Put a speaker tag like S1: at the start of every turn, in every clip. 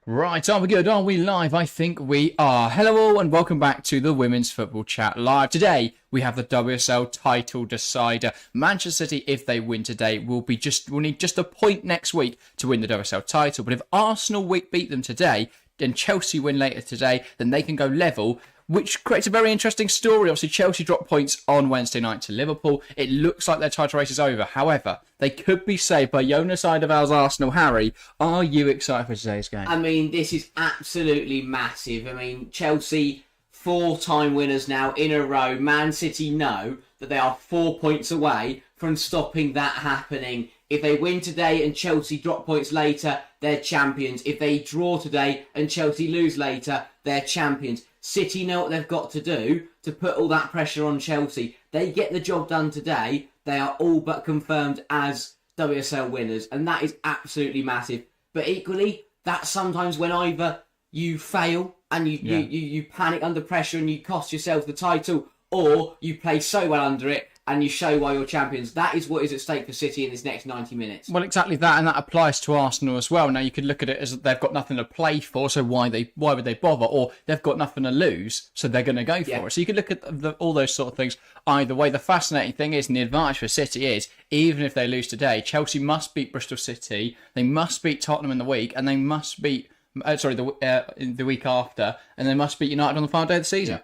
S1: Right, are we good? Are we live? I think we are. Hello all and welcome back to the Women's Football Chat Live. Today we have the WSL title decider. Manchester City, if they win today, will need just a point next week to win the WSL title. But if Arsenal beat them today, then Chelsea win later today, then they can go level, which creates a very interesting story. Obviously, Chelsea dropped points on Wednesday night to Liverpool. It looks like their title race is over. However, they could be saved by Jonas Eidevall's Arsenal. Harry, are you excited for today's game?
S2: I mean, this is absolutely massive. I mean, Chelsea, 4-time winners now in a row. Man City know that they are 4 points away from stopping that happening. If they win today and Chelsea drop points later, they're champions. If they draw today and Chelsea lose later, they're champions. City know what they've got to do to put all that pressure on Chelsea. They get the job done today, they are all but confirmed as WSL winners, and that is absolutely massive. But equally, that's sometimes when either you fail and you panic under pressure and you cost yourself the title, or you play so well under it and you show why you're champions. That is what is at stake for City in this next 90 minutes.
S1: Well, exactly that, and that applies to Arsenal as well. Now, you could look at it as they've got nothing to play for, so why would they bother? Or they've got nothing to lose, so they're going to go for it. So you could look at all those sort of things either way. The fascinating thing is, and the advantage for City is, even if they lose today, Chelsea must beat Bristol City, they must beat Tottenham in the week, and they must beat, in the week after, and they must beat United on the final day of the season.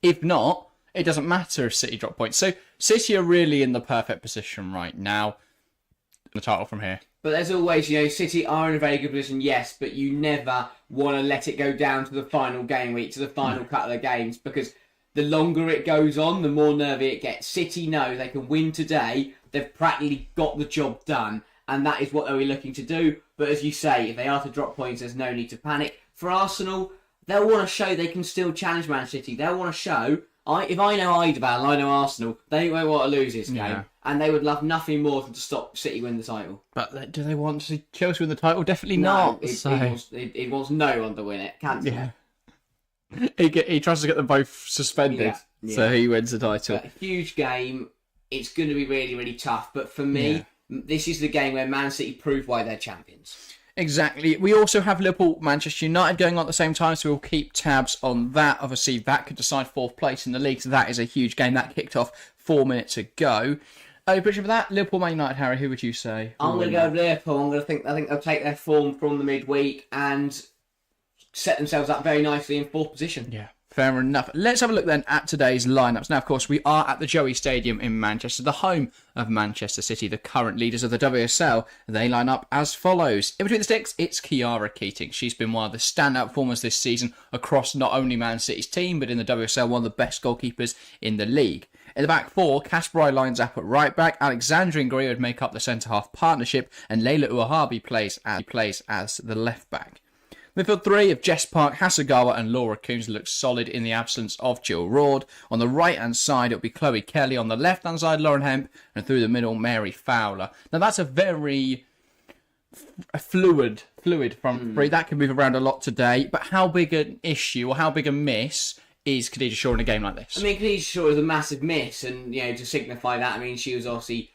S1: Yeah. If not, it doesn't matter if City drop points. So City are really in the perfect position right now. The title from here.
S2: But as always, City are in a very good position, yes, but you never want to let it go down to the final game week, to the final couple of games, because the longer it goes on, the more nervy it gets. City know they can win today. They've practically got the job done, and that is what they'll be looking to do. But as you say, if they are to drop points, there's no need to panic. For Arsenal, they'll want to show they can still challenge Man City. They'll want to show, if I know Eidevall and I know Arsenal, they won't want to lose this game. And they would love nothing more than to stop City win the title.
S1: But do they want to see Chelsea win the title? Definitely
S2: no,
S1: not.
S2: It wants no one to win it. Cancel.
S1: Yeah. He tries to get them both suspended, so he wins the title.
S2: But a huge game. It's going to be really, really tough. But for me, this is the game where Man City prove why they're champions.
S1: Exactly. We also have Liverpool, Manchester United going on at the same time, so we'll keep tabs on that. Obviously, that could decide fourth place in the league, so that is a huge game. That kicked off 4 minutes ago. Prediction for that, Liverpool, Man United, Harry, who would you say?
S2: I'm going to go with Liverpool. I think they'll take their form from the midweek and set themselves up very nicely in fourth position.
S1: Yeah. Fair enough. Let's have a look then at today's lineups. Now, of course, we are at the Joey Stadium in Manchester, the home of Manchester City, the current leaders of the WSL. They line up as follows. In between the sticks, it's Kiara Keating. She's been one of the standout performers this season across not only Man City's team, but in the WSL, one of the best goalkeepers in the league. In the back four, Kasparai lines up at right back, Alexandra Ingria would make up the centre-half partnership, and Leila Uahabi plays as the left back. Midfield three of Jess Park, Hasegawa and Laura Coombs looks solid in the absence of Jill Roord. On the right-hand side, it'll be Chloe Kelly. On the left-hand side, Lauren Hemp. And through the middle, Mary Fowler. Now, that's a very fluid front three. That can move around a lot today. But how big an issue or how big a miss is Khadija Shaw in a game like this?
S2: I mean, Khadija Shaw is a massive miss. And, to signify that, I mean, she was obviously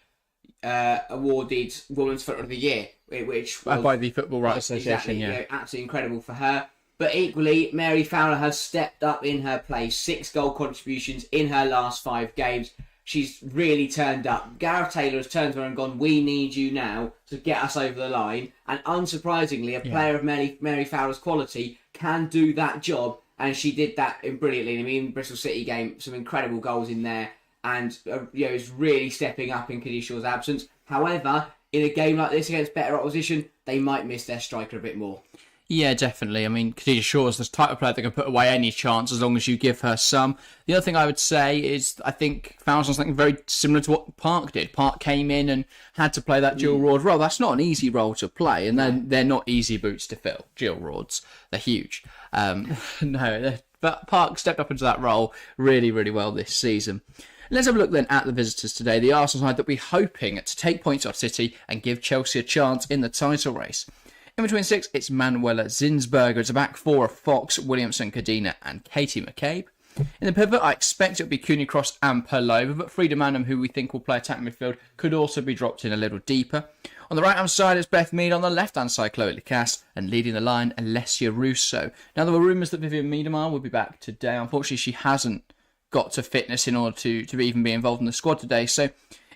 S2: awarded Women's Footer of the Year, which was
S1: by the Football Rights Association.
S2: Exactly, absolutely incredible for her. But equally, Mary Fowler has stepped up in her play. 6 goal contributions in her last 5 games. She's really turned up. Gareth Taylor has turned to her and gone, we need you now to get us over the line. And unsurprisingly, a player of Mary Fowler's quality can do that job. And she did that brilliantly. I mean, Bristol City game, some incredible goals in there. And, is really stepping up in Khadija Shaw's absence. However, in a game like this against better opposition, they might miss their striker a bit more.
S1: Yeah, definitely. I mean, Khadija Shaw is the type of player that can put away any chance as long as you give her some. The other thing I would say is I think Fowler's on something very similar to what Park did. Park came in and had to play that Jill Roord role. That's not an easy role to play, and they're not easy boots to fill. Jill Roords, they're huge. But Park stepped up into that role really, really well this season. Let's have a look then at the visitors today. The Arsenal side that we're hoping to take points off City and give Chelsea a chance in the title race. In between 6, it's Manuela Zinsberger. It's a back 4 of Fox, Williamson, Cadena and Katie McCabe. In the pivot, I expect it'll be Cooney Cross and Perlova, but Frida Manham, who we think will play attack midfield, could also be dropped in a little deeper. On the right-hand side is Beth Mead, on the left-hand side Chloe Lacasse, and leading the line, Alessia Russo. Now, there were rumours that Vivian Miedemar would be back today. Unfortunately, she hasn't got to fitness in order to even be involved in the squad today. So,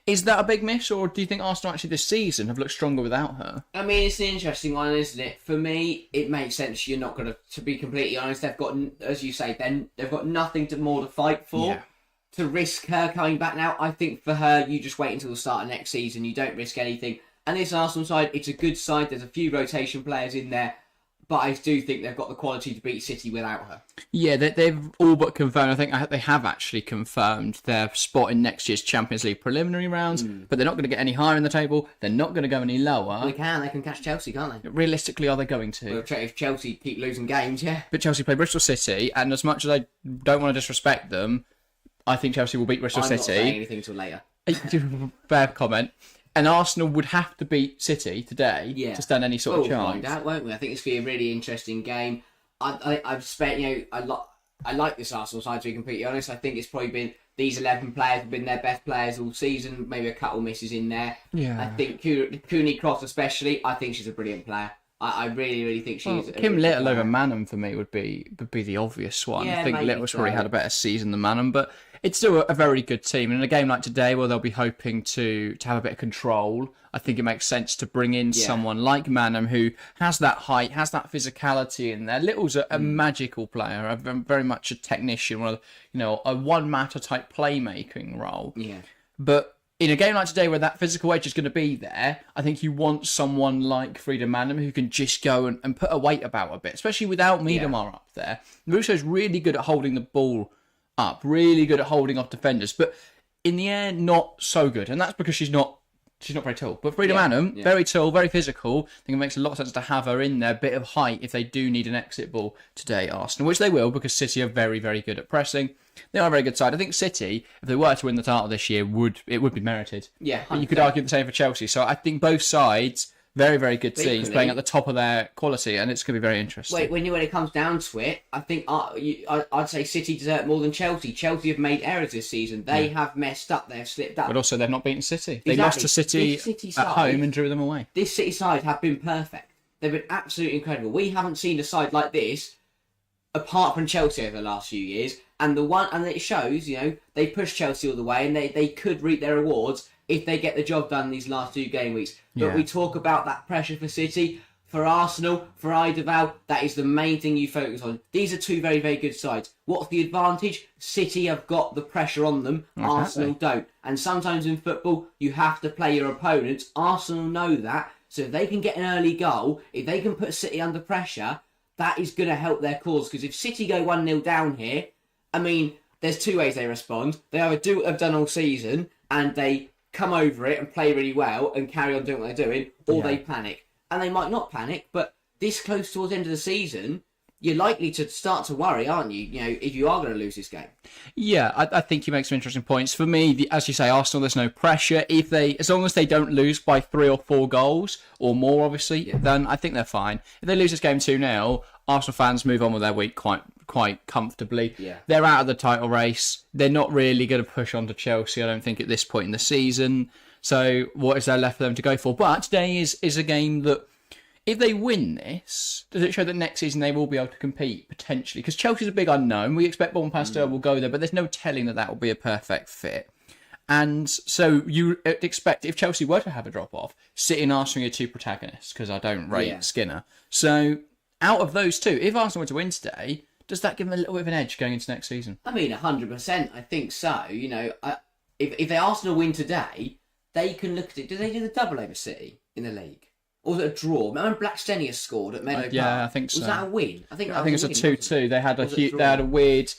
S1: is that a big miss, or do you think Arsenal actually this season have looked stronger without her?
S2: I mean, it's an interesting one, isn't it? For me, it makes sense. You're not going to be completely honest, they've got, as you say, they've got nothing more to fight for.
S1: Yeah.
S2: To risk her coming back now, I think for her, you just wait until the start of next season. You don't risk anything. And this Arsenal side, it's a good side. There's a few rotation players in there. But I do think they've got the quality to beat City without her.
S1: Yeah, they've all but confirmed. I think they have actually confirmed their spot in next year's Champions League preliminary rounds. But they're not going to get any higher in the table. They're not going to go any lower.
S2: They can catch Chelsea, can't they?
S1: Realistically, are they going to?
S2: Well, if Chelsea keep losing games, yeah.
S1: But Chelsea play Bristol City, and as much as I don't want to disrespect them, I think Chelsea will beat Bristol
S2: I'm
S1: City.
S2: not saying anything until later.
S1: Fair comment. And Arsenal would have to beat City today to stand any sort of chance.
S2: We'll find out, won't we? I think it's going to be a really interesting game. I've spent, I like this Arsenal side, to be completely honest. I think it's probably been, these 11 players have been their best players all season. Maybe a couple misses in there.
S1: Yeah.
S2: I think Cooney Cross especially, I think she's a brilliant player. I really, really think she's
S1: Kim Little over Manham for me would be the obvious one.
S2: Yeah,
S1: I think Little's probably had a
S2: so.
S1: better season than Manham, but it's still a very good team. And in a game like today, where they'll be hoping to have a bit of control, I think it makes sense to bring in someone like Manham who has that height, has that physicality in there. Little's a magical player, very much a technician, a one-matter type playmaking role.
S2: Yeah.
S1: But in a game like today where that physical edge is going to be there, I think you want someone like Frida Manham who can just go and put a weight about a bit, especially without Miedemar up there. Russo's really good at holding the ball up, really good at holding off defenders, but in the air, not so good. And that's because she's not very tall. But Frida Manham, very tall, very physical. I think it makes a lot of sense to have her in there, bit of height if they do need an exit ball today, Arsenal, which they will because City are very, very good at pressing. They are a very good side. I think City, if they were to win the title this year, it would be merited.
S2: Yeah,
S1: but you could argue the same for Chelsea. So I think both sides, very, very good teams, playing at the top of their quality, and it's going to be very interesting.
S2: Wait, when it comes down to it, I think I'd say City deserve more than Chelsea. Chelsea have made errors this season. They have messed up. They've slipped up.
S1: But also, they've not beaten City. They
S2: Exactly.
S1: lost to City at home and drew them away.
S2: This City side have been perfect. They've been absolutely incredible. We haven't seen a side like this apart from Chelsea over the last few years. And it shows, they pushed Chelsea all the way, and they could reap their rewards if they get the job done these last 2 game weeks. But we talk about that pressure for City. For Arsenal, for Idaval, that is the main thing you focus on. These are 2 very, very good sides. What's the advantage? City have got the pressure on them. Exactly. Arsenal don't. And sometimes in football, you have to play your opponents. Arsenal know that. So if they can get an early goal, if they can put City under pressure, that is going to help their cause. Because if City go 1-0 down here, I mean, there's 2 ways they respond. They either do what they've done all season, and they come over it and play really well and carry on doing what they're doing, or they panic. And they might not panic, but this close towards the end of the season, you're likely to start to worry, aren't you? If you are going to lose this game.
S1: Yeah, I think you make some interesting points. For me, as you say, Arsenal, there's no pressure. As long as they don't lose by 3 or 4 goals or more, obviously, then I think they're fine. If they lose this game 2-0, Arsenal fans move on with their week quite comfortably. Yeah. They're out of the title race. They're not really going to push on to Chelsea, I don't think, at this point in the season. So what is there left for them to go for? But today is a game that, if they win this, does it show that next season they will be able to compete, potentially? Because Chelsea's a big unknown. We expect Bon Pasteur will go there, but there's no telling that will be a perfect fit. And so you expect, if Chelsea were to have a drop-off, City and Arsenal are your 2 protagonists, because I don't rate Skinner. So out of those 2, if Arsenal were to win today, does that give them a little bit of an edge going into next season?
S2: I mean, 100%. I think so. If the Arsenal win today, they can look at it. Do they do the double over City in the league? Or was it a draw? Remember when Blackstenius scored at Meadow Park?
S1: Yeah, I think so.
S2: Was that a win? I think
S1: it's a 2-2. They had a weird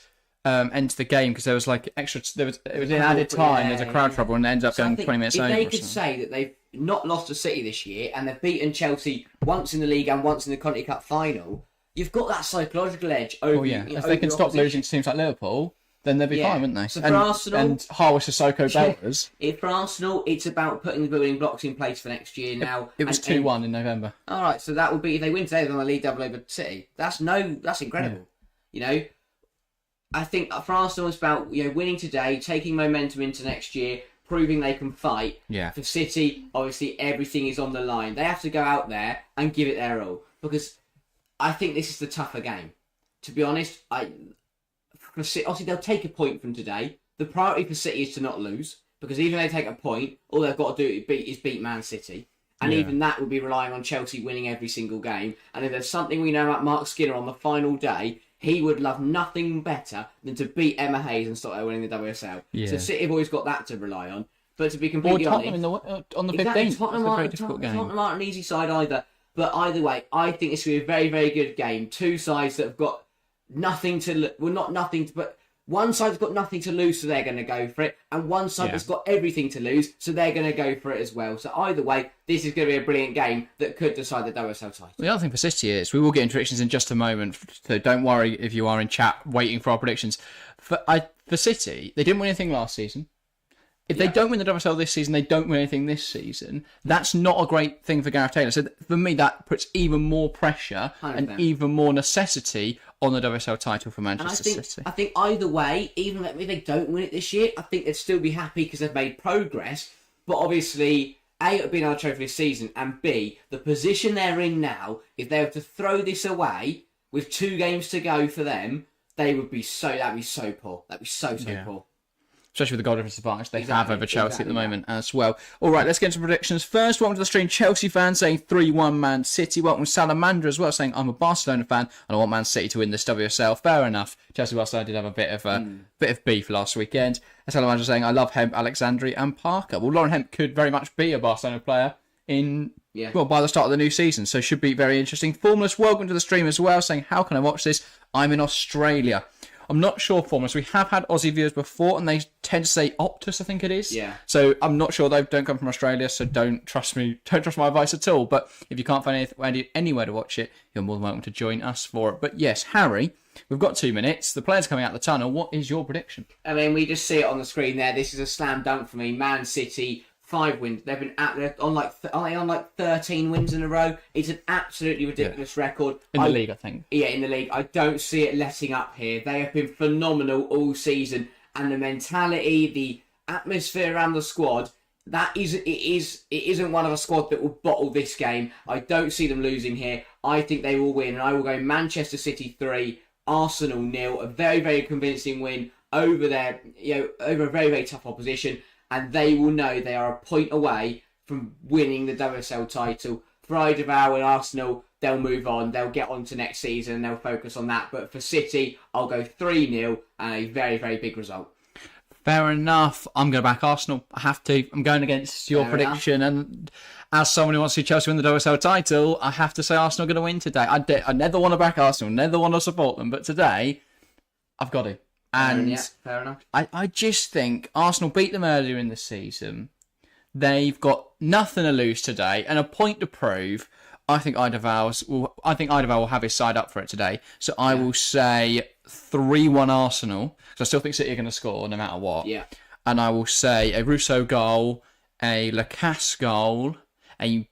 S1: end to the game because there was like extra. It was in added time. There's a crowd trouble and it ended up going 20 minutes over.
S2: If they could say that they've not lost to City this year and they've beaten Chelsea once in the league and once in the Conti Cup final, you've got that psychological edge over.
S1: Oh yeah, if they can stop losing to teams like Liverpool, then they'll be fine, wouldn't they?
S2: So for Arsenal,
S1: and Harwich Sissoko Belters.
S2: For Arsenal, it's about putting the building blocks in place for next year now.
S1: It was 2-1 in November.
S2: All right, so that would be, if they win today, they're on the league double over City. That's incredible. Yeah. I think for Arsenal, it's about winning today, taking momentum into next year, proving they can fight.
S1: Yeah.
S2: For City, obviously everything is on the line. They have to go out there and give it their all, because I think this is the tougher game. To be honest, obviously they'll take a point from today. The priority for City is to not lose, because even if they take a point, all they've got to do is beat Man City. And even that would be relying on Chelsea winning every single game. And if there's something we know about Mark Skinner on the final day, he would love nothing better than to beat Emma Hayes and start winning the WSL.
S1: Yeah.
S2: So City have always got that to rely on. But to be completely
S1: Tottenham
S2: honest...
S1: on the 15th.
S2: Exactly, Tottenham
S1: That's a very difficult game.
S2: Tottenham aren't an easy side either. But either way, I think it's going to be a very, very good game. Two sides that have got nothing to... Well, not nothing, but... One side's got nothing to lose, so they're going to go for it. And one side has got everything to lose, so they're going to go for it as well. So either way, this is going to be a brilliant game that could decide the WSL title.
S1: The other thing for City is, we will get into predictions in just a moment, so don't worry if you are in chat waiting for our predictions. For City, they didn't win anything last season. If they don't win the WSL this season, they don't win anything this season. That's not a great thing for Gareth Taylor. So for me, that puts even more pressure 100%. And even more necessity on the WSL title for Manchester City.
S2: I think either way, even if they don't win it this year, I think they'd still be happy because they've made progress. But obviously, A, it would be another trophy this season, and B, the position they're in now, if they were to throw this away with 2 games to go for them, that'd be so poor. That'd be so poor.
S1: Especially with the goal difference advantage they have over Chelsea at the moment as well. All right, let's get into predictions. First, welcome to the stream, Chelsea fan saying 3-1 Man City. Welcome Salamander as well, saying I'm a Barcelona fan and I want Man City to win this WSL. Fair enough. Chelsea-Barcelona did have a bit of beef last weekend. Salamander saying I love Hemp, Alexandri and Parker. Well, Lauren Hemp could very much be a Barcelona player by the start of the new season, so should be very interesting. Formless, welcome to the stream as well, saying how can I watch this? I'm in Australia. I'm not sure, Formless. We have had Aussie viewers before, and they tend to say Optus, I think it is.
S2: Yeah.
S1: So I'm not sure. They don't come from Australia, so don't trust me. Don't trust my advice at all. But if you can't find anywhere to watch it, you're more than welcome to join us for it. But yes, Harry, we've got 2 minutes. The players coming out the tunnel. What is your prediction?
S2: I mean, we just see it on the screen there. This is a slam dunk for me. Man City, 5 wins. They've been on like 13 wins in a row. It's an absolutely ridiculous record.
S1: In the league, I think.
S2: Yeah, in the league. I don't see it letting up here. They have been phenomenal all season. And the mentality, the atmosphere around the squad, it isn't one of a squad that will bottle this game. I don't see them losing here. I think they will win. And I will go Manchester City 3, Arsenal 0. A very, very convincing win over over a very, very tough opposition. And they will know they are a point away from winning the WSL title. For either and Arsenal, they'll move on. They'll get on to next season and they'll focus on that. But for City, I'll go 3-0 and a very, very big result.
S1: Fair enough. I'm going to back Arsenal. I have to. I'm going against your prediction. And as someone who wants to see Chelsea win the WSL title, I have to say Arsenal are going to win today. I never want to back Arsenal. Never want to support them. But today, I've got to. And
S2: fair enough.
S1: I just think Arsenal beat them earlier in the season. They've got nothing to lose today and a point to prove. I think Eidevall will have his side up for it today. So I will say 3-1 Arsenal. Because I still think City are going to score no matter what.
S2: Yeah.
S1: And I will say a Rousseau goal, a Lacasse goal, a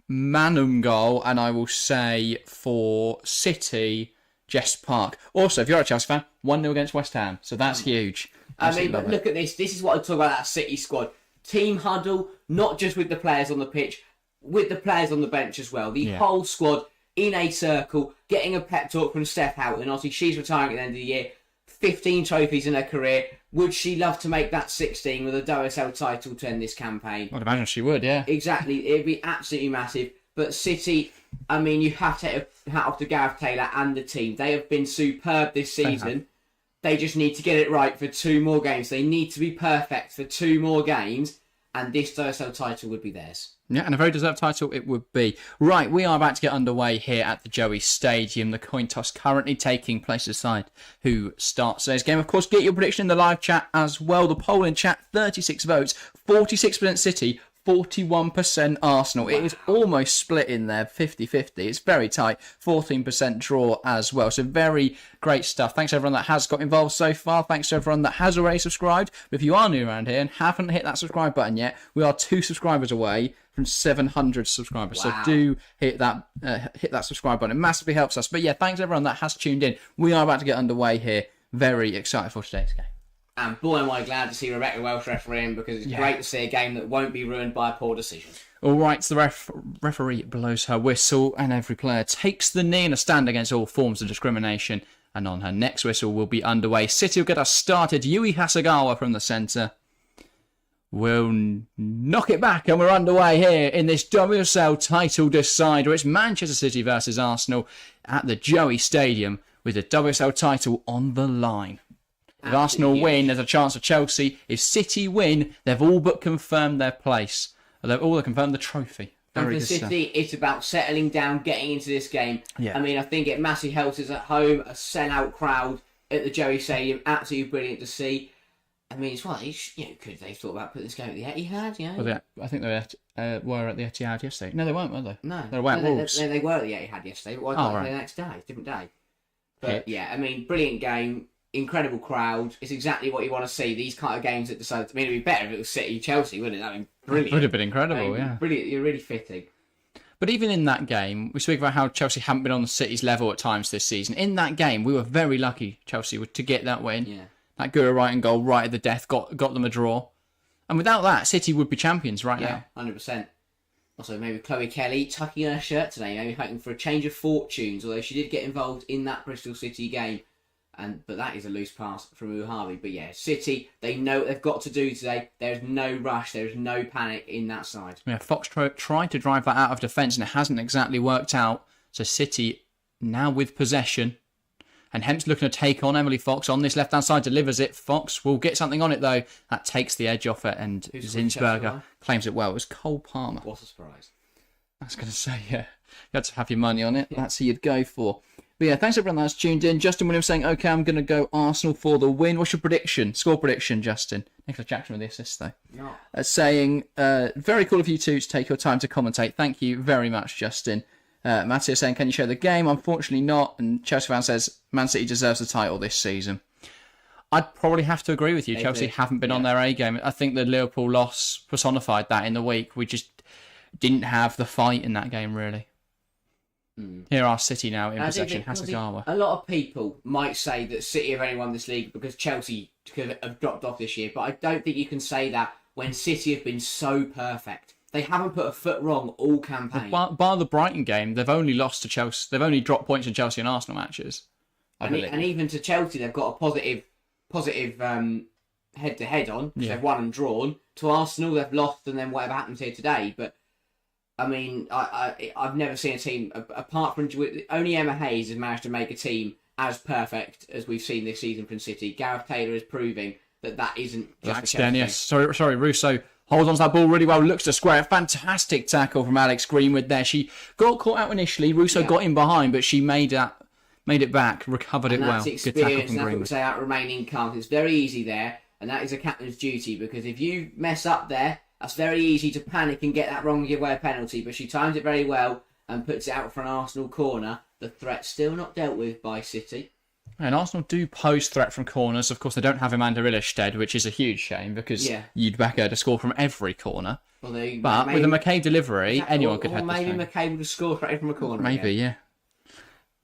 S1: Manum goal, and I will say for City, Jess Park. Also, if you're a Chelsea fan, 1-0 against West Ham. So that's huge.
S2: But look at this. This is what I talk about that City squad. Team huddle, not just with the players on the pitch, with the players on the bench as well. The whole squad in a circle, getting a pep talk from Steph Houghton. Obviously, she's retiring at the end of the year. 15 trophies in her career. Would she love to make that 16 with a WSL title to end this campaign?
S1: I'd imagine she would, yeah.
S2: Exactly. It'd be absolutely massive. But City, I mean, you have to hat off to Gareth Taylor and the team. They have been superb this season. They just need to get it right for 2 more games. They need to be perfect for 2 more games, and this WSL title would be theirs.
S1: Yeah, and a very deserved title it would be. Right, we are about to get underway here at the Joey Stadium. The coin toss currently taking place aside who starts today's game. Of course, get your prediction in the live chat as well. The poll in chat, 36 votes, 46% City, 41% Arsenal. Wow. It is almost split in there, 50-50. It's very tight. 14% draw as well. So very great stuff. Thanks to everyone that has got involved so far. Thanks to everyone that has already subscribed. But if you are new around here and haven't hit that subscribe button yet, we are 2 subscribers away from 700 subscribers. Wow. So do hit that subscribe button. It massively helps us. But yeah, thanks everyone that has tuned in. We are about to get underway here very excited for today's game.
S2: And boy, am I glad to see Rebecca Welsh refereeing, because it's great to see a game that won't be ruined by a poor decision.
S1: All right, so the referee blows her whistle and every player takes the knee in a stand against all forms of discrimination. And on her next whistle will be underway. City will get us started. Yui Hasegawa from the centre will knock it back, and we're underway here in this WSL title decider. It's Manchester City versus Arsenal at the Joey Stadium with the WSL title on the line. If Arsenal win, there's a chance for Chelsea. If City win, they've all but confirmed their place. They've all confirmed the trophy.
S2: And for City, it's about settling down, getting into this game.
S1: Yeah.
S2: I mean, I think it massively helps us at home, a sell-out crowd at the Joey Stadium. Absolutely brilliant to see. I mean, it's could they thought about putting this game at the Etihad?
S1: Well, I think they were at the Etihad yesterday. No, they weren't, were they?
S2: No.
S1: They were at Wolves.
S2: They were at the Etihad yesterday, but why not the next day? Different day. But yeah, I mean, brilliant game. Incredible crowd. It's exactly what you want to see. These kind of games that decide. I mean, it'd be better if it was City Chelsea, wouldn't it? I mean, brilliant.
S1: It would have been incredible, yeah.
S2: Brilliant. You're really fitting.
S1: But even in that game, we speak about how Chelsea haven't been on the City's level at times this season. In that game, we were very lucky, Chelsea, to get that win.
S2: Yeah.
S1: That Gura Wright goal right at the death got them a draw. And without that, City would be champions now.
S2: Yeah, 100%. Also, maybe Chloe Kelly tucking her shirt today, maybe hoping for a change of fortunes, although she did get involved in that Bristol City game. But that is a loose pass from Uhavi. But yeah, City, they know what they've got to do today. There's no rush. There's no panic in that side.
S1: Yeah, Fox tried to drive that out of defence and it hasn't exactly worked out. So City now with possession. And Hemp's looking to take on Emily Fox on this left-hand side, delivers it. Fox will get something on it though. That takes the edge off it, and Zinsberger claims it well. It was Cole Palmer.
S2: What a surprise.
S1: I was going to say, yeah. You had to have your money on it. Yeah. That's who you'd go for. But yeah, thanks everyone that's tuned in. Justin Williams saying, okay, I'm going to go Arsenal for the win. What's your prediction? Score prediction, Justin. Nicola Jackson with the assist, though.
S2: No.
S1: Saying, very cool of you two to take your time to commentate. Thank you very much, Justin. Mattia saying, can you show the game? Unfortunately not. And Chelsea fan says, Man City deserves the title this season. I'd probably have to agree with you. Chelsea haven't been on their A game. I think the Liverpool loss personified that in the week. We just didn't have the fight in that game, really. Here are City now in possession. Hasegawa.
S2: A lot of people might say that City have only won this league because Chelsea have dropped off this year, but I don't think you can say that when City have been so perfect. They haven't put a foot wrong all campaign.
S1: Bar the Brighton game, they've only lost to Chelsea. They've only dropped points in Chelsea and Arsenal matches.
S2: And even to Chelsea, they've got a positive head-to-head on. Yeah. They've won and drawn. To Arsenal, they've lost, and then whatever happens here today. But I mean, I've never seen a team apart from only Emma Hayes has managed to make a team as perfect as we've seen this season from City. Gareth Taylor is proving that isn't just
S1: yes. Sorry, Russo. Holds on to that ball really well, looks to square. Fantastic tackle from Alex Greenwood there. She got caught out initially. Russo got in behind, but she made it back, recovered it well.
S2: Good
S1: tackle from Greenwood.
S2: That's say out remaining calm. It's very easy there, and that is a captain's duty, because if you mess up there, that's very easy to panic and get that wrong and give away a penalty. But she times it very well and puts it out for an Arsenal corner. The threat's still not dealt with by City.
S1: And Arsenal do pose threat from corners. Of course, they don't have Amanda Illestead, which is a huge shame because you'd back her to score from every corner. But with a McKay delivery, anyone could head this
S2: maybe McKay would have scored straight from a corner.
S1: Maybe, yeah.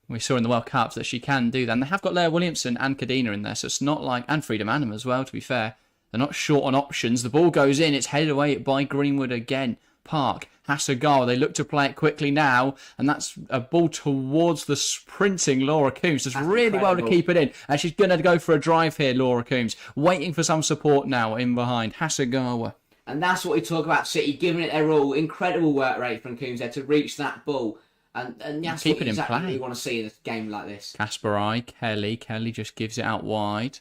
S1: We saw in the World Cup that she can do that. And they have got Leah Williamson and Kadina in there, so it's not like... And Frida Manham as well, to be fair. They're not short on options. The ball goes in. It's headed away by Greenwood again. Park. Hasegawa. They look to play it quickly now. And that's a ball towards the sprinting Laura Coombs. Does really well to keep it in. And she's going to go for a drive here, Laura Coombs. Waiting for some support now in behind. Hasegawa.
S2: And that's what we talk about City, giving it their all. Incredible work rate from Coombs there to reach that ball. And that's
S1: keep
S2: what
S1: it in play.
S2: We want to see in a game like this.
S1: Kasparai, Kelly just gives it out wide.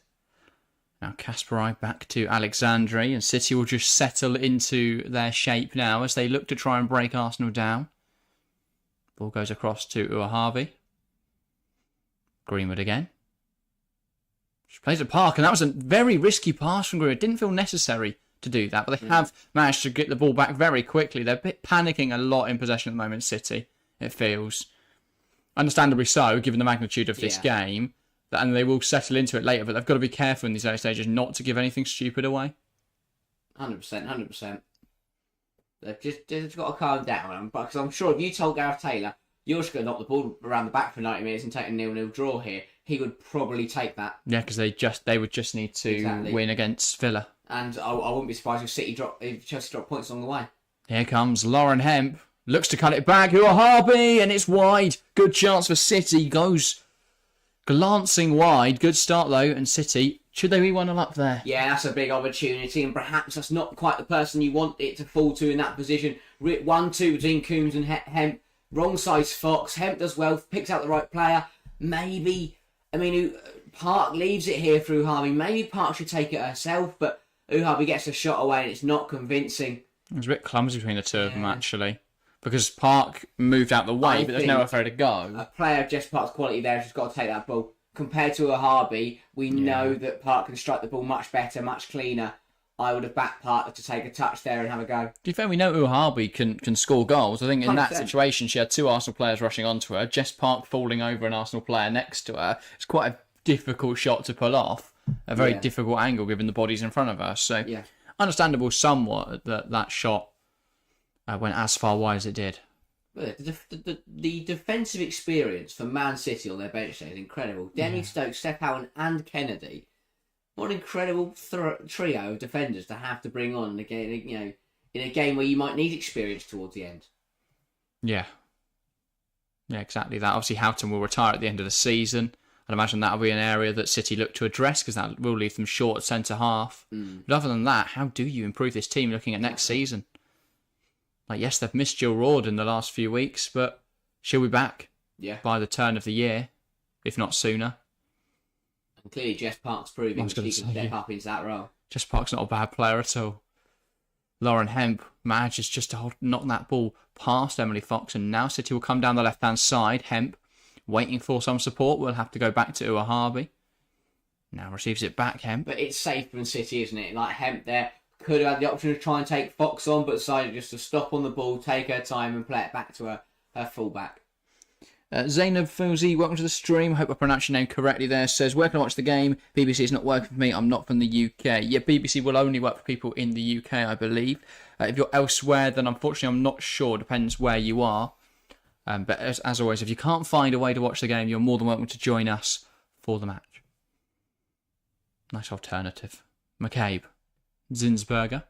S1: Now Kasparai back to Alexandri, and City will just settle into their shape now as they look to try and break Arsenal down. Ball goes across to Uahavi. Greenwood again. She plays it Park, and that was a very risky pass from Greenwood. Didn't feel necessary to do that, but they have managed to get the ball back very quickly. They're a bit panicking a lot in possession at the moment, City, it feels. Understandably so, given the magnitude of this game. And they will settle into it later, but they've got to be careful in these early stages not to give anything stupid away.
S2: 100%. They've got to calm down, because I'm sure if you told Gareth Taylor, you're just going to knock the ball around the back for 90 minutes and take a 0-0 draw here, he would probably take that.
S1: Yeah, because they would just need to win against Villa.
S2: And I wouldn't be surprised if Chelsea drop points along the way.
S1: Here comes Lauren Hemp. Looks to cut it back. Harvey, and it's wide. Good chance for City. Goes glancing wide. Good start though, and City, should they be 1-0 up there?
S2: Yeah, that's a big opportunity, and perhaps that's not quite the person you want it to fall to in that position. 1-2 between Coombs and Hemp. Wrong size Fox. Hemp does well, picks out the right player. Maybe, Park leaves it here for Uhabi. Maybe Park should take it herself, but Uhabi gets a shot away and it's not convincing.
S1: It was a bit clumsy between the two of them, actually. Because Park moved out the way, but there's nowhere for her to go.
S2: A player of Jess Park's quality there has just got to take that ball. Compared to Uhabi, we know that Park can strike the ball much better, much cleaner. I would have backed Park to take a touch there and have a go. To
S1: be fair, we know Uhabi can score goals. I think in
S2: 100%.
S1: that situation, she had two Arsenal players rushing onto her. Jess Park falling over an Arsenal player next to her. It's quite a difficult shot to pull off. A very difficult angle given the bodies in front of her. So understandable somewhat that shot went as far wide as it did.
S2: The defensive experience for Man City on their bench today is incredible. Demi, Stokes, Stephowen and Kennedy. What an incredible trio of defenders to have to bring on again, in a game where you might need experience towards the end.
S1: Yeah. Yeah, exactly that. Obviously, Houghton will retire at the end of the season. I'd imagine that'll be an area that City look to address because that will leave them short at centre-half. But other than that, how do you improve this team looking at next season? Yes, they've missed Jill Rord in the last few weeks, but she'll be back by the turn of the year, if not sooner.
S2: And clearly Jess Park's proving she can step up into that role.
S1: Jess Park's not a bad player at all. Lauren Hemp manages just to knock that ball past Emily Fox, and now City will come down the left-hand side. Hemp, waiting for some support, will have to go back to Uahabi. Now receives it back, Hemp.
S2: But it's safe from City, isn't it? Hemp there could have had the option to try and take Fox on, but decided just to stop on the ball, take her time and play it back to her full-back.
S1: Zainab Fauzi, welcome to the stream. Hope I pronounced your name correctly there. Says, where can I watch the game? BBC is not working for me. I'm not from the UK. Yeah, BBC will only work for people in the UK, I believe. If you're elsewhere, then unfortunately I'm not sure. Depends where you are. But as always, if you can't find a way to watch the game, you're more than welcome to join us for the match. Nice alternative. McCabe. Zinsberger.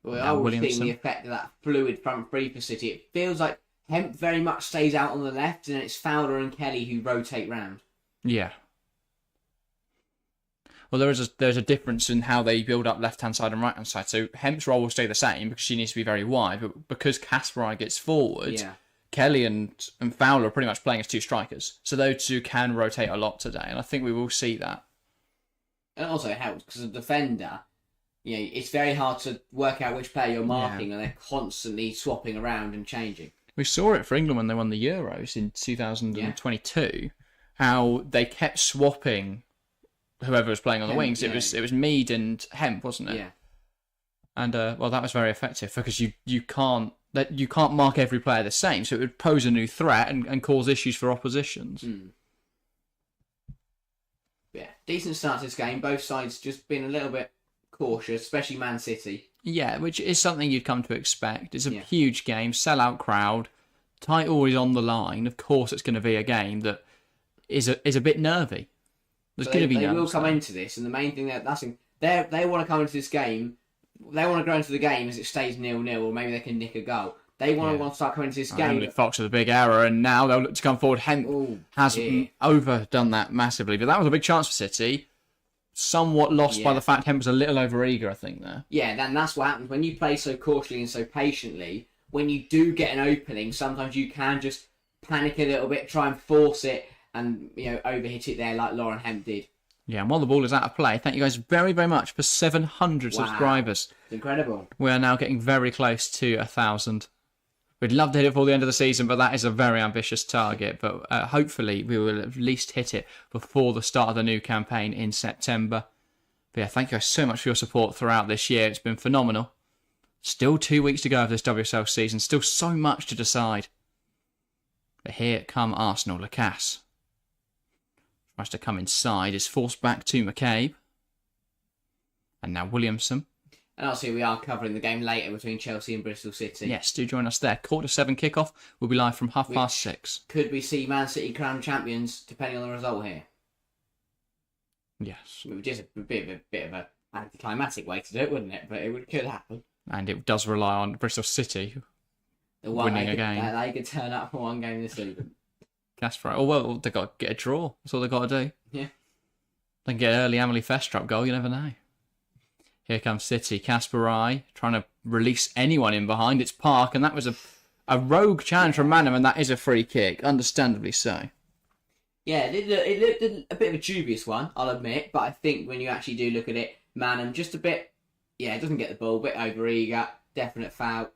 S2: Well, I was seeing the effect of that fluid front three for City. It feels like Hemp very much stays out on the left, and it's Fowler and Kelly who rotate round.
S1: Yeah. Well, there's a difference in how they build up left-hand side and right-hand side. So Hemp's role will stay the same because she needs to be very wide, but because Kasparov gets forward, Kelly and Fowler are pretty much playing as two strikers. So those two can rotate a lot today, and I think we will see that.
S2: And also it helps because a defender, it's very hard to work out which player you're marking, and they're constantly swapping around and changing. We
S1: saw it for England when they won the Euros in 2022, how they kept swapping whoever was playing on the wings. It was Mead and Hemp, wasn't it?
S2: Yeah.
S1: And that was very effective because you can't mark every player the same, so it would pose a new threat and cause issues for oppositions.
S2: Yeah, decent start to this game. Both sides just been a little bit cautious, especially Man City.
S1: Yeah, which is something you'd come to expect. It's a huge game, sell-out crowd, title is on the line. Of course, it's going to be a game that is a bit nervy. There's going to be nerves.
S2: They will come into this, and the main thing they want to come into this game. They want to go into the game as it stays 0-0, or maybe they can nick a goal. They want to start coming into this game.
S1: Emily Fox with a big error, and now they'll look to come forward. Hemp has overdone that massively, but that was a big chance for City. Somewhat lost by the fact Hemp was a little over-eager, I think, there.
S2: Yeah, then that's what happens. When you play so cautiously and so patiently, when you do get an opening, sometimes you can just panic a little bit, try and force it, and overhit it there like Lauren Hemp did.
S1: Yeah, and while the ball is out of play, thank you guys very, very much for 700 subscribers.
S2: It's incredible.
S1: We are now getting very close to 1,000. We'd love to hit it before the end of the season, but that is a very ambitious target. But hopefully we will at least hit it before the start of the new campaign in September. But yeah, thank you guys so much for your support throughout this year. It's been phenomenal. Still 2 weeks to go of this WSL season. Still so much to decide. But here come Arsenal. Lacasse tries to come inside. Is forced back to McCabe. And now Williamson.
S2: And obviously we are covering the game later between Chelsea and Bristol City.
S1: Yes, do join us there. 7:15 kickoff. We'll be live from 6:30.
S2: Could we see Man City crowned champions depending on the result here?
S1: Yes.
S2: It would just a bit of a anticlimactic way to do it, wouldn't it? But could happen.
S1: And it does rely on Bristol City winning a game.
S2: They could turn up for one game this season.
S1: Casper. Oh, well, they've got to get a draw. That's all they've got to do.
S2: Yeah.
S1: They can get an early Amelie Festrap goal. You never know. Here comes City. Kasparai trying to release anyone in behind. It's Park, and that was a rogue challenge from Manham, and that is a free kick. Understandably so.
S2: Yeah, it looked a bit of a dubious one, I'll admit. But I think when you actually do look at it, Manham just a bit... Yeah, doesn't get the ball. A bit over-eager. Definite foul.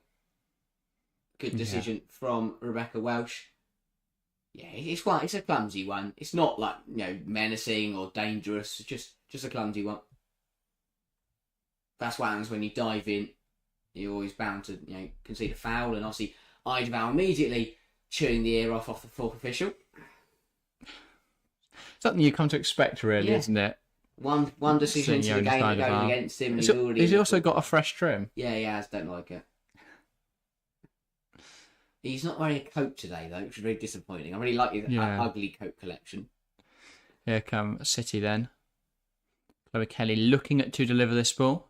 S2: Good decision from Rebecca Welsh. Yeah, it's a clumsy one. It's not like, menacing or dangerous. It's just a clumsy one. That's what happens when you dive in. You're always bound to, concede a foul. And obviously, Eidevall immediately chewing the ear off the fourth official.
S1: Something you come to expect, really, isn't it?
S2: One decision into the game going against him. And
S1: he's also got a fresh trim.
S2: Yeah, he has. Don't like it. He's not wearing a coat today, though, which is very disappointing. I really like his ugly coat collection.
S1: Here come City then. Chloe Kelly looking to deliver this ball.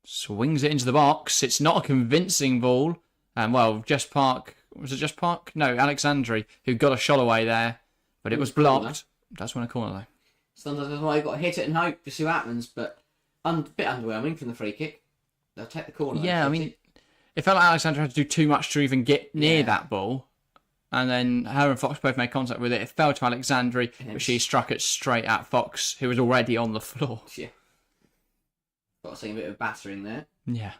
S1: Swings it into the box. It's not a convincing ball. And, Jess Park... Was it Jess Park? No, Alexandri, who got a shot away there. But it was blocked. That's when a corner, though.
S2: Sometimes that's why you've got to hit it and hope to see what happens. But a bit underwhelming from the free kick. They'll take the corner.
S1: Yeah, I mean... It felt like Alexandra had to do too much to even get near that ball. And then her and Fox both made contact with it. It fell to Alexandri, but she struck it straight at Fox, who was already on the floor.
S2: Yeah. Got to see a bit of battering there.
S1: Yeah.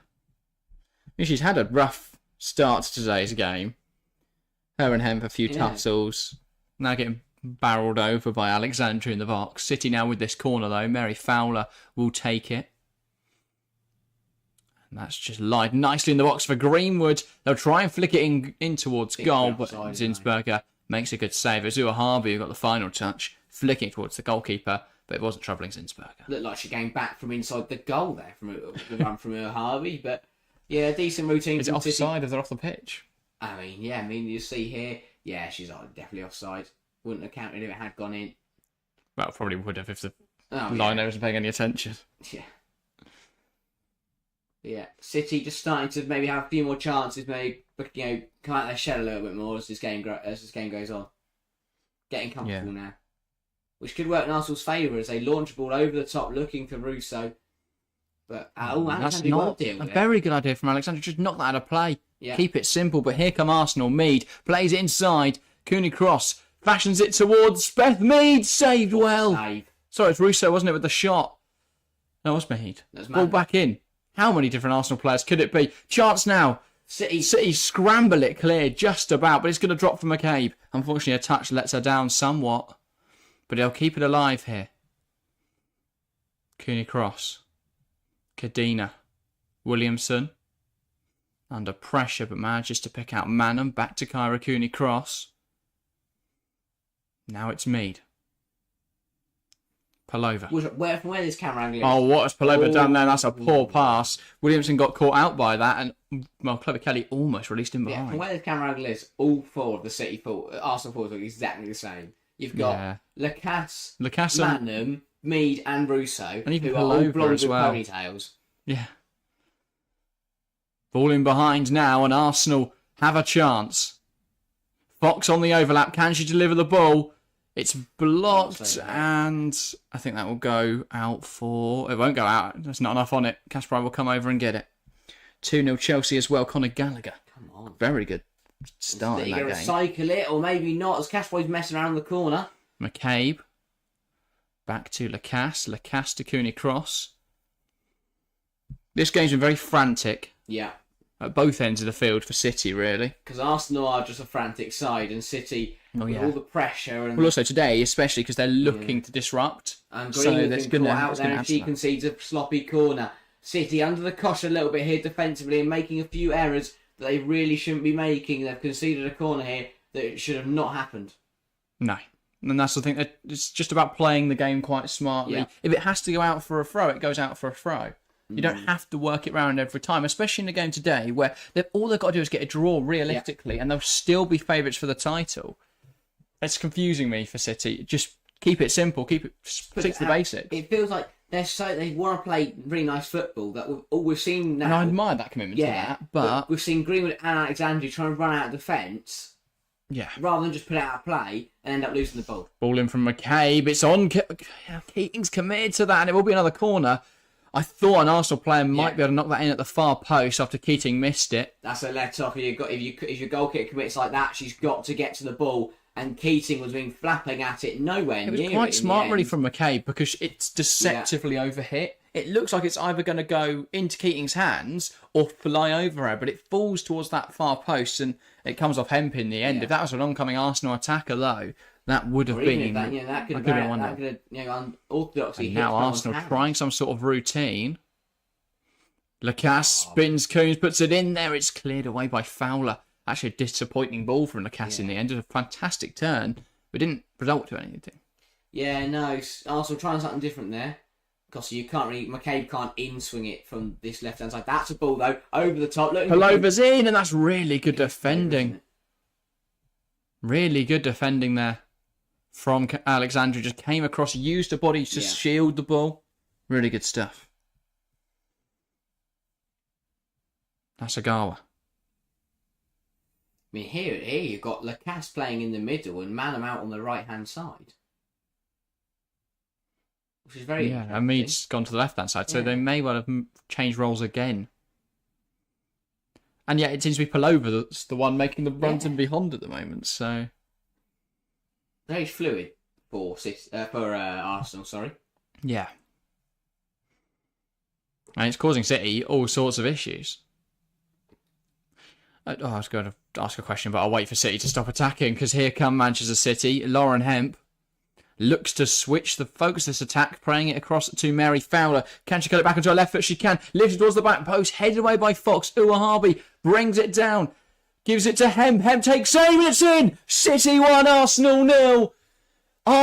S1: She's had a rough start to today's game. Her and Hemp, a few tussles. Now getting barrelled over by Alexandra in the box. City now with this corner, though. Mary Fowler will take it. And that's just lied nicely in the box for Greenwood. They'll try and flick it in towards goal, but Zinsberger makes a good save. Azua Harvey, who got the final touch, flicking towards the goalkeeper, but it wasn't troubling Zinsberger.
S2: Looked like she came back from inside the goal there, from the run from Harvey, but yeah, decent routine.
S1: Is it offside if they're off the pitch?
S2: I mean, you see here, she's definitely offside. Wouldn't have counted if it had gone in.
S1: Well, probably would have if the line wasn't paying any attention.
S2: Yeah. Yeah, City just starting to maybe have a few more chances, maybe come out their shell a little bit more as this game goes on. Getting comfortable now, which could work in Arsenal's favour as they launch a ball over the top, looking for Russo. But
S1: that's not a very good idea from Alexandra. Just knock that out of play.
S2: Yeah.
S1: Keep it simple. But here come Arsenal. Mead plays it inside. Cooney Cross fashions it towards Beth Mead. Saved well. Sorry, it's Russo, wasn't it, with the shot? No, it was Mead. Ball back in. How many different Arsenal players could it be? Chance now. City scramble it clear just about, but it's going to drop for McCabe. Unfortunately, a touch lets her down somewhat. But they'll keep it alive here. Cooney Cross. Cadena. Williamson. Under pressure, but manages to pick out Manham. Back to Kyra Cooney Cross. Now it's Mead. Palova.
S2: From where this camera angle is.
S1: Oh, what has Palova done there? That's a poor pass. Williamson got caught out by that, and Chloe Kelly almost released him behind.
S2: Yeah, from where this camera angle is, all four of the Arsenal forwards look exactly the same. You've got Lacasse, Manham, Mead, and Russo,
S1: and even
S2: who are all blonde with
S1: well.
S2: ponytails.
S1: Yeah. Ball in behind now, and Arsenal have a chance. Fox on the overlap. Can she deliver the ball? It's blocked, and I think that will go out for... It won't go out. There's not enough on it. Kasparov will come over and get it. 2-0 Chelsea as well. Conor Gallagher.
S2: Come on.
S1: Very good start in that game.
S2: Recycle it, or maybe not, as Kasparov's messing around the corner.
S1: McCabe. Back to Lacasse. Lacasse to Cooney Cross. This game's been very frantic.
S2: Yeah.
S1: At both ends of the field for City, really.
S2: Because Arsenal are just a frantic side, and City, with all the pressure... and
S1: also today, especially because they're looking to disrupt.
S2: And Green has been caught out there, and she concedes a sloppy corner. City under the cosh a little bit here defensively and making a few errors that they really shouldn't be making. They've conceded a corner here that should have not happened.
S1: No. And that's the thing. It's just about playing the game quite smartly.
S2: Yeah.
S1: If it has to go out for a throw, it goes out for a throw. You don't have to work it round every time, especially in the game today where all they've got to do is get a draw realistically and they'll still be favourites for the title. It's confusing me for City. Just keep it simple. Stick to the basics.
S2: It feels like they want to play really nice football. That we've seen now.
S1: And I admire that commitment to that, but
S2: we've seen Greenwood and Alexandria trying to run out of defence.
S1: Yeah.
S2: Rather than just put it out of play and end up losing the ball.
S1: Ball in from McCabe. It's on. Keating's committed to that, and it will be another corner. I thought an Arsenal player might be able to knock that in at the far post after Keating missed it.
S2: That's a let off. If your goal kicker commits like that, she's got to get to the ball. And Keating was being flapping at it nowhere near it.
S1: It was quite smart, really, from McCabe because it's deceptively overhit. It looks like it's either going to go into Keating's hands or fly over her, but it falls towards that far post and it comes off Hemp in the end. If that was an oncoming Arsenal attacker, though, that would have been.
S2: That could have unorthodoxly hit.
S1: Now Arsenal trying some sort of routine. Lacasse spins, Coons puts it in there. It's cleared away by Fowler. Actually, a disappointing ball from Lacasse in the end. It was a fantastic turn, but didn't result to anything.
S2: Yeah, no. Arsenal trying something different there. Because McCabe can't in-swing it from this left-hand side. That's a ball, though, over the top.
S1: Palova's in, and that's really good defending. Really good defending there from Alexandria. Just came across, used the body to shield the ball. Really good stuff. That's Agawa.
S2: I mean, here you've got Lacasse playing in the middle and Manham out on the right-hand side. Which is very interesting.
S1: And Mead's gone to the left-hand side, so they may well have changed roles again. And yet it seems to be Palova that's the one making the runs and beyond at the moment, so...
S2: Very fluid for Arsenal, sorry.
S1: Yeah. And it's causing City all sorts of issues. I was going to ask a question, but I'll wait for City to stop attacking, because here come Manchester City. Lauren Hemp looks to switch the focus of this attack, playing it across to Mary Fowler. Can she cut it back onto her left foot? She can. Lifts it towards the back post, headed away by Fox. Uwahabi brings it down, gives it to Hemp. Hemp takes aim, it's in! City 1, Arsenal 0.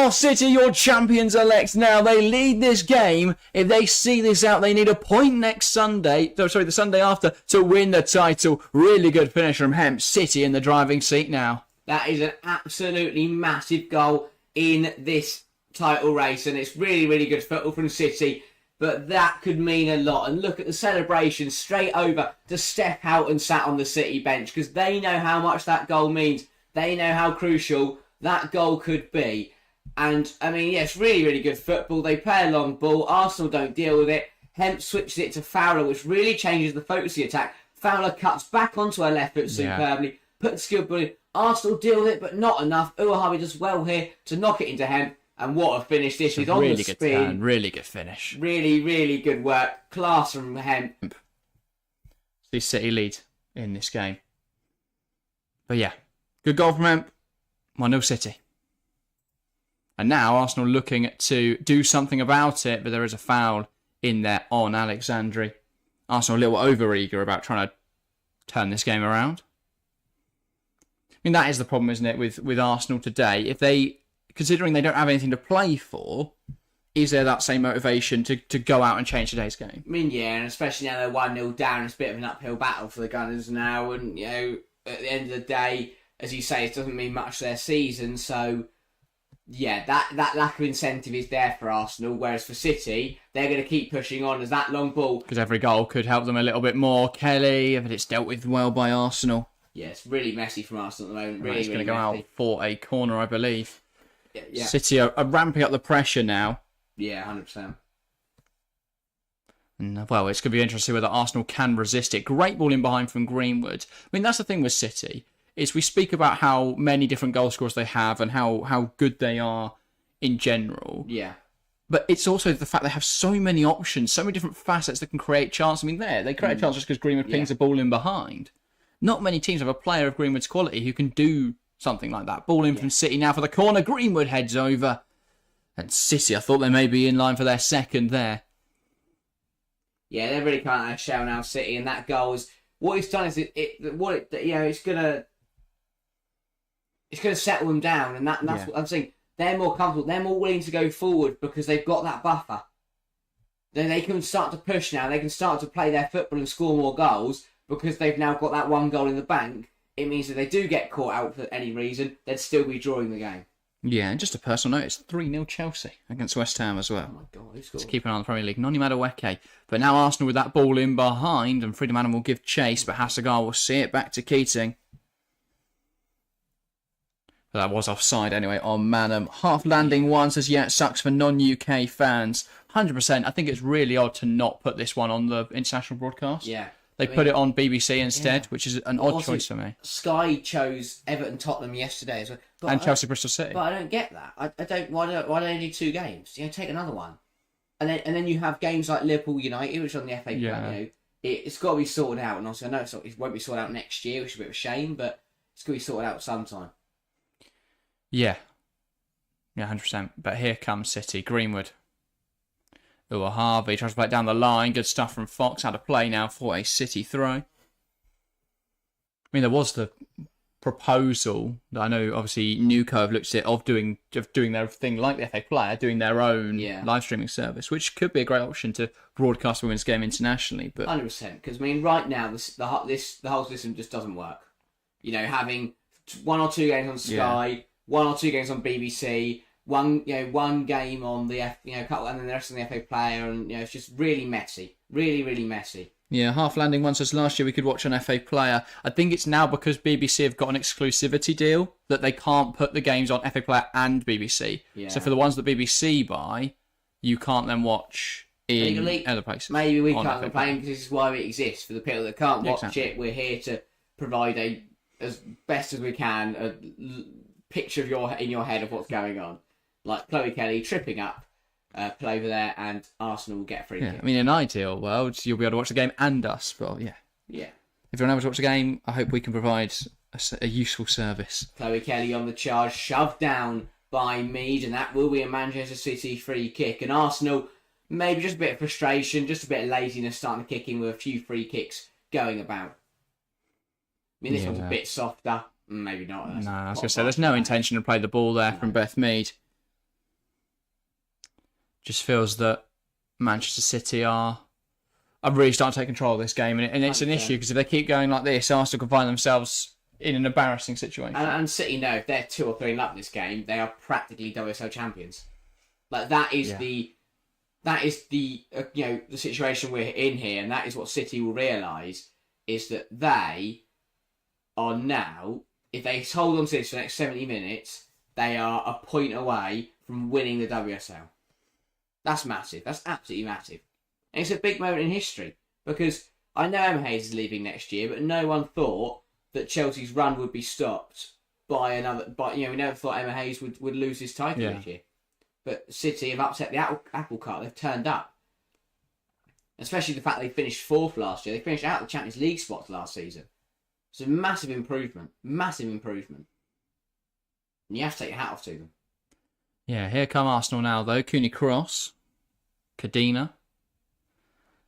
S1: City, your champions-elect now. They lead this game. If they see this out, they need a point next Sunday. The Sunday after to win the title. Really good finish from Hemp. City in the driving seat now.
S2: That is an absolutely massive goal in this title race, and it's really, really good football from City. But that could mean a lot. And look at the celebration straight over to step out and sat on the City bench, because they know how much that goal means. They know how crucial that goal could be. And, I mean, yes, really, really good football. They play a long ball. Arsenal don't deal with it. Hemp switches it to Fowler, which really changes the focus of the attack. Fowler cuts back onto her left foot superbly, puts skilled ball in. Arsenal deal with it, but not enough. Uwahabi does well here to knock it into Hemp. And what a finish this is on the spin.
S1: Really good turn, really good finish.
S2: Really, really good work. Class from Hemp.
S1: See City lead in this game. But yeah, good goal from Hemp. 1-0 City. And now Arsenal looking to do something about it, but there is a foul in there on Alexandri. Arsenal a little over-eager about trying to turn this game around. I mean, that is the problem, isn't it, with Arsenal today? If they, considering they don't have anything to play for, is there that same motivation to go out and change today's game?
S2: I mean, yeah, and especially now they're 1-0 down, it's a bit of an uphill battle for the Gunners now, and, you know, at the end of the day, as you say, it doesn't mean much to their season, so... Yeah, that lack of incentive is there for Arsenal, whereas for City, they're going to keep pushing on as that long ball...
S1: Because every goal could help them a little bit more. Kelly, but it's dealt with well by Arsenal.
S2: Yeah, it's really messy from Arsenal at the moment. Really,
S1: it's going to
S2: really
S1: go
S2: messy.
S1: out for a corner, I believe.
S2: Yeah.
S1: City are ramping up the pressure now.
S2: Yeah, 100%.
S1: And, well, it's going to be interesting whether Arsenal can resist it. Great ball in behind from Greenwood. I mean, that's the thing with City. Is we speak about how many different goal scorers they have and how good they are in general.
S2: Yeah.
S1: But it's also the fact they have so many options, so many different facets that can create chance. I mean, they create a chance just because Greenwood pings a ball in behind. Not many teams have a player of Greenwood's quality who can do something like that. Ball in from City now for the corner. Greenwood heads over. And City, I thought they may be in line for their second there.
S2: Yeah, they really can't outshell now, City, and that goal is... What it's done is it's going to settle them down, and that's what I'm saying. they're more comfortable. They're more willing to go forward because they've got that buffer. Then they can start to push now. They can start to play their football and score more goals because they've now got that one goal in the bank. It means that they do get caught out for any reason, they'd still be drawing the game.
S1: Yeah, and just a personal note, it's 3-0 Chelsea against West Ham as well.
S2: Oh my God, who's got...
S1: To keep an eye on the Premier League. Noni Madueke. But now Arsenal with that ball in behind, and Freedom Adam will give chase, but Hasegawa will see it back to Keating. But that was offside anyway on Manham. Half landing one says, yeah, it sucks for non-UK fans. 100%. I think it's really odd to not put this one on the international broadcast.
S2: Yeah.
S1: They put it on BBC instead, which is an odd choice for me.
S2: Sky chose Everton Tottenham yesterday as well.
S1: And Chelsea Bristol City.
S2: But I don't get that. I don't. Why don't they do 2 games? Take another one. And then you have games like Liverpool United, which is on the FA Cup. It's got to be sorted out. And obviously I know it won't be sorted out next year, which is a bit of a shame, but it's got to be sorted out sometime.
S1: Yeah. Yeah, 100%. But here comes City. Greenwood. Harvey tries to play it down the line. Good stuff from Fox. Out of play now for a City throw. I mean, there was the proposal that I know, obviously, Newco have looked at it of doing their thing like the FA Player, doing their own live streaming service, which could be a great option to broadcast a women's game internationally. But
S2: 100%, because I mean, right now the whole system just doesn't work. Having 1 or 2 games on Sky, 1 or 2 games on BBC. One game on the couple, and then the rest on the FA Player, and it's just really messy, really messy.
S1: Yeah, half landing one says last year we could watch an FA Player. I think it's now because BBC have got an exclusivity deal that they can't put the games on FA Player and BBC. Yeah. So for the ones that BBC buy, you can't then watch in other places.
S2: Maybe we can't complain because this is why it exists. For the people that can't watch it, we're here to provide as best as we can a picture of in your head of what's going on. Like Chloe Kelly tripping up, play over there, and Arsenal will get a free kick.
S1: I mean, in an ideal world, you'll be able to watch the game and us, but yeah. If you're unable to watch the game, I hope we can provide a useful service.
S2: Chloe Kelly on the charge, shoved down by Mead, and that will be a Manchester City free kick. And Arsenal, maybe just a bit of frustration, just a bit of laziness starting to kick in with a few free kicks going about. I mean, this one's a bit softer. Maybe not.
S1: No, I was going to say, there's no intention to play the ball there from Beth Mead. Just feels that Manchester City are really starting to take control of this game, and it's an issue because if they keep going like this, Arsenal can find themselves in an embarrassing situation.
S2: And City know if they're 2 or 3 up in this game, they are practically WSL champions. Like that is the situation we're in here, and that is what City will realise is that they are now, if they hold on to this for the next 70 minutes, they are a point away from winning the WSL. That's massive. That's absolutely massive. And it's a big moment in history because I know Emma Hayes is leaving next year, but no one thought that Chelsea's run would be stopped by another. But we never thought Emma Hayes would lose his title this year. But City have upset the apple cart. They've turned up. Especially the fact they finished 4th last year. They finished out the Champions League spots last season. It's a massive improvement. Massive improvement. And you have to take your hat off to them.
S1: Yeah, here come Arsenal now, though. Cooney Cross, Kadina,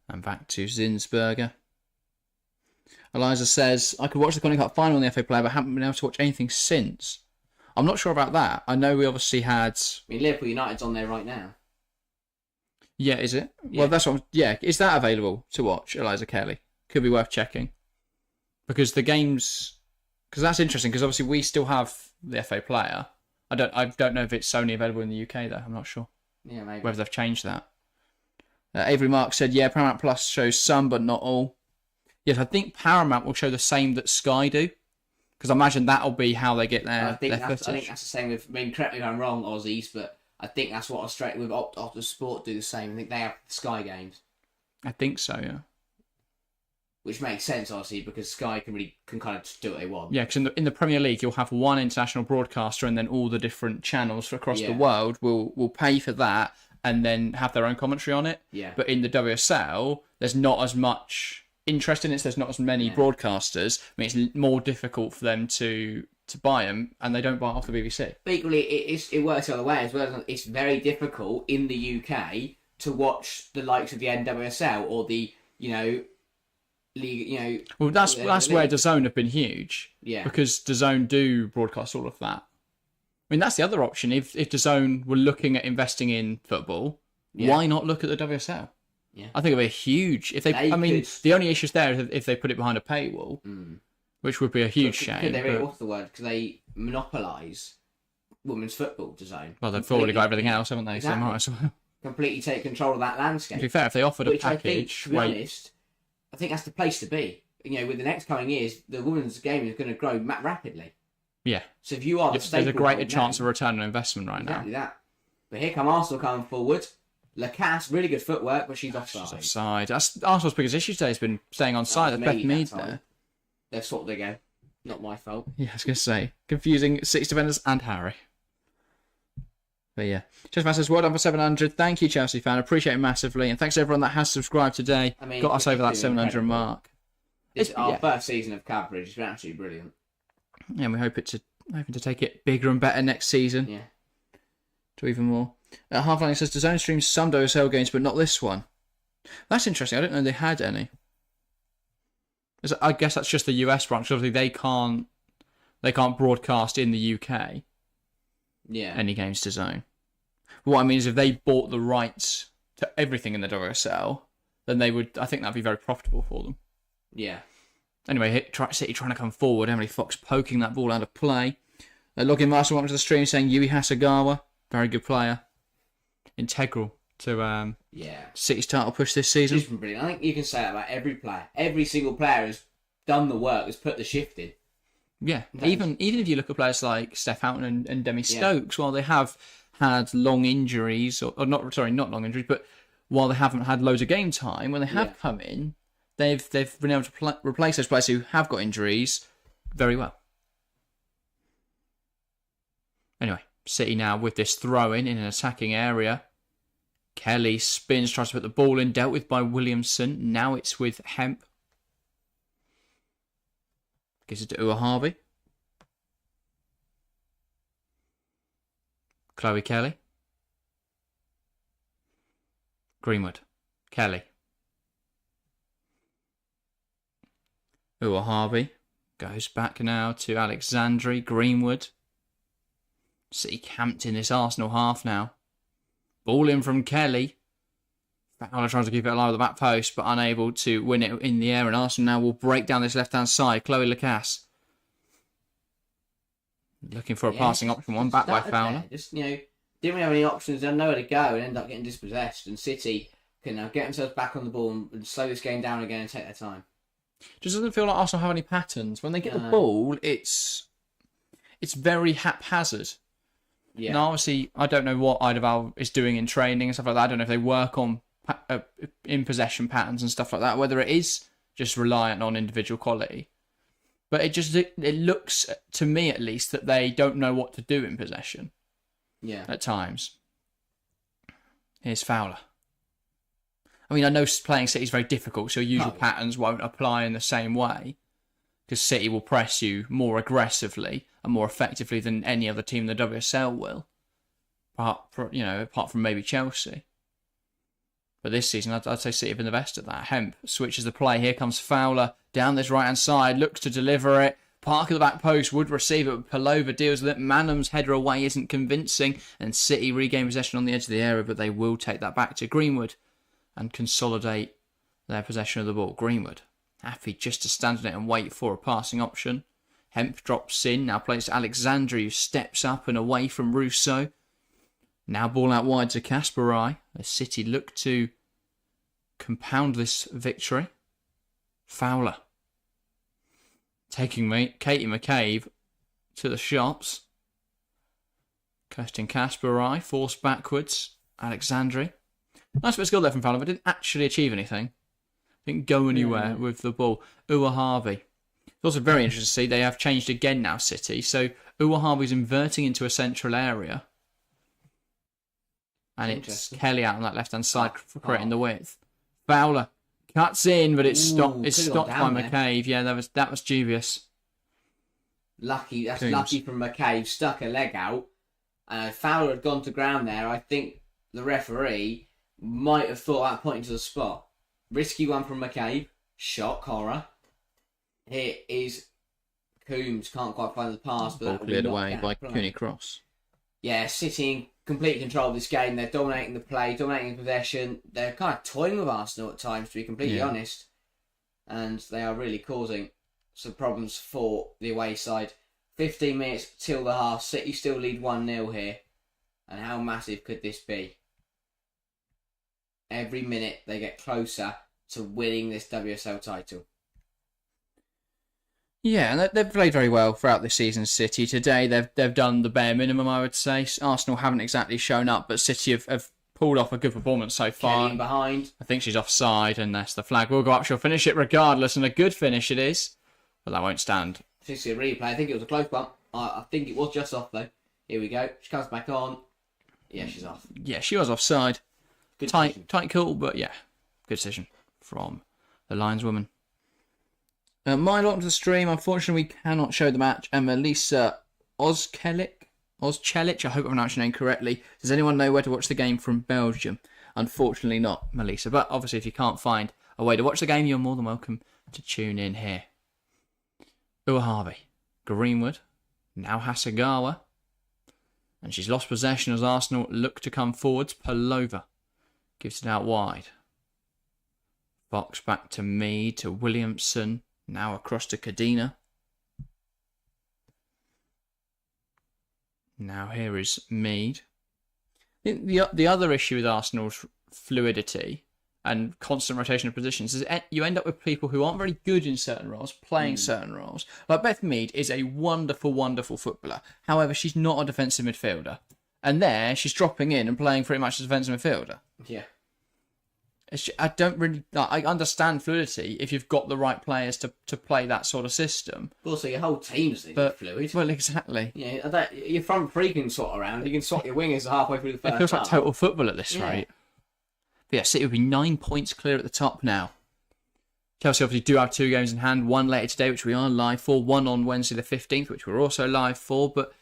S1: and back to Zinsberger. Eliza says, I could watch the Conning Cup final in the FA Player, but haven't been able to watch anything since. I'm not sure about that. I know we obviously had...
S2: I mean, Liverpool United's on there right now.
S1: Yeah, is it? Yeah. Well, that's what... Is that available to watch, Eliza Kelly? Could be worth checking. Because the games... Because that's interesting, because obviously we still have the FA Player. I don't know if it's only available in the UK though. I'm not sure.
S2: Yeah, maybe.
S1: Whether they've changed that. Avery Mark said, Paramount Plus shows some but not all. Yes, I think Paramount will show the same that Sky do. Because I imagine that'll be how they get their footage.
S2: I think that's the same with... I mean, correct me if I'm wrong, Aussies, but I think that's what Australia with Optus Sport do the same. I think they have Sky games.
S1: I think so, yeah.
S2: Which makes sense, obviously, because Sky can kind of do what they want.
S1: Yeah, because in the Premier League, you'll have one international broadcaster, and then all the different channels across the world will pay for that, and then have their own commentary on it.
S2: Yeah.
S1: But in the WSL, there's not as much interest in it. So there's not as many broadcasters. I mean, it's more difficult for them to buy them, and they don't buy it off the BBC.
S2: But equally, it works the other way as well. It's very difficult in the UK to watch the likes of the NWSL or the league,
S1: Well, that's where DAZN have been huge.
S2: Yeah.
S1: Because DAZN do broadcast all of that. mean, that's the other option. If DAZN were looking at investing in football, why not look at the WSL?
S2: Yeah.
S1: I think it'd be a huge. If they I mean, the only issue there is if they put it behind a paywall, which would be a huge shame.
S2: What's the word? Because they monopolise women's football DAZN.
S1: Well, they've already got everything else, haven't they?
S2: Exactly.
S1: So might as well.
S2: Completely take control of that landscape.
S1: To be fair, if they offered a package,
S2: I think, to be honest, I think that's the place to be. With the next coming years, the women's game is going to grow rapidly.
S1: Yeah.
S2: So if you are the
S1: there's a greater chance of return on investment right
S2: exactly
S1: now.
S2: That. But here come Arsenal coming forward. Lacasse, really good footwork, but she's offside.
S1: She's offside. That's Arsenal's biggest issue today has been staying on side. That's Beth Mead there.
S2: They've sorted their go. Not my fault.
S1: Yeah, I was going to say. Confusing City's defenders and Harry. But yeah. Chelsea says, well done for 700. Thank you, Chelsea fan. Appreciate it massively. And thanks to everyone that has subscribed today. Got us over that 700 mark.
S2: It's our first season of coverage. It's been absolutely brilliant.
S1: Yeah, and we hoping to take it bigger and better next season.
S2: Yeah.
S1: To even more. Halfline says, DAZN streams some WSL games, but not this one. That's interesting. I didn't know they had any. I guess that's just the US branch. Obviously, they can't broadcast in the UK.
S2: Yeah.
S1: Any games to DAZN. But what I mean is, if they bought the rights to everything in the WSL, then they would. I think that'd be very profitable for them.
S2: Yeah.
S1: Anyway, City trying to come forward. Emily Fox poking that ball out of play. Logging Master welcome to the stream saying Yui Hasagawa, very good player, integral to City's title push this season.
S2: She's been brilliant. I think you can say that about every player. Every single player has done the work, has put the shift in.
S1: Yeah, even if you look at players like Steph Houghton and Demi Stokes, while they have had long injuries, or not long injuries, but while they haven't had loads of game time, when they have come in, they've been able to replace those players who have got injuries very well. Anyway, City now with this throw-in an attacking area. Kelly spins, tries to put the ball in, dealt with by Williamson. Now it's with Hemp. Gives it to Ua Harvey. Chloe Kelly. Greenwood. Kelly. Ua Harvey. Goes back now to Alexandri. Greenwood. City camped in this Arsenal half now. Ball in from Kelly. Fowler trying to keep it alive at the back post, but unable to win it in the air. And Arsenal now will break down this left-hand side. Chloe Lacasse. Looking for a passing option. One back by Fowler.
S2: Just, didn't really have any options. They had nowhere to go and end up getting dispossessed. And City can now get themselves back on the ball and slow this game down again and take their time.
S1: Just doesn't feel like Arsenal have any patterns. When they get the ball, it's very haphazard. Yeah. Now, obviously, I don't know what Idaval is doing in training and stuff like that. I don't know if they work on in possession patterns and stuff like that, whether it is just reliant on individual quality. But it looks, to me at least, that they don't know what to do in possession. Yeah. At times. Here's Fowler. I mean, I know playing City is very difficult, so usual patterns won't apply in the same way. Because City will press you more aggressively and more effectively than any other team in the WSL will. Apart from maybe Chelsea. But this season, I'd say City have been the best at that. Hemp switches the play. Here comes Fowler down this right-hand side. Looks to deliver it. Park at the back post would receive it. Palova deals with it. Manham's header away isn't convincing. And City regain possession on the edge of the area, but they will take that back to Greenwood and consolidate their possession of the ball. Greenwood happy just to stand on it and wait for a passing option. Hemp drops in. Now plays to Alexandra, who steps up and away from Rousseau. Now ball out wide to Kasparai. As City look to compound this victory. Fowler. Taking Katie McCabe to the shops. Kirsten Kasparai, forced backwards. Alexandri. Nice bit of skill there from Fowler, but didn't actually achieve anything. Didn't go anywhere with the ball. Ua Harvey. It's also very interesting to see they have changed again now, City. So Ua Harvey's inverting into a central area. And it's Kelly out on that left-hand side for creating the width. Fowler cuts in, but it's stopped. It's stopped by McCabe. Yeah, that was dubious.
S2: Lucky from McCabe. Stuck a leg out. Fowler had gone to ground there. I think the referee might have thought that pointing to the spot. Risky one from McCabe. Shock horror. Here is Coombs. Can't quite find the pass, but
S1: ball cleared away by Cooney Cross.
S2: Yeah, City in complete control of this game. They're dominating the play, dominating the possession. They're kind of toying with Arsenal at times, to be completely honest. And they are really causing some problems for the away side. 15 minutes till the half. City still lead 1-0 here. And how massive could this be? Every minute they get closer to winning this WSL title.
S1: Yeah, and they've played very well throughout this season, City. Today, they've done the bare minimum, I would say. Arsenal haven't exactly shown up, but City have pulled off a good performance so far.
S2: Kelly in behind.
S1: I think she's offside, and that's the flag will go up. She'll finish it regardless, and a good finish it is. But that won't stand.
S2: This is a replay. I think it was a close one. I think it was just off, though. Here we go. She comes back on. Yeah, she's off.
S1: Yeah, she was offside.
S2: Good
S1: Tight call, but yeah, good decision from the lineswoman. My lot to the stream. Unfortunately, we cannot show the match. And Melissa Ozcelik, I hope I pronounced your name correctly. Does anyone know where to watch the game from Belgium? Unfortunately not, Melissa. But obviously, if you can't find a way to watch the game, you're more than welcome to tune in here. Uahavi, Greenwood, now Hasegawa. And she's lost possession as Arsenal look to come forwards. Palova gives it out wide. Fox back to Mead, to Williamson. Now across to Cadena. Now here is Mead. The other issue with Arsenal's fluidity and constant rotation of positions is you end up with people who aren't very good in certain roles, playing certain roles. Like Beth Mead is a wonderful, wonderful footballer. However, she's not a defensive midfielder. And there, she's dropping in and playing pretty much as a defensive midfielder.
S2: Yeah.
S1: I don't really... I understand fluidity if you've got the right players to play that sort of system.
S2: Also, your whole team's fluid.
S1: Well, exactly.
S2: Yeah, your front three can swat around. You can swat your wingers halfway through the first
S1: It feels like
S2: half.
S1: total football at this rate. But yeah, City will be 9 points clear at the top now. Chelsea obviously do have 2 games in hand. One later today, which we are live for. One on Wednesday the 15th, which we're also live for. But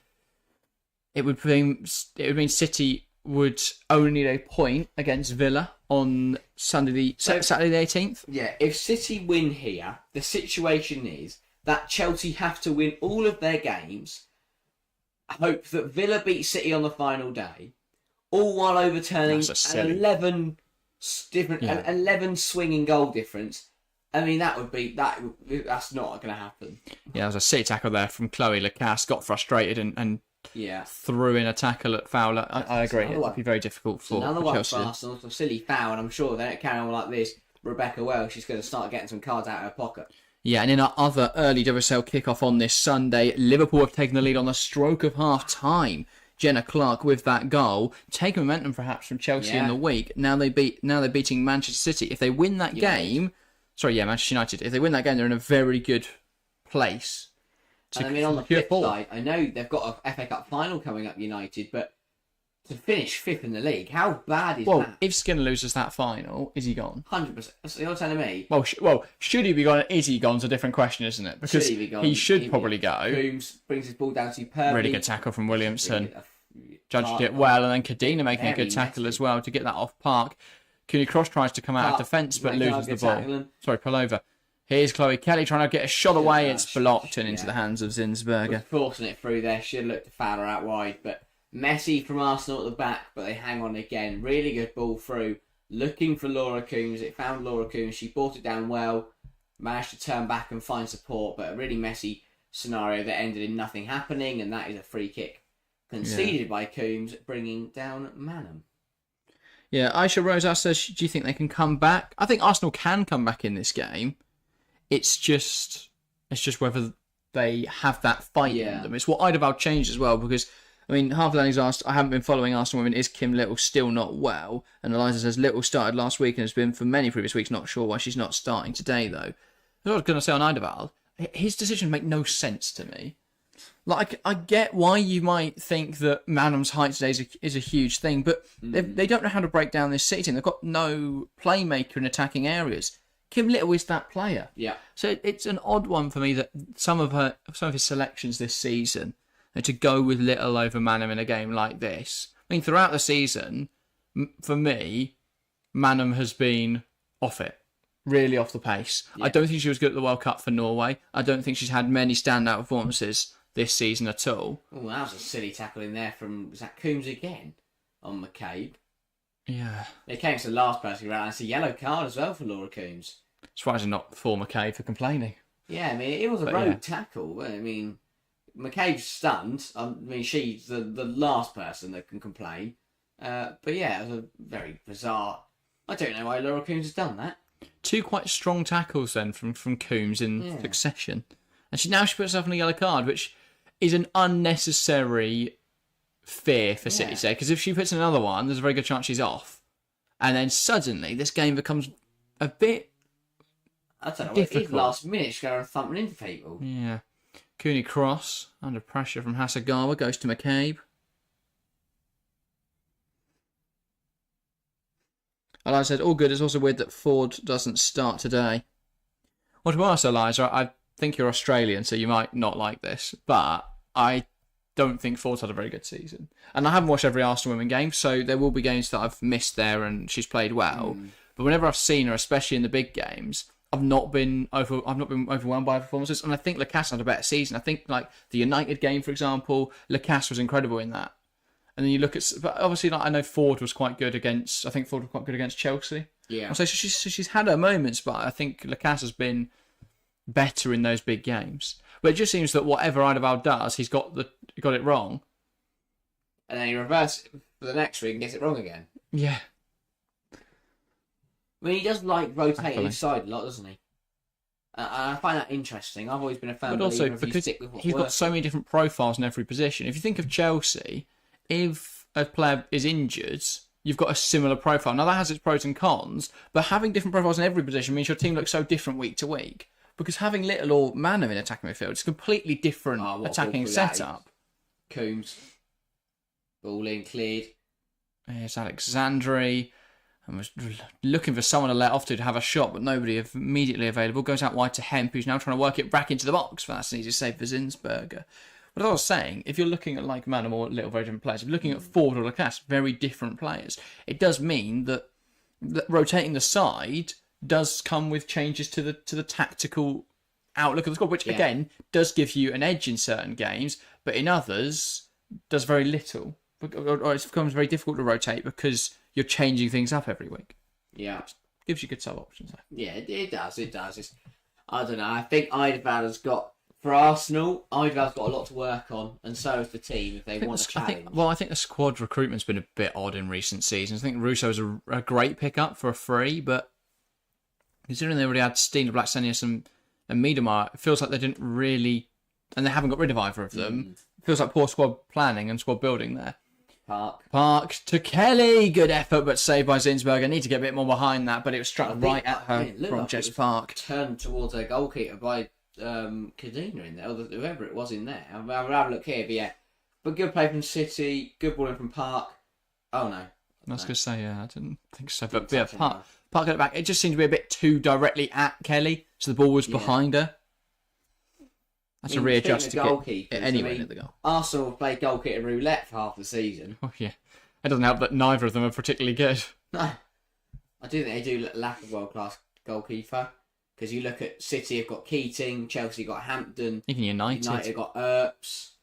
S1: it would mean City would only need a point against Villa on Saturday the 18th.
S2: Yeah, if City win here, the situation is that Chelsea have to win all of their games, hope that Villa beat City on the final day, all while overturning an 11 swinging goal difference. I mean, that's not going to happen.
S1: Yeah, there was a City tackle there from Chloe Lacasse, got frustrated and threw in a tackle at Fowler. I agree. It would be very difficult for
S2: another
S1: Chelsea.
S2: One for Arsenal, a silly foul, and I'm sure they don't carry on like this. Rebecca Wells, she's going to start getting some cards out of her pocket.
S1: Yeah, and in our other early WSL kickoff on this Sunday, Liverpool have taken the lead on the stroke of half-time. Jenna Clark with that goal, taking momentum perhaps from Chelsea in the week. Now they're beating Manchester City. If they win that game, Manchester United. If they win that game, they're in a very good place.
S2: And I mean, on the flip side, I know they've got a FA Cup final coming up, United, but to finish 5th in the league, how bad is that?
S1: Well, if Skinner loses that final, is he gone?
S2: 100%. So you're telling me?
S1: Well, should he be gone? Is he gone? Is a different question, isn't it? Because he should probably go.
S2: Coombs brings his ball down superbly.
S1: Really good tackle from Williamson. Judged it well, and then Cadena making a good tackle as well to get that off Park. Cooney Cross tries to come out of defence, but loses the ball.
S2: Tackling.
S1: Sorry, Palova. Here's Chloe Kelly trying to get a shot away. It's blocked and into the hands of Zinsberger.
S2: Forcing it through there. Should have looked to Fowler out wide, but messy from Arsenal at the back, but they hang on again. Really good ball through. Looking for Laura Coombs. It found Laura Coombs. She brought it down well. Managed to turn back and find support, but a really messy scenario that ended in nothing happening, and that is a free kick conceded by Coombs, bringing down Manham.
S1: Yeah, Aisha Rose says, do you think they can come back? I think Arsenal can come back in this game. It's just whether they have that fight in them. It's what I'd have changed as well, because I mean, half of Lanny's asked, I haven't been following Arsenal women. Is Kim Little still not well? And Eliza says, Little started last week and has been for many previous weeks. Not sure why she's not starting today, though. What I was going to say on Idaval, his decisions make no sense to me. Like, I get why you might think that Manham's height today is a huge thing, but they don't know how to break down this City team. They've got no playmaker in attacking areas. Kim Little is that player.
S2: Yeah.
S1: So it's an odd one for me that some of his selections this season, to go with Little over Manham in a game like this. I mean, throughout the season, for me, Manham has been off it. Really off the pace. Yeah. I don't think she was good at the World Cup for Norway. I don't think she's had many standout performances this season at all.
S2: Oh, that was a silly tackle in there from Zach Coombs again on McCabe.
S1: Yeah.
S2: It came to the last person who ran. It's a yellow card as well for Laura Coombs.
S1: Surprising not for McCabe for complaining.
S2: Yeah, I mean, it was a road tackle. I mean, McCabe's stunned. I mean, she's the last person that can complain. But yeah, it was a very bizarre... I don't know why Laura Coombs has done that.
S1: 2 quite strong tackles then from Coombs in succession. And she puts herself on a yellow card, which is an unnecessary fear for City's sake. Because if she puts in another one, there's a very good chance she's off. And then suddenly this game becomes a bit
S2: I don't know,
S1: difficult.
S2: Last minute she's going thumping into people.
S1: Yeah. Cooney cross, under pressure from Hasegawa, goes to McCabe. And like I said, all good. It's also weird that Ford doesn't start today. Well, to be honest, Eliza, I think you're Australian, so you might not like this, but I don't think Ford's had a very good season. And I haven't watched every Arsenal women game, so there will be games that I've missed there and she's played well. But whenever I've seen her, especially in the big games, I've not been overwhelmed by her performances. And I think Lacasse had a better season. I think like the United game, for example, Lacasse was incredible in that. And then you look at, but obviously, like I know Ford was quite good against. I think Ford was quite good against Chelsea.
S2: Yeah.
S1: So she's had her moments, but I think Lacasse has been better in those big games. But it just seems that whatever Eidevall does, he's got it wrong.
S2: And then he reverses it for the next week and gets it wrong again.
S1: Yeah.
S2: I mean, he does like rotating his side a lot, doesn't he? I find that interesting. I've always been a fan.
S1: But also because he's got so many different profiles in every position. If you think of Chelsea, if a player is injured, you've got a similar profile. Now that has its pros and cons, but having different profiles in every position means your team looks so different week to week. Because having Little or Manor in attacking midfield, it's a completely different attacking setup.
S2: Coombs, ball in, cleared.
S1: Here's Alexandri. And was looking for someone to let off to have a shot, but nobody immediately available. Goes out wide to Hemp, who's now trying to work it back into the box. That's an easy save for Zinsberger. But as I was saying, if you're looking at like Manor or Little, very different players. If you're looking at Ford or Lacasse, very different players. It does mean that rotating the side does come with changes to the tactical outlook of the squad, which again does give you an edge in certain games, but in others does very little. Or it becomes very difficult to rotate because you're changing things up every week.
S2: Yeah.
S1: Gives you good sub options.
S2: Yeah, it does. I don't know. I think Eidevall has got, for Arsenal, Eidevall's got a lot to work on, and so has the team if they want to challenge.
S1: I think the squad recruitment's been a bit odd in recent seasons. I think Russo's a great pickup for a free, but considering they already had Steen, Blacksenius and Miedemar, it feels like they didn't really, and they haven't got rid of either of them. It feels like poor squad planning and squad building there. Park to Kelly. Good effort, but saved by Zinsberger. I need to get a bit more behind that, but it was struck right at her from Jess Park.
S2: Turned towards her goalkeeper by Cadena in there, or whoever it was in there. I'll have a look here, but yeah. But good play from City, good ball in from Park. Oh no.
S1: I was going to say, I didn't think so. But yeah, Park got it back. It just seemed to be a bit too directly at Kelly, so the ball was behind her. That's a readjust to get anywhere near the goal.
S2: Arsenal have played goalkeeper roulette for half the season.
S1: Oh, yeah. It doesn't help that neither of them are particularly good.
S2: No. I do think they do lack a world-class goalkeeper. Because you look at City have got Keating, Chelsea got Hampton.
S1: Even United
S2: got Earps.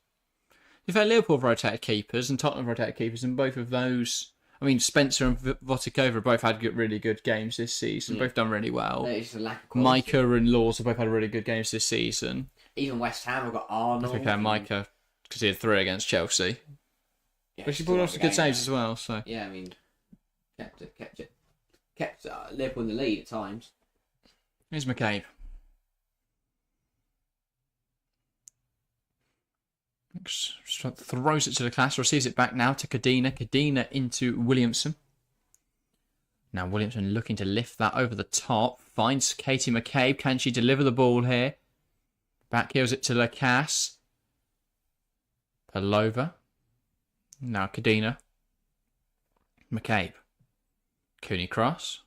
S1: In fact, Liverpool have rotated keepers and Tottenham have rotated keepers, and both of those... I mean, Spencer and Votikova both had really good games this season. Both done really well.
S2: There's a lack of quality.
S1: Micah and Laws have both had really good games this season.
S2: Even West Ham have got Arnold.
S1: I think Micah, because he had 3 against Chelsea. Yeah, but she pulled off some good saves as well. So
S2: yeah, I mean, kept Liverpool in the lead at times.
S1: Here's McCabe. Throws it to the class, receives it back now to Cadena. Cadena into Williamson. Now Williamson looking to lift that over the top. Finds Katie McCabe. Can she deliver the ball here? Back heels it to Lacasse. Palova. Now Cadena. McCabe. Cooney cross.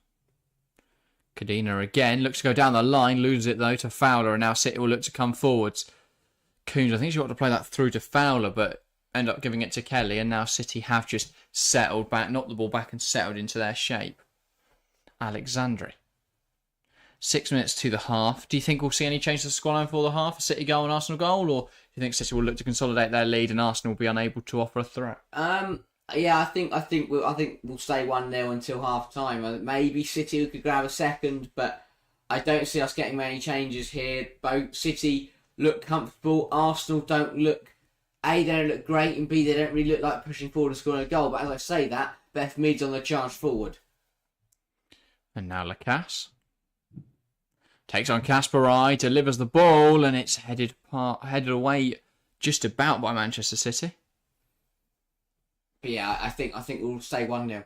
S1: Cadena again. Looks to go down the line. Loses it though to Fowler. And now City will look to come forwards. Coons, I think she got to play that through to Fowler, but end up giving it to Kelly. And now City have just settled back, knocked the ball back and settled into their shape. Alexandri. 6 minutes to the half. Do you think we'll see any change to the scoreline for the half? A City goal and Arsenal goal? Or do you think City will look to consolidate their lead and Arsenal will be unable to offer a threat?
S2: Yeah, I think we'll stay 1-0 until half time. Maybe City could grab a second, but I don't see us getting many changes here. Both City look comfortable. Arsenal don't look. A, they don't look great, and B, they don't really look like pushing forward and scoring a goal. But as I say that, Beth Mead's on the charge forward.
S1: And now Lacasse takes on Kasparai, delivers the ball, and it's headed away just about by Manchester City.
S2: But yeah, I think we'll stay 1-0.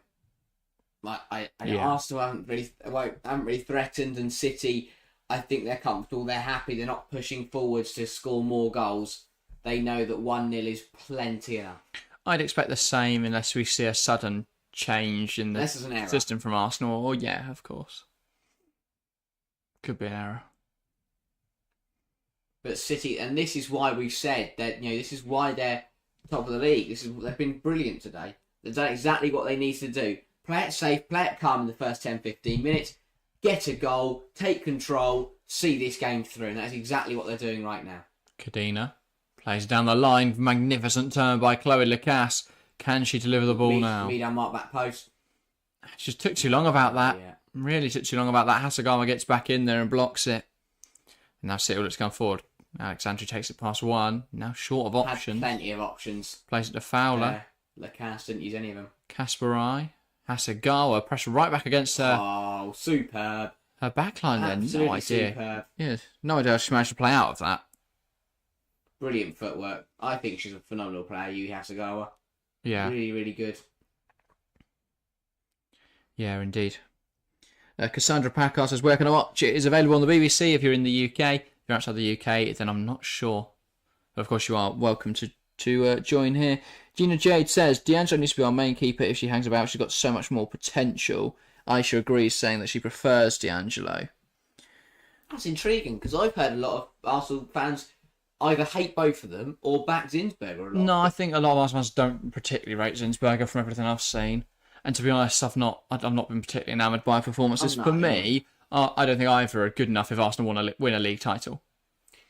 S2: Arsenal haven't really threatened, and City, I think they're comfortable, they're happy, they're not pushing forwards to score more goals. They know that 1-0 is plenty enough.
S1: I'd expect the same unless we see a sudden change in the system from Arsenal. Or yeah, of course. Could be an error.
S2: But City, and this is why we've said that, this is why they're top of the league. They've been brilliant today. They've done exactly what they need to do. Play it safe, play it calm in the first 10-15 minutes, get a goal, take control, see this game through. And that's exactly what they're doing right now.
S1: Cadena plays down the line. Magnificent turn by Chloe Lacasse. Can she deliver the ball now?
S2: Mead mark back post.
S1: She took too long about that.
S2: Yeah.
S1: Really took too long about that. Hasagama gets back in there and blocks it. And now City looks going forward. Alexandri takes it past one. Now short of options.
S2: Had plenty of options.
S1: Plays it to Fowler.
S2: Lacasse didn't use any of them.
S1: Kasparai. Hasagawa pressure right back against her.
S2: Oh, superb.
S1: Her backline then. No idea.
S2: Superb.
S1: Yeah, no idea how she managed to play out of that.
S2: Brilliant footwork. I think she's a phenomenal player, Yui Hasagawa.
S1: Yeah.
S2: Really, really good.
S1: Yeah, indeed. Cassandra Packard says, where can I watch? It is available on the BBC if you're in the UK. If you're outside the UK, then I'm not sure. But of course, you are welcome to join here. Gina Jade says, D'Angelo needs to be our main keeper. If she hangs about, she's got so much more potential. Aisha agrees, saying that she prefers D'Angelo.
S2: That's intriguing, because I've heard a lot of Arsenal fans either hate both of them or back Zinsberger a lot.
S1: No, I think a lot of Arsenal fans don't particularly rate Zinsberger from everything I've seen. And to be honest, I've not been particularly enamoured by performances. For me, I don't think either are good enough if Arsenal want to win a league title.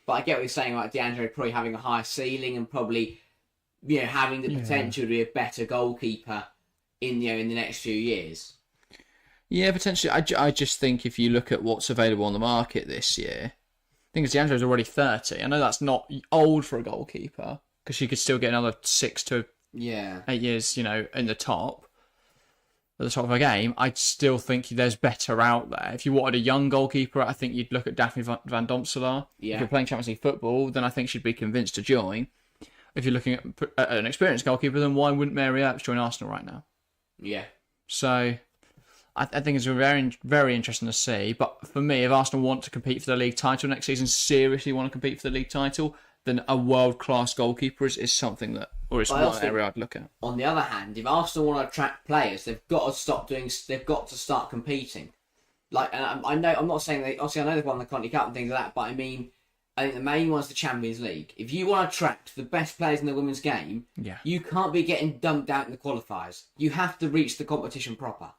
S2: But I get what you're saying about D'Angelo probably having a higher ceiling and probably having the potential to be a better goalkeeper in the next few years.
S1: Yeah, potentially. I just think if you look at what's available on the market this year, I think D'Angelo's already 30. I know that's not old for a goalkeeper because she could still get another 6 to 8 years, in the top. At the top of a game, I still think there's better out there. If you wanted a young goalkeeper, I think you'd look at Daphne van Domselaar.
S2: Yeah.
S1: If you're playing Champions League football, then I think she'd be convinced to join. If you're looking at an experienced goalkeeper, then why wouldn't Mary Earps join Arsenal right now?
S2: Yeah.
S1: So I think it's very, very interesting to see. But for me, if Arsenal want to compete for the league title next season, seriously want to compete for the league title, then a world-class goalkeeper is something that, or it's one area I'd look at.
S2: On the other hand, if Arsenal want to attract players, they've got to start competing. Like, and I know, I'm not saying obviously I know they've won the Conti Cup and things like that, but I mean, I think the main one's the Champions League. If you want to attract the best players in the women's game, you can't be getting dumped out in the qualifiers. You have to reach the competition proper.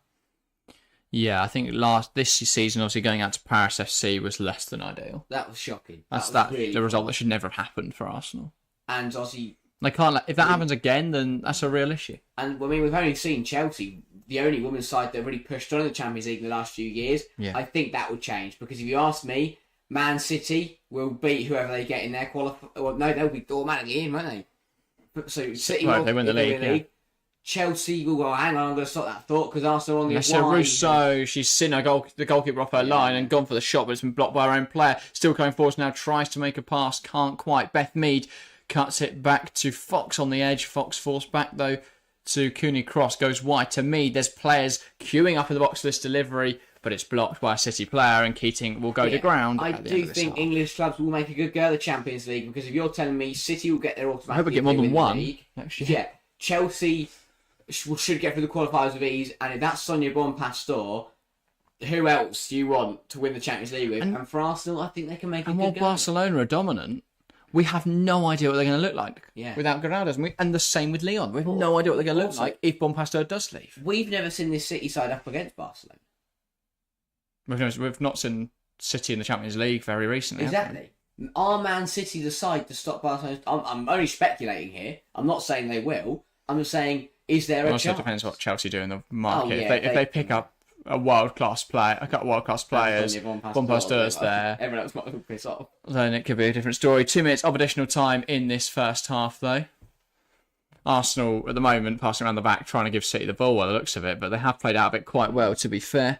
S2: Yeah,
S1: I think this season, obviously going out to Paris FC was less than ideal.
S2: That was shocking.
S1: That's really the result that should never have happened for Arsenal.
S2: And obviously,
S1: they can't. If that happens again, then that's a real issue.
S2: And I mean, we've only seen Chelsea, the only women's side that really pushed on in the Champions League in the last few years. Yeah. I think that would change because if you ask me, Man City will beat whoever they get in their Well, no, they'll be automatically in, won't they? So City will
S1: they win the league. Yeah.
S2: Chelsea will go, hang on, I'm going to stop that thought because Arsenal on the
S1: So Rousseau, she's seen the goalkeeper off her line and gone for the shot, but it's been blocked by her own player. Still coming forward now, tries to make a pass, can't quite. Beth Mead cuts it back to Fox on the edge. Fox forced back though to Cooney Cross, goes wide to Mead. There's players queuing up in the box for this delivery, but it's blocked by a City player and Keating will go to ground.
S2: I do think English clubs will make a good go at the Champions League because if you're telling me City will get their automatic,
S1: I hope we get more than one.
S2: Yeah, Chelsea should get through the qualifiers with ease, and if that's Sonia Bon-Pastor, who else do you want to win the Champions League with? And for Arsenal, I think they can make a good go.
S1: And while Barcelona are dominant, we have no idea what they're going to look like without Granados. And the same with Leon. We have no idea what they're going to look like if Bon-Pastor does leave.
S2: We've never seen this City side up against Barcelona.
S1: We've not seen City in the Champions League very recently.
S2: Exactly. Are Man City the side to stop Barcelona? I'm only speculating here. I'm not saying they will. I'm just saying, is there a
S1: Also,
S2: chance?
S1: it depends what Chelsea do in the market.
S2: Yeah,
S1: if they pick up a world-class player, a couple of world-class players, One Pasteur's there,
S2: everyone else might piss off.
S1: then it could be a different story. 2 minutes of additional time in this first half, though. Arsenal, at the moment, passing around the back, trying to give City the ball by the looks of it, but they have played out of it quite well, to be fair.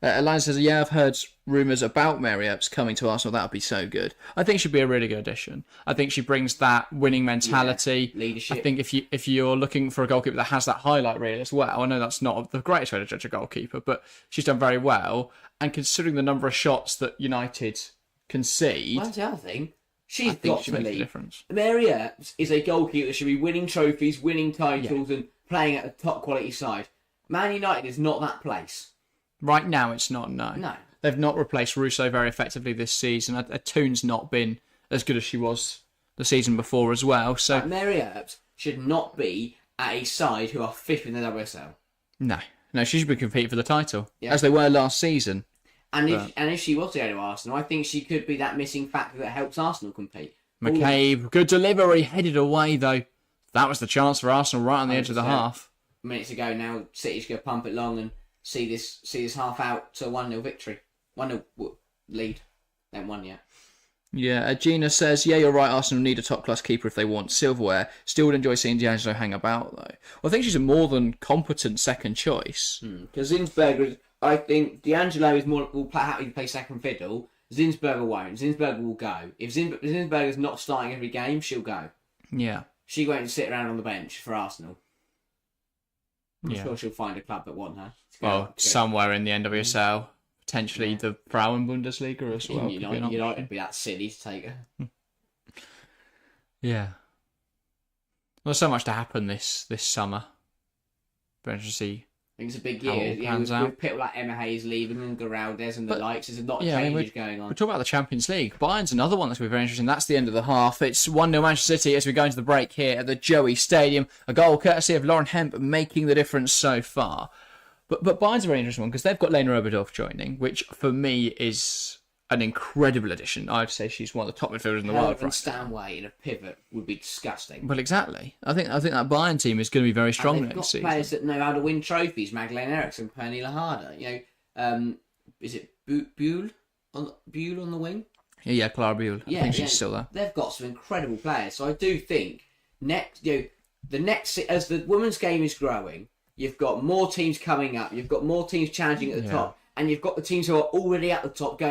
S1: Elias says, yeah, I've heard rumours about Mary Earps coming to Arsenal. That would be so good. I think she'd be a really good addition. I think she brings that winning mentality.
S2: Leadership.
S1: I think if you're looking for a goalkeeper that has that highlight reel as well, I know that's not the greatest way to judge a goalkeeper, but she's done very well. And considering the number of shots that United concede...
S2: Well, that's the other thing. She's
S1: she
S2: got to
S1: makes a
S2: lead.
S1: difference.
S2: Mary Earps is a goalkeeper that should be winning trophies, winning titles, and playing at a top quality side. Man United is not that place.
S1: Right now, it's not, no.
S2: No.
S1: They've not replaced Russo very effectively this season. Atoon's not been as good as she was the season before as well. So
S2: Mary Earps should not be at a side who are fifth in the WSL.
S1: No, she should be competing for the title, as they were last season.
S2: And if she was to go to Arsenal, I think she could be that missing factor that helps Arsenal compete.
S1: McCabe, good delivery, headed away though. That was the chance for Arsenal right on the edge of the half.
S2: Minutes ago now, City's going to pump it long and see this half out to 1-0 victory. 1-0 lead. Then 1, yeah.
S1: Yeah, Gina says, yeah, you're right, Arsenal need a top-class keeper if they want silverware. Still would enjoy seeing D'Angelo hang about, though. Well, I think she's a more than competent second choice.
S2: Because Zinsberger, I think D'Angelo is more will happy to play second fiddle. Zinsberger won't. Zinsberger will go. If Zinsberger's not starting every game, she'll go.
S1: Yeah.
S2: She won't sit around on the bench for Arsenal. I'm sure she'll find a club that want her.
S1: Well, somewhere in the NWSL. Potentially the Frauen Bundesliga as well.
S2: United would be that silly to take her.
S1: Yeah. Well, there's so much to happen this summer. But to see.
S2: I think it's a big year. With people like Emma Hayes leaving and Geraldes and the likes, there's a lot of changes going on.
S1: We're talking about the Champions League. Bayern's another one that's going to be very interesting. That's the end of the half. It's 1-0 Manchester City as we go into the break here at the Joey Stadium. A goal courtesy of Lauren Hemp making the difference so far. But Bayern's a very interesting one because they've got Lena Oberdorf joining, which for me is an incredible addition. I'd say she's one of the top midfielders in the world.
S2: And Stanway in a pivot would be disgusting.
S1: Well, exactly. I think that Bayern team is going to be very strong next season.
S2: They've got players that know how to win trophies. Magdalena Eriksson, Pernilla Harder. Is it Buell on the wing?
S1: Yeah, Clara Buell. I think she's still there.
S2: They've got some incredible players. So I do think as the women's game is growing. You've got more teams coming up. You've got more teams challenging at the top, and you've got the teams who are already at the top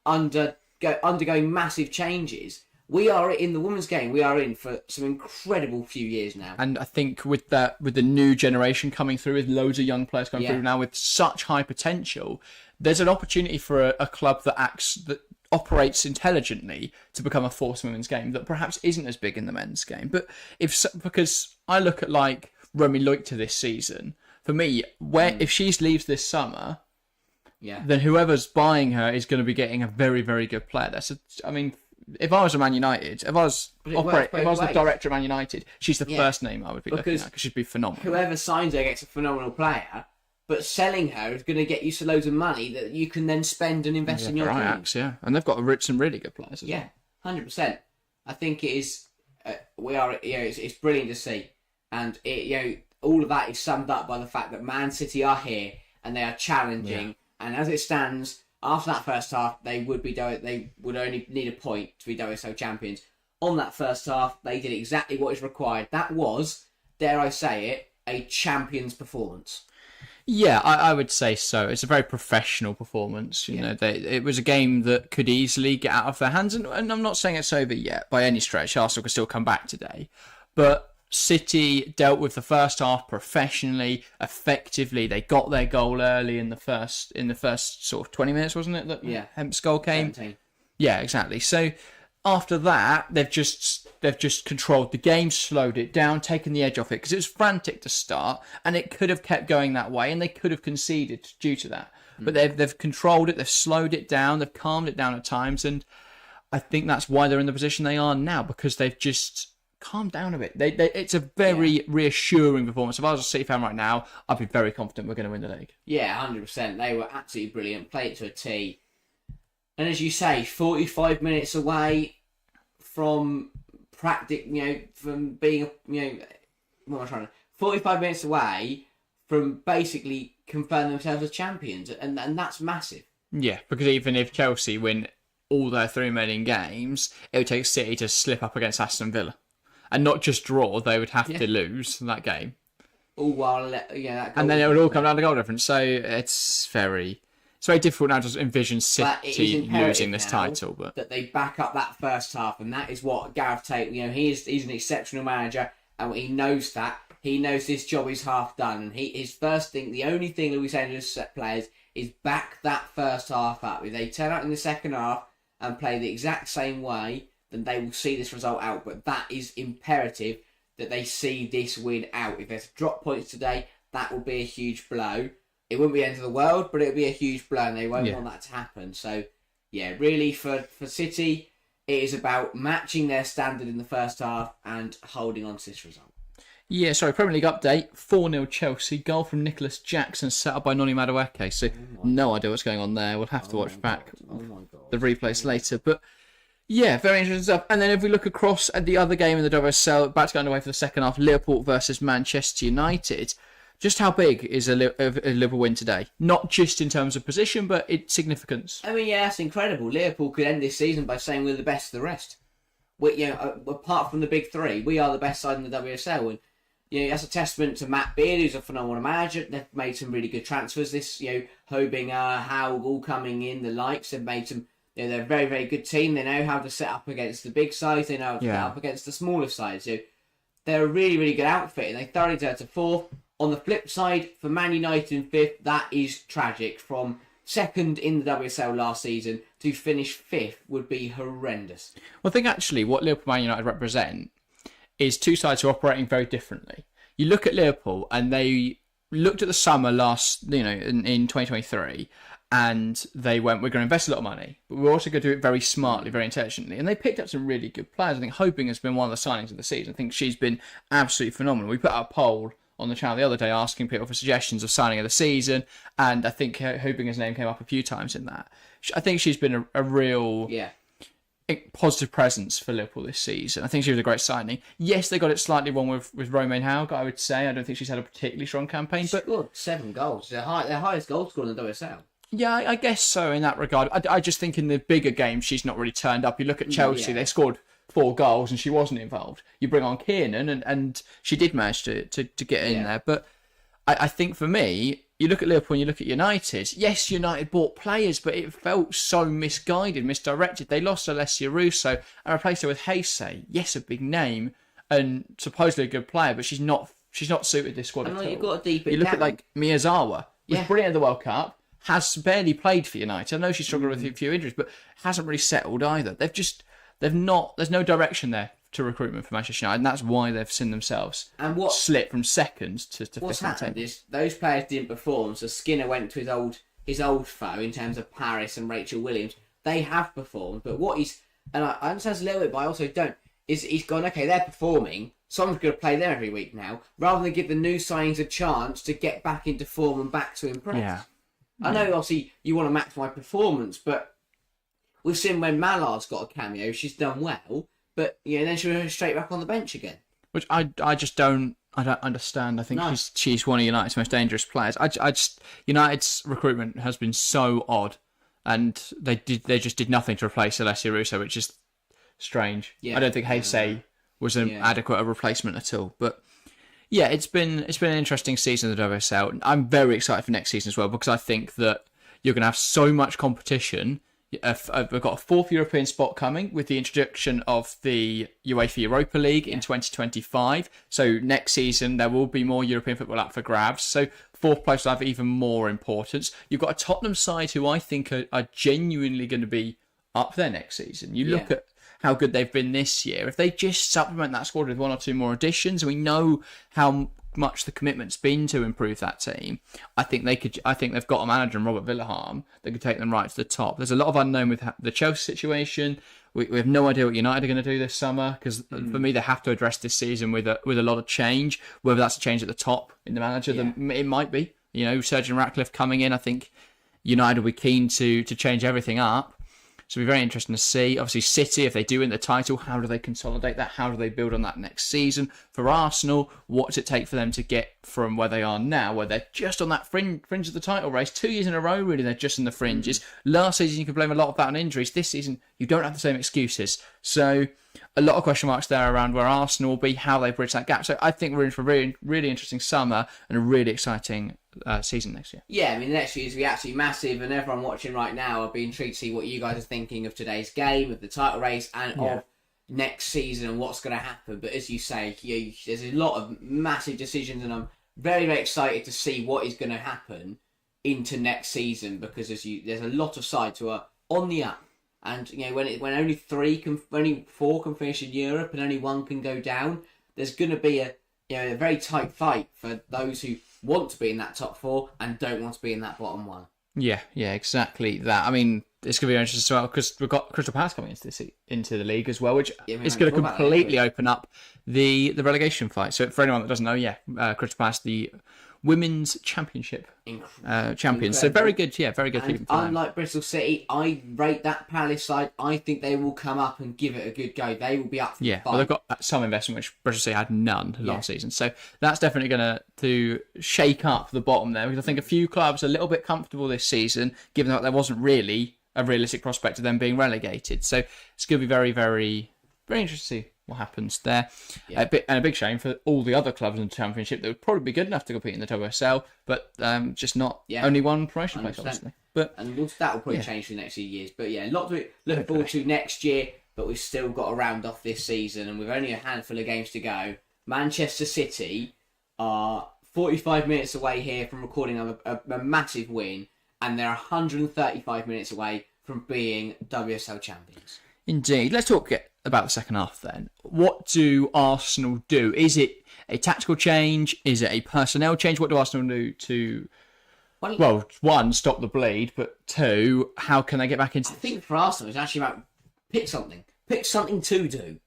S2: undergoing massive changes. We are in the women's game. We are in for some incredible few years now.
S1: And I think with the new generation coming through, with loads of young players coming through now with such high potential, there's an opportunity for a club that operates intelligently to become a force in women's game that perhaps isn't as big in the men's game. But because I look at like Romy Leukter this season, for me, if she leaves this summer, then whoever's buying her is going to be getting a very, very good player there. So, I mean, if I was a Man United, if I was the director of Man United, she's the first name I would be looking at because she'd be phenomenal.
S2: Whoever signs her gets a phenomenal player, but selling her is going to get you so loads of money that you can then spend and invest in your team.
S1: Ajax, and they've got some really good players as well.
S2: 100%. I think it is. It's brilliant to see. And all of that is summed up by the fact that Man City are here and they are challenging. Yeah. And as it stands, after that first half, they would only need a point to be WSL champions. On that first half, they did exactly what is required. That was, dare I say it, a champion's performance.
S1: Yeah, I would say so. It's a very professional performance. It was a game that could easily get out of their hands, and I'm not saying it's over yet by any stretch. Arsenal could still come back today, but City dealt with the first half professionally, effectively. They got their goal early in the first sort of 20 minutes, wasn't it? That Hemp's goal came.
S2: 17.
S1: Yeah, exactly. So after that, they've just controlled the game, slowed it down, taken the edge off it because it was frantic to start, and it could have kept going that way, and they could have conceded due to that. But they've controlled it, they've slowed it down, they've calmed it down at times, and I think that's why they're in the position they are now because they've just calm down a bit. It's a very reassuring performance. If I was a City fan right now, I'd be very confident we're going to win the league.
S2: Yeah, 100%. They were absolutely brilliant. Played it to a T. And as you say, 45 minutes away from from being, what am I trying to... 45 minutes away from basically confirming themselves as champions, and that's massive.
S1: Yeah, because even if Chelsea win all their 3 remaining games, it would take City to slip up against Aston Villa. And not just draw, they would have to lose that game.
S2: All while,
S1: and then it would all come down to goal difference. So it's very difficult now to envision City losing this title. But
S2: that they back up that first half, and that is what Gareth Tate, he's an exceptional manager, and he knows that. He knows this job is half done, and his first thing, the only thing Luis Angeles players is back that first half up. If they turn out in the second half and play the exact same way, then they will see this result out. But that is imperative that they see this win out. If there's drop points today, that will be a huge blow. It wouldn't be the end of the world, but it would be a huge blow, and they won't want that to happen. So, really for City, it is about matching their standard in the first half and holding on to this result.
S1: Yeah, sorry, Premier League update. 4-0 Chelsea. Goal from Nicholas Jackson, set up by Noni Madueke. So, no idea what's going on there. We'll have to watch back the replays later. But, yeah, very interesting stuff. And then if we look across at the other game in the WSL, about to go underway for the second half, Liverpool versus Manchester United. Just how big is a Liverpool win today? Not just in terms of position, but its significance.
S2: I mean, that's incredible. Liverpool could end this season by saying we're the best of the rest. Apart from the big three, we are the best side in the WSL. And that's a testament to Matt Beard, who's a phenomenal manager. They've made some really good transfers. Hobinger, Howe, all coming in. The likes have made some. They're a very, very good team. They know how to set up against the big sides. They know how to set up against the smaller sides. They're a really, really good outfit, and they thoroughly deserve to fourth. On the flip side, for Man United in fifth, that is tragic. From second in the WSL last season to finish fifth would be horrendous.
S1: Well, I think actually what Liverpool Man United represent is two sides who are operating very differently. You look at Liverpool, and they looked at the summer last, in 2023, and they went, we're going to invest a lot of money, but we're also going to do it very smartly, very intelligently. And they picked up some really good players. I think Hoping has been one of the signings of the season. I think she's been absolutely phenomenal. We put out a poll on the channel the other day asking people for suggestions of signing of the season, and I think Hopinger's name came up a few times in that. I think she's been a real positive presence for Liverpool this season. I think she was a great signing. Yes, they got it slightly wrong with Romain Hauge, I would say. I don't think she's had a particularly strong campaign. But
S2: scored 7 goals. Their highest goal scorer in the WSL.
S1: Yeah, I guess so in that regard. I just think in the bigger games, she's not really turned up. You look at Chelsea, they scored 4 goals and she wasn't involved. You bring on Kiernan and she did manage to get in there. But I think for me, you look at Liverpool and you look at United. Yes, United bought players, but it felt so misguided, misdirected. They lost Alessia Russo and replaced her with Heisei. Yes, a big name and supposedly a good player, but she's not suited this squad at all.
S2: You've got to deep it
S1: You look
S2: down.
S1: at like Miyazawa, was brilliant at the World Cup, has barely played for United. I know she struggled with a few injuries, but hasn't really settled either. There's no direction there to recruitment for Manchester United, and that's why they've seen themselves slip from second to fifth.
S2: What's happened is those players didn't perform, so Skinner went to his old foe in terms of Paris and Rachel Williams. They have performed, but and I understand a little bit, but I also don't, is he's gone, okay, they're performing, someone's going to play them every week now, rather than give the new signings a chance to get back into form and back to impress.
S1: Yeah.
S2: I know, obviously, you want to maximise performance, but we've seen when Mallard's got a cameo, she's done well, but then she'll straight back on the bench again. Which
S1: I don't understand. I think she's one of United's most dangerous players. United's recruitment has been so odd, and they just did nothing to replace Alessia Russo, which is strange. Yeah. I don't think Heisei was an adequate replacement at all. But yeah, it's been an interesting season of the WSL. I'm very excited for next season as well, because I think that you're going to have so much competition. We've got a 4th European spot coming with the introduction of the UEFA Europa League in 2025. So next season there will be more European football up for grabs. So 4th place will have even more importance. You've got a Tottenham side who I think are genuinely going to be up there next season. You look at how good they've been this year. If they just supplement that squad with 1 or 2 more additions, we know how much the commitment's been to improve that team. I think they've got a manager in Robert Villaharm that could take them right to the top. There's a lot of unknown with the Chelsea situation. We have no idea what United are going to do this summer, because for me they have to address this season with a lot of change. Whether that's a change at the top in the manager, then it might be. Sergeant Ratcliffe coming in. I think United will be keen to change everything up. So it'll be very interesting to see. Obviously, City, if they do win the title, how do they consolidate that? How do they build on that next season? For Arsenal, what does it take for them to get from where they are now, where they're just on that fringe of the title race? 2 years in a row, really, they're just in the fringes. Last season, you could blame a lot of that on injuries. This season, you don't have the same excuses. So a lot of question marks there around where Arsenal will be, how they bridge that gap. So I think we're in for a really, really interesting summer and a really exciting season next year.
S2: Yeah, I mean, the next year is going to be absolutely massive, and everyone watching right now, I'll be intrigued to see what you guys are thinking of today's game, of the title race, and of next season and what's going to happen. But as you say, there's a lot of massive decisions, and I'm very, very excited to see what is going to happen into next season, because there's a lot of sides who are on the up. And when only four can finish in Europe and only one can go down, there's going to be a very tight fight for those who want to be in that top four and don't want to be in that bottom one.
S1: Yeah, exactly that. I mean, it's going to be interesting as well because we've got Crystal Palace coming into the league as well, which is going to completely open up the relegation fight. So for anyone that doesn't know, Crystal Palace, the Women's Championship champions. So very good, very good.
S2: And unlike Bristol City, I rate that Palace side. I think they will come up and give it a good go. They will be up for the fight.
S1: Well, they've got some investment, which Bristol City had none last season. So that's definitely going to shake up the bottom there, because I think a few clubs are a little bit comfortable this season, given that there wasn't really a realistic prospect of them being relegated. So it's going to be very, very, very interesting to see what happens there. A big shame for all the other clubs in the Championship that would probably be good enough to compete in the WSL, but just not only one promotion place, obviously.
S2: And that will probably change for the next few years. But a lot to look forward to next year, but we've still got to round off this season, and we've only a handful of games to go. Manchester City are 45 minutes away here from recording a massive win, and they're 135 minutes away from being WSL champions.
S1: Indeed. Let's talk about the second half then. What do Arsenal do? Is it a tactical change? Is it a personnel change? What do Arsenal do to, well, one, stop the bleed, but two, how can they get back into...
S2: I think for Arsenal, it's actually about pick something to do.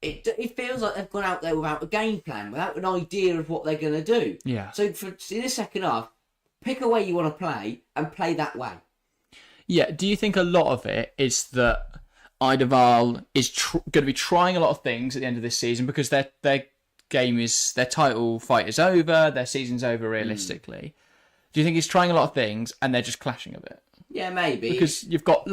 S2: It feels like they've gone out there without a game plan, without an idea of what they're going to do.
S1: Yeah.
S2: So in the second half, pick a way you want to play and play that way.
S1: Yeah, do you think a lot of it is that Eidevall is going to be trying a lot of things at the end of this season because their title fight is over, their season's over realistically? Do you think he's trying a lot of things and they're just clashing a bit?
S2: Yeah, maybe.
S1: Because you've got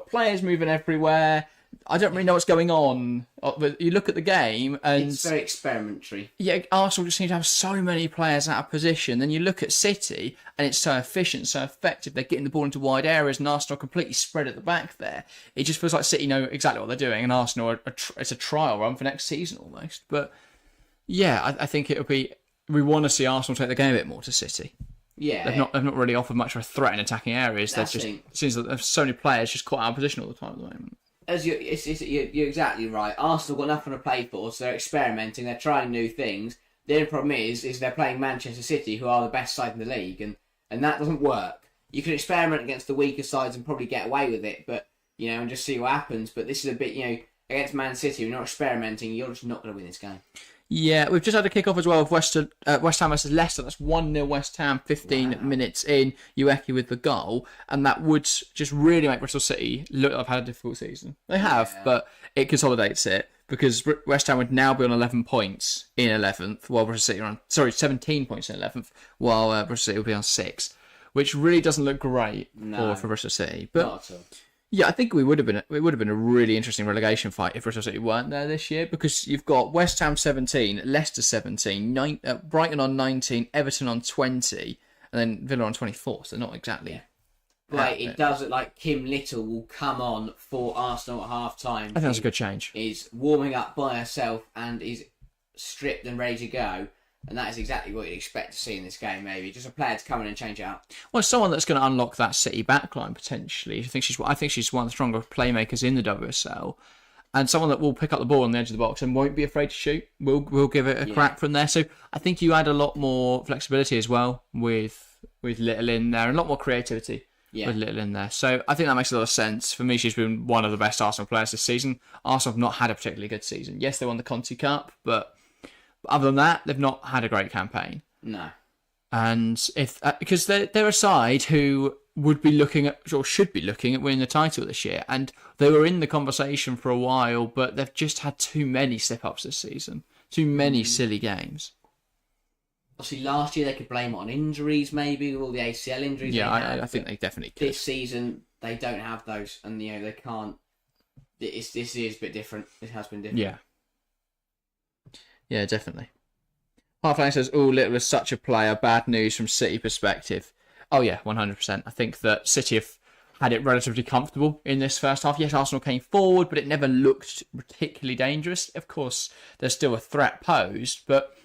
S1: players moving everywhere. I don't really know what's going on, but you look at the game and
S2: it's very experimentary.
S1: Yeah, Arsenal just seem to have so many players out of position. Then you look at City and it's so efficient, so effective. They're getting the ball into wide areas, and Arsenal are completely spread at the back there. It just feels like City know exactly what they're doing, and Arsenal it's a trial run for next season almost. But yeah, I think it'll be. We want to see Arsenal take the game a bit more to City.
S2: Yeah,
S1: they've not really offered much of a threat in attacking areas. It seems like there's so many players just caught out of position all the time at the moment.
S2: You're exactly right. Arsenal got nothing to play for, so they're experimenting. They're trying new things. The only problem is they're playing Manchester City, who are the best side in the league, and that doesn't work. You can experiment against the weaker sides and probably get away with it, but and just see what happens. But this is a bit against Man City. You're not experimenting. You're just not going to win this game.
S1: Yeah, we've just had a kick-off as well of West Ham versus Leicester. That's 1-0 West Ham, 15 minutes in, Ueki with the goal. And that would just really make Bristol City look like they've had a difficult season. They have, but it consolidates it because West Ham would now be on 11 points in 11th, while Bristol City are on... 17 points in 11th, while Bristol City will be on 6th, which really doesn't look great for Bristol City. But
S2: not at all.
S1: Yeah, I think it would have been a really interesting relegation fight if Bristol City weren't there this year, because you've got West Ham 17, Leicester 17, Brighton on 19, Everton on 20, and then Villa on 24. So not exactly.
S2: Yeah. But it does look like Kim Little will come on for Arsenal at half time.
S1: I think that's a good change.
S2: Is warming up by herself and is stripped and ready to go. And that is exactly what you'd expect to see in this game, maybe. Just a player to come in and change it up.
S1: Well, someone that's going to unlock that City backline, potentially. I think she's one of the stronger playmakers in the WSL. And someone that will pick up the ball on the edge of the box and won't be afraid to shoot. We'll give it a crack from there. So I think you add a lot more flexibility as well with Little in there, and a lot more creativity with Little in there. So I think that makes a lot of sense. For me, she's been one of the best Arsenal players this season. Arsenal have not had a particularly good season. Yes, they won the Conti Cup, but other than that, they've not had a great campaign.
S2: No.
S1: And because they're a side who would be looking at, or should be looking at winning the title this year. And they were in the conversation for a while, but they've just had too many slip-ups this season. Too many silly games.
S2: Obviously, last year they could blame it on injuries, maybe, with all the ACL injuries.
S1: Yeah, I think they definitely could.
S2: This season, they don't have those, and they can't. This is a bit different. It has been different.
S1: Yeah. Yeah, definitely. Halflang says, "Oh, Little is such a player. Bad news from City perspective." Oh yeah, 100%. I think that City have had it relatively comfortable in this first half. Yes, Arsenal came forward, but it never looked particularly dangerous. Of course, there's still a threat posed, but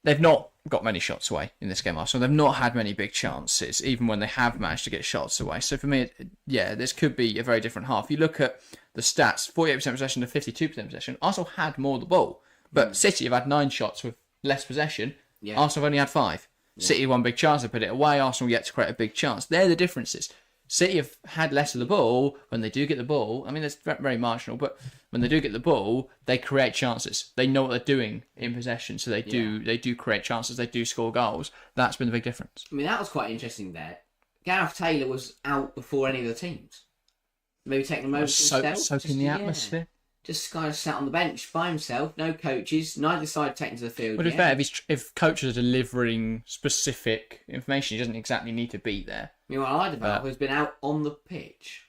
S1: they've not got many shots away in this game, Arsenal. They've not had many big chances, even when they have managed to get shots away. So for me, this could be a very different half. You look at the stats, 48% possession to 52% possession. Arsenal had more of the ball, but City have had 9 shots with less possession. Yeah. Arsenal have only had 5. Yeah. City one big chance to put it away. Arsenal yet to create a big chance. They're the differences. City have had less of the ball. When they do get the ball, I mean, that's very marginal, but when they do get the ball, they create chances. They know what they're doing in possession, so they do create chances. They do score goals. That's been the big difference.
S2: I mean, that was quite interesting there. Gareth Taylor was out before any of the teams. Maybe taking a moment himself.
S1: Soaking the atmosphere.
S2: Just kind of sat on the bench by himself, no coaches, neither side taken to the field.
S1: But to be fair, if coaches are delivering specific information, he doesn't exactly need to be there.
S2: Meanwhile, Idaval has been out on the pitch.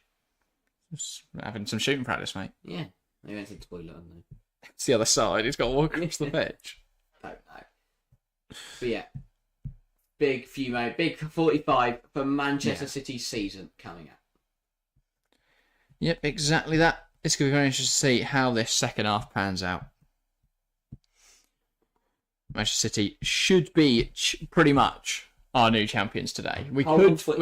S1: Just having some shooting practice, mate.
S2: Yeah. He went to the toilet, hasn't he?
S1: It's the other side. He's got to walk across the pitch.
S2: Don't know. But yeah. Big 45 for Manchester City's season coming up.
S1: Yep, exactly that. It's going to be very interesting to see how this second half pans out. Manchester City should be pretty much our new champions today. We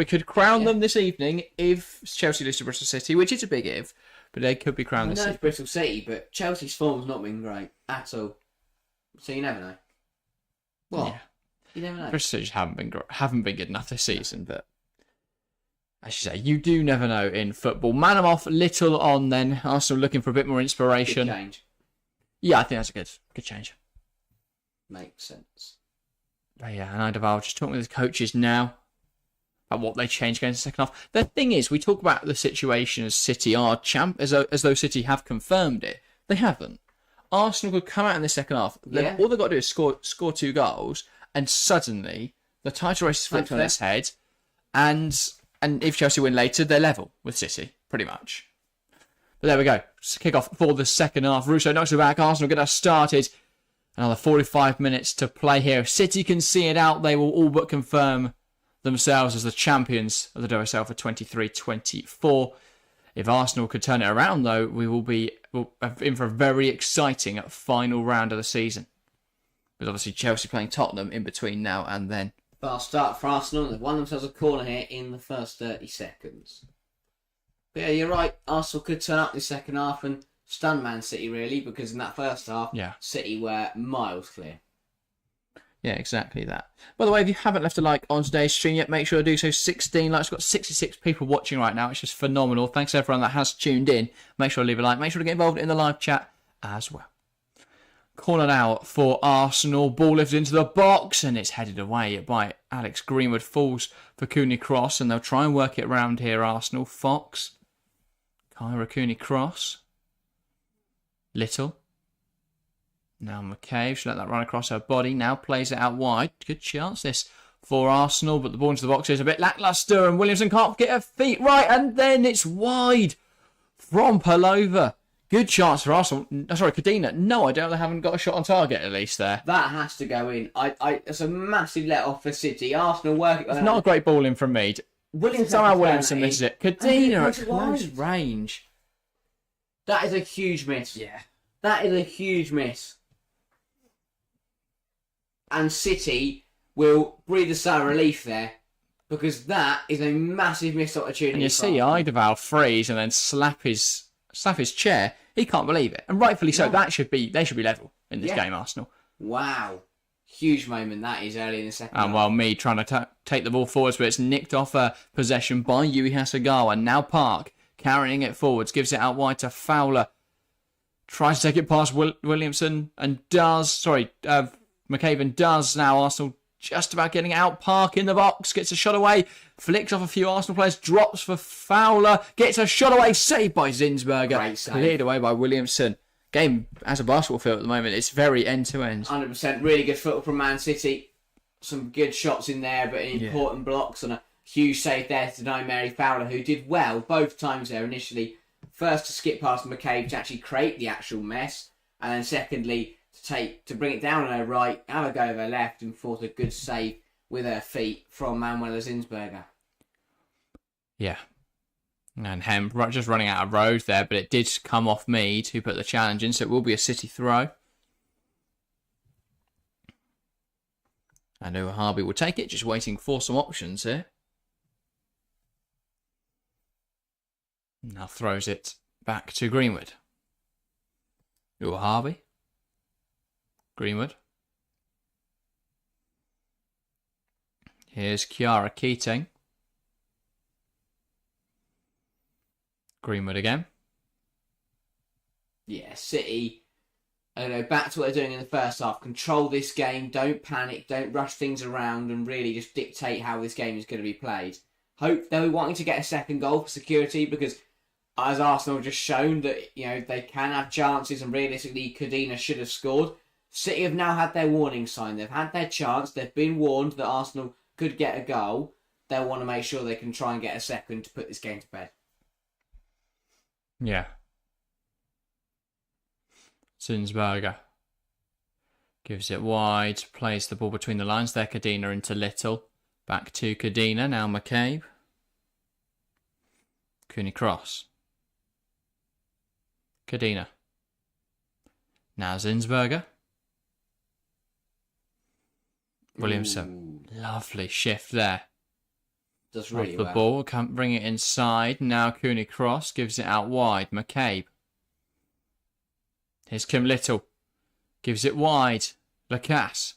S1: could crown them this evening if Chelsea lose to Bristol City, which is a big if, but they could be crowned this evening.
S2: I know it's Bristol City, but Chelsea's form's not been great at all. So you never know. What? Yeah. You never know.
S1: Bristol City haven't been good enough this season, but as you say, you do never know in football. Man them off, Little on then. Arsenal looking for a bit more inspiration.
S2: Good change.
S1: Yeah, I think that's a good change.
S2: Makes sense.
S1: But yeah, and Idaval just talking with the coaches now about what they changed going into the second half. The thing is, we talk about the situation as City are champ, as though City have confirmed it. They haven't. Arsenal could come out in the second half. Yeah. All they've got to do is score 2 goals, and suddenly the title race is flipped on its head, and if Chelsea win later, they're level with City, pretty much. But there we go. Kick off for the second half. Russo knocks it back. Arsenal get us started. Another 45 minutes to play here. If City can see it out, they will all but confirm themselves as the champions of the WSL for 23-24. If Arsenal could turn it around, though, we'll be in for a very exciting final round of the season. But obviously Chelsea playing Tottenham in between now and then.
S2: Fast start for Arsenal. They've won themselves a corner here in the first 30 seconds. But yeah, you're right. Arsenal could turn up this second half and stun Man City, really, because in that first half, City were miles clear.
S1: Yeah, exactly that. By the way, if you haven't left a like on today's stream yet, make sure to do so. 16 likes. We've got 66 people watching right now, which is phenomenal. Thanks to everyone that has tuned in. Make sure to leave a like. Make sure to get involved in the live chat as well. Corner now for Arsenal. Ball lifted into the box and it's headed away by Alex Greenwood. Falls for Cooney Cross and they'll try and work it around here, Arsenal. Fox. Kyra Cooney Cross. Little. Now McCabe. She'll let that run across her body. Now plays it out wide. Good chance this for Arsenal, but the ball into the box is a bit lacklustre and Williamson can't get her feet right and then it's wide from Palova. Good chance for Arsenal. Sorry, Cadena. No, I don't. They haven't got a shot on target at least there.
S2: That has to go in. It's a massive let off for City. Arsenal work.
S1: It's not a great ball in from Mead. Williamson misses it. Cadena at close range.
S2: That is a huge miss.
S1: Yeah.
S2: That is a huge miss. And City will breathe a sigh of relief there because that is a massive missed opportunity.
S1: And you see Idaval freeze and then slap his chair. He can't believe it, and rightfully so. They should be level in this game, Arsenal.
S2: Wow, huge moment that is early in the second.
S1: And while me trying to take the ball forwards, but it's nicked off a possession by Yui Hasegawa. Now Park carrying it forwards, gives it out wide to Fowler. Tries to take it past Williamson and does. Sorry, McCaven does now. Arsenal just about getting out. Park in the box, gets a shot away, flicks off a few Arsenal players, drops for Fowler, gets a shot away, saved by Zinsberger,
S2: Great save.
S1: cleared away by Williamson. Game as a basketball field at the moment, it's very end-to-end.
S2: 100%, really good football from Man City. Some good shots in there, but important blocks and a huge save there to deny Mary Fowler, who did well both times there initially. First to skip past McCabe to actually create the actual mess, and then secondly to bring it down on her right, have a go of her left, and force a good save with her feet from Manuela Zinsberger.
S1: Yeah. And Hemp just running out of road there, but it did come off Mead, who put the challenge in, so it will be a City throw. And Harvey will take it, just waiting for some options here. Now throws it back to Greenwood. Harvey. Greenwood. Here's Kiara Keating. Greenwood again.
S2: Yeah, City, I don't know, back to what they're doing in the first half. Control this game, don't panic, don't rush things around, and really just dictate how this game is going to be played. Hope they're wanting to get a second goal for security, because as Arsenal have just shown that, you know, they can have chances, and realistically Cadena should have scored. City have now had their warning sign. They've had their chance. They've been warned that Arsenal could get a goal. They'll want to make sure they can try and get a second to put this game to bed.
S1: Yeah. Zinsberger gives it wide, plays the ball between the lines there. Cadena into Little. Back to Cadena, now McCabe. Cooney cross. Cadena. Now Zinsberger. Williamson. Ooh. Lovely shift there.
S2: Does really
S1: off the
S2: well.
S1: Ball, can't bring it inside. Now Cooney cross, gives it out wide. McCabe. Here's Kim Little. Gives it wide. Lacasse.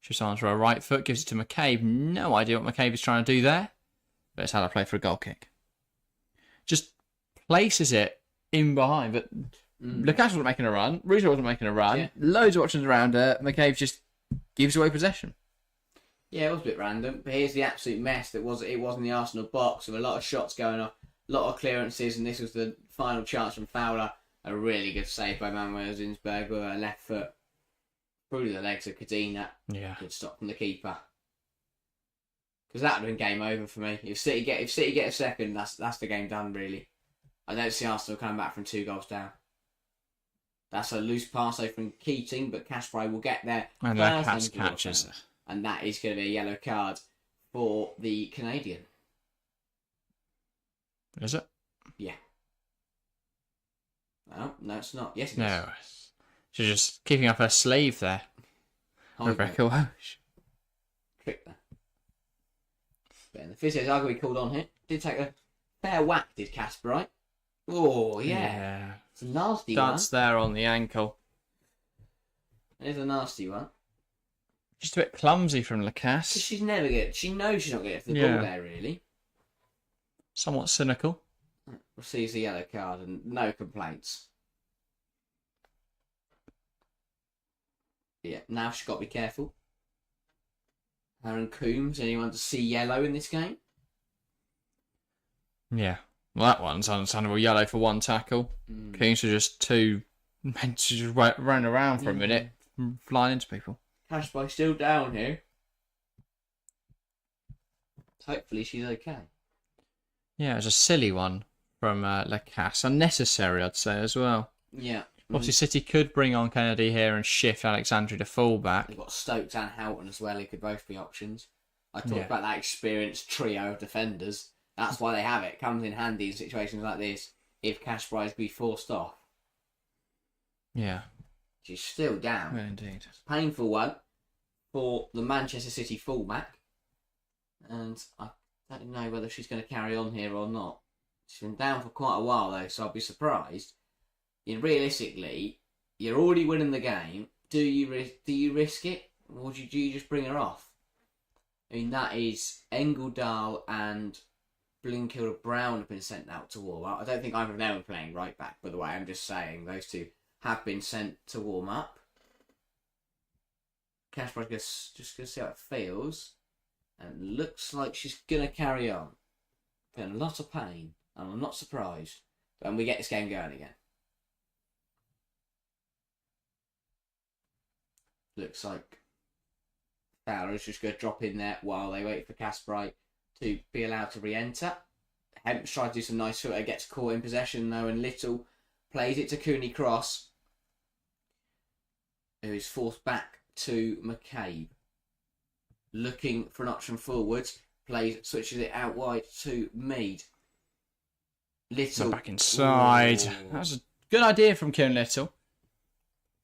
S1: Shoots on for a right foot, gives it to McCabe. No idea what McCabe is trying to do there. But it's how to play for a goal kick. Just places it in behind. But Lacasse wasn't making a run. Russo wasn't making a run. Yeah. Loads of options around her. McCabe just gives away possession.
S2: Yeah, it was a bit random, but here's the absolute mess that it was in the Arsenal box, with a lot of shots going off, a lot of clearances, and this was the final chance from Fowler. A really good save by Manuela Zinsberger with her left foot through the legs of Cadena.
S1: Yeah.
S2: Good stop from the keeper. Because that would have been game over for me. If City get a second, that's the game done, really. I don't see Arsenal coming back from 2 goals down. That's a loose pass from Keating, but Kasparov will get there.
S1: And Lacasse catches.
S2: And that is going to be a yellow card for the Canadian.
S1: Is it?
S2: Yeah. No, it's not. Yes, it
S1: no.
S2: is.
S1: She's just keeping up her sleeve there. Rebecca Welsh.
S2: Trick there. But in the physios are going to be called on here. Did take a fair whack, did Casper, right? Oh, yeah. It's a nasty one.
S1: Dance there on the ankle.
S2: It is a nasty one.
S1: Just a bit clumsy from Lacasse.
S2: She knows she's not going to get the ball there, really.
S1: Somewhat cynical.
S2: Receives a yellow card and no complaints. Yeah, now she's got to be careful. Aaron Coombs, anyone to see yellow in this game?
S1: Yeah. Well, that one's understandable. Yellow for 1 tackle. Coombs are just too meant to just run around for a minute, flying into people.
S2: Cashby still down here. Hopefully she's okay.
S1: Yeah, it was a silly one from Lacasse. Unnecessary, I'd say, as well.
S2: Yeah.
S1: Obviously, City could bring on Kennedy here and shift Alexandri to fullback.
S2: They've got Stokes and Houghton as well, who could both be options. I talked about that experienced trio of defenders. That's why they have it. Comes in handy in situations like this if Kasparov be forced off.
S1: Yeah.
S2: She's still down.
S1: Yeah, indeed.
S2: It's a painful one for the Manchester City fullback. And I don't know whether she's going to carry on here or not. She's been down for quite a while though, so I'll be surprised. Realistically, you're already winning the game. Do you risk it, or do you just bring her off? I mean, that is Engeldahl and Blinkilda Brown have been sent out to warm up. I don't think either of them are playing right back, by the way. I'm just saying those two have been sent to warm up. Kasparov just gonna see how it feels, and looks like she's gonna carry on. Feeling a lot of pain, and I'm not surprised. And we get this game going again. Looks like Fowler's just going to drop in there while they wait for Kasparov to be allowed to re-enter. Hemp's tried to do some nice footer, gets caught in possession though, and Little plays it to Cooney Cross, who is forced back to McCabe. Looking for an option forwards, switches it out wide to Mead. Little
S1: back inside.
S2: Ooh.
S1: That was a good idea from Kieran Little.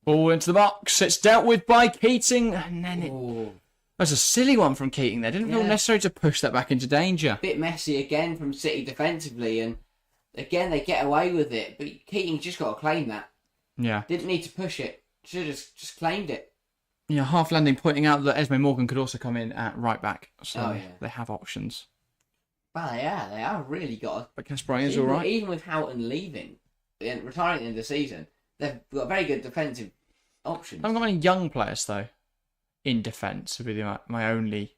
S1: Ball into the box. It's dealt with by Keating, and then that was a silly one from Keating there. Didn't feel necessary to push that back into danger.
S2: Bit messy again from City defensively, and again they get away with it. But Keating just got to claim that.
S1: Yeah.
S2: Didn't need to push it. Should have just claimed it.
S1: Yeah, half landing pointing out that Esme Morgan could also come in at right back, so they have options.
S2: Well, yeah, they have really got.
S1: But Kasparov is all right.
S2: Even with Houghton leaving, and retiring at the end of the season, they've got very good defensive options.
S1: I haven't got many young players though in defence. Would be my only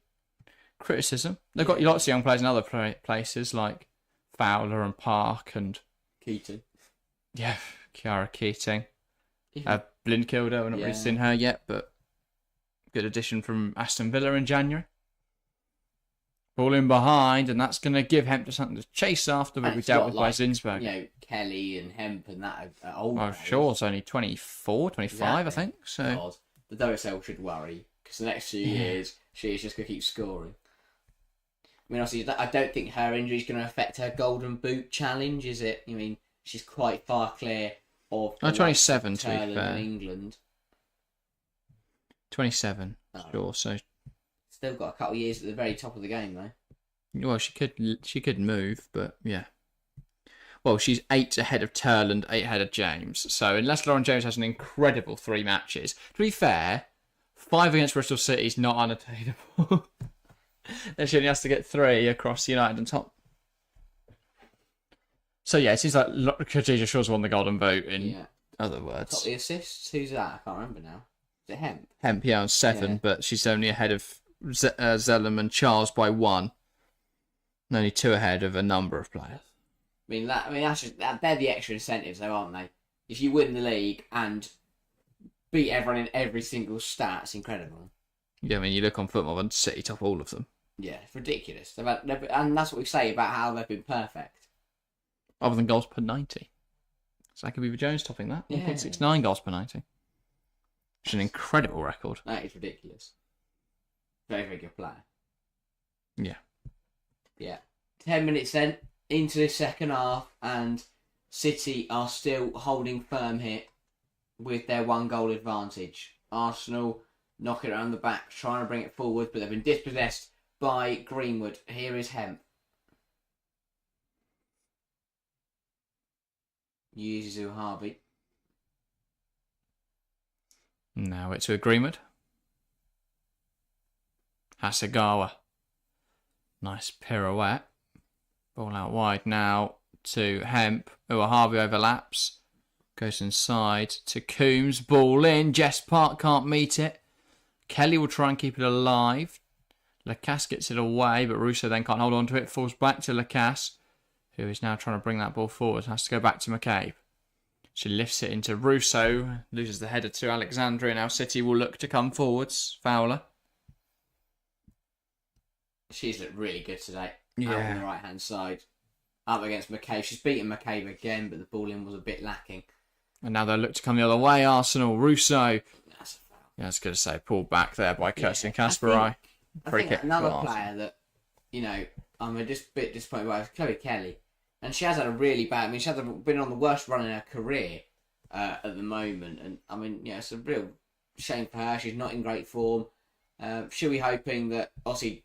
S1: criticism. They've got lots of young players in other places like Fowler and Park and
S2: Keating.
S1: Yeah, Kiara Keating. Blindkilde, we're not really seen her yet, but good addition from Aston Villa in January. Ball in behind, and that's going to give Hemp something to chase after, but we dealt with by Zinsberg.
S2: You know, Kelly and Hemp and that are old.
S1: I'm sure it's only 24, 25, exactly. I think. So
S2: God, the WSL should worry, because the next few years, she is just going to keep scoring. I mean, obviously, I don't think her injury is going to affect her Golden Boot challenge, is it? I mean, she's quite far clear of
S1: 27 to be fair.
S2: In England.
S1: 27, sure. So
S2: still got a couple of years at the very top of the game, though.
S1: Well, she could move, but yeah. Well, she's 8 ahead of Turland, 8 ahead of James. So unless Lauren James has an incredible 3 matches, to be fair, 5 against Bristol City is not unattainable. Then she only has to get 3 across United and top. So yeah, it seems like Khadija Shaw's won the Golden Boot in other words.
S2: Got the assists? Who's that? I can't remember now. Is it Hemp?
S1: Hemp, yeah, on 7, but she's only ahead of Zellum and Charles by 1. And only 2 ahead of a number of players.
S2: That's just, they're the extra incentives, though, aren't they? If you win the league and beat everyone in every single stat, it's incredible.
S1: Yeah, I mean, you look on football and City top all of them.
S2: Yeah, it's ridiculous. And that's what we say about how they've been perfect.
S1: Other than goals per 90. Zachary Beaver-Jones topping that. 1.69 goals per 90. Which is an incredible record.
S2: That is ridiculous. Very, very good player.
S1: Yeah.
S2: Yeah. 10 minutes then into the second half, and City are still holding firm here with their 1-goal advantage. Arsenal knock it around the back, trying to bring it forward, but they've been dispossessed by Greenwood. Here is Hemp. Uses Harvey.
S1: Now it's to Greenwood. Hasegawa. Nice pirouette. Ball out wide now to Hemp. Harvey overlaps. Goes inside to Coombs. Ball in. Jess Park can't meet it. Kelly will try and keep it alive. Lacasse gets it away, but Russo then can't hold on to it. Falls back to Lacasse, who is now trying to bring that ball forward. Has to go back to McCabe. She lifts it into Russo. Loses the header to Alexandria. Now City will look to come forwards. Fowler.
S2: She's looked really good today. Out on the right-hand side. Up against McCabe. She's beaten McCabe again, but the ball in was a bit lacking.
S1: And now they'll look to come the other way. Arsenal. Russo.
S2: That's a foul.
S1: Yeah, I was going to say, pulled back there by Kirsten Kasparov.
S2: I think another player that, I'm just a bit disappointed by is Chloe Kelly. And she has had a really bad... she's been on the worst run in her career at the moment. And, it's a real shame for her. She's not in great form. She'll be hoping that, obviously,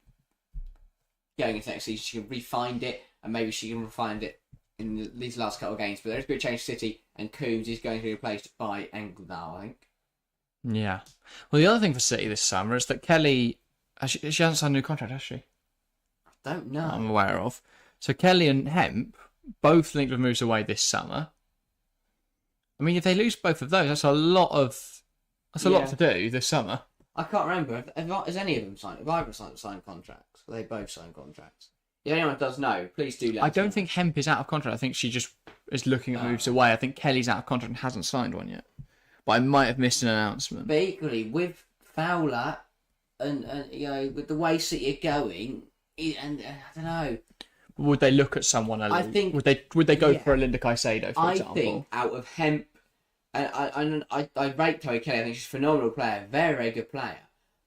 S2: going into next season, she can refine it. And maybe she can refine it in these last couple of games. But there is a bit of change to City. And Coombs is going to be replaced by Engdahl, I think.
S1: Yeah. Well, the other thing for City this summer is that Kelly... She hasn't signed a new contract, has she?
S2: I don't know.
S1: I'm aware of. So Kelly and Hemp both linked with moves away this summer. I mean, if they lose both of those, that's a lot to do this summer.
S2: I can't remember. Has any of them signed? Have either signed contracts? Have they both signed contracts? If anyone does know, please do let us
S1: I don't
S2: know.
S1: think Hemp is out of contract. I think she just is looking at moves away. I think Kelly's out of contract and hasn't signed one yet. But I might have missed an announcement.
S2: But equally, with Fowler and with the way City are going, and I don't know.
S1: Would they look at someone else?
S2: I think
S1: would they go for a Linda Caicedo, for example?
S2: I think out of Hemp, and I rate Chloe Kelly. I think she's a phenomenal player, very very good player.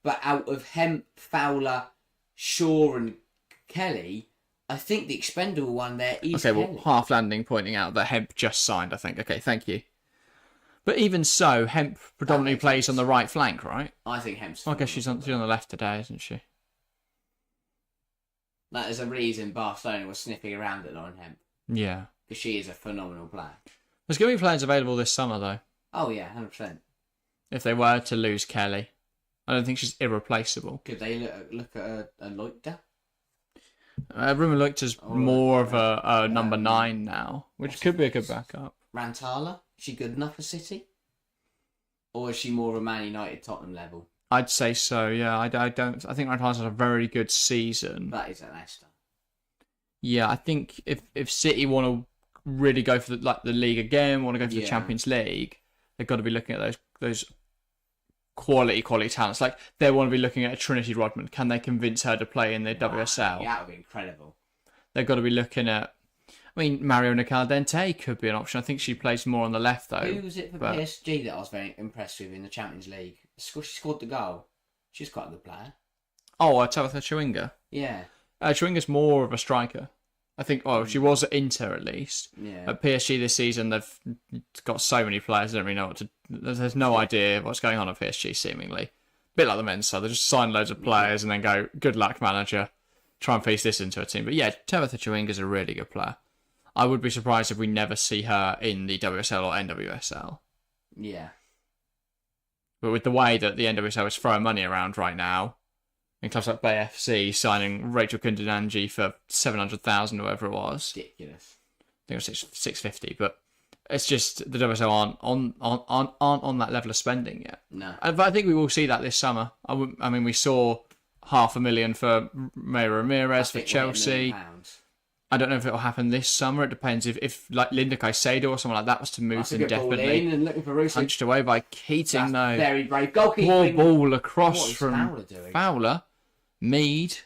S2: But out of Hemp, Fowler, Shaw, and Kelly, I think the expendable one there is
S1: Okay,
S2: Kelly.
S1: well, Half Landing pointing out that Hemp just signed, I think. Okay, thank you. But even so, Hemp predominantly plays on the right flank, right?
S2: I think Hemp's.
S1: Well, I guess she's on the left today, isn't she?
S2: That is a reason Barcelona was sniffing around at Lauren Hemp.
S1: Yeah.
S2: Because she is a phenomenal player.
S1: There's going to be players available this summer, though.
S2: Oh, yeah, 100%.
S1: If they were to lose Kelly. I don't think she's irreplaceable.
S2: Could they look at a Leukter?
S1: Rumour Luchter's more of a number 9 now, which could be a good backup.
S2: Rantala? Is she good enough for City? Or is she more of a Man United Tottenham level?
S1: I'd say so, yeah. I think Rantala's had a very good season.
S2: That is an Leicester.
S1: Yeah, I think if City want to really go for the league again, want to go for the Champions League, they've got to be looking at those quality talents. Like, they want to be looking at a Trinity Rodman. Can they convince her to play in the WSL?
S2: Yeah, that would be incredible.
S1: They've got to be looking at... I mean, Mario Nicaldente could be an option. I think she plays more on the left, though.
S2: Who was it for PSG that I was very impressed with in the Champions League? She scored the goal. She's quite a good player.
S1: Oh, Tabitha Chewinga.
S2: Yeah.
S1: Chewinga's more of a striker. I think, she was at Inter at least.
S2: Yeah.
S1: At PSG this season, they've got so many players, they don't really know what to... There's no idea what's going on at PSG, seemingly. A bit like the men's side. They just sign loads of players and then go, good luck, manager. Try and piece this into a team. But yeah, Tabitha Chewinga's a really good player. I would be surprised if we never see her in the WSL or NWSL.
S2: Yeah.
S1: But with the way that the NWSL is throwing money around right now, in clubs like Bay FC signing Rachel Kundananji for 700,000 or whatever it was.
S2: Ridiculous.
S1: I think it was 650, but it's just the WSL aren't on that level of spending yet.
S2: No.
S1: But I think we will see that this summer. I mean, we saw $500,000 for Maya Ramirez for Chelsea. I don't know if it will happen this summer. It depends if like Linda Caicedo or someone like that was to move indefinitely.
S2: And looking for Russo.
S1: Punched away by Keating, though.
S2: Very brave goalkeeping.
S1: Poor ball across from
S2: Fowler doing?
S1: Fowler. Mead.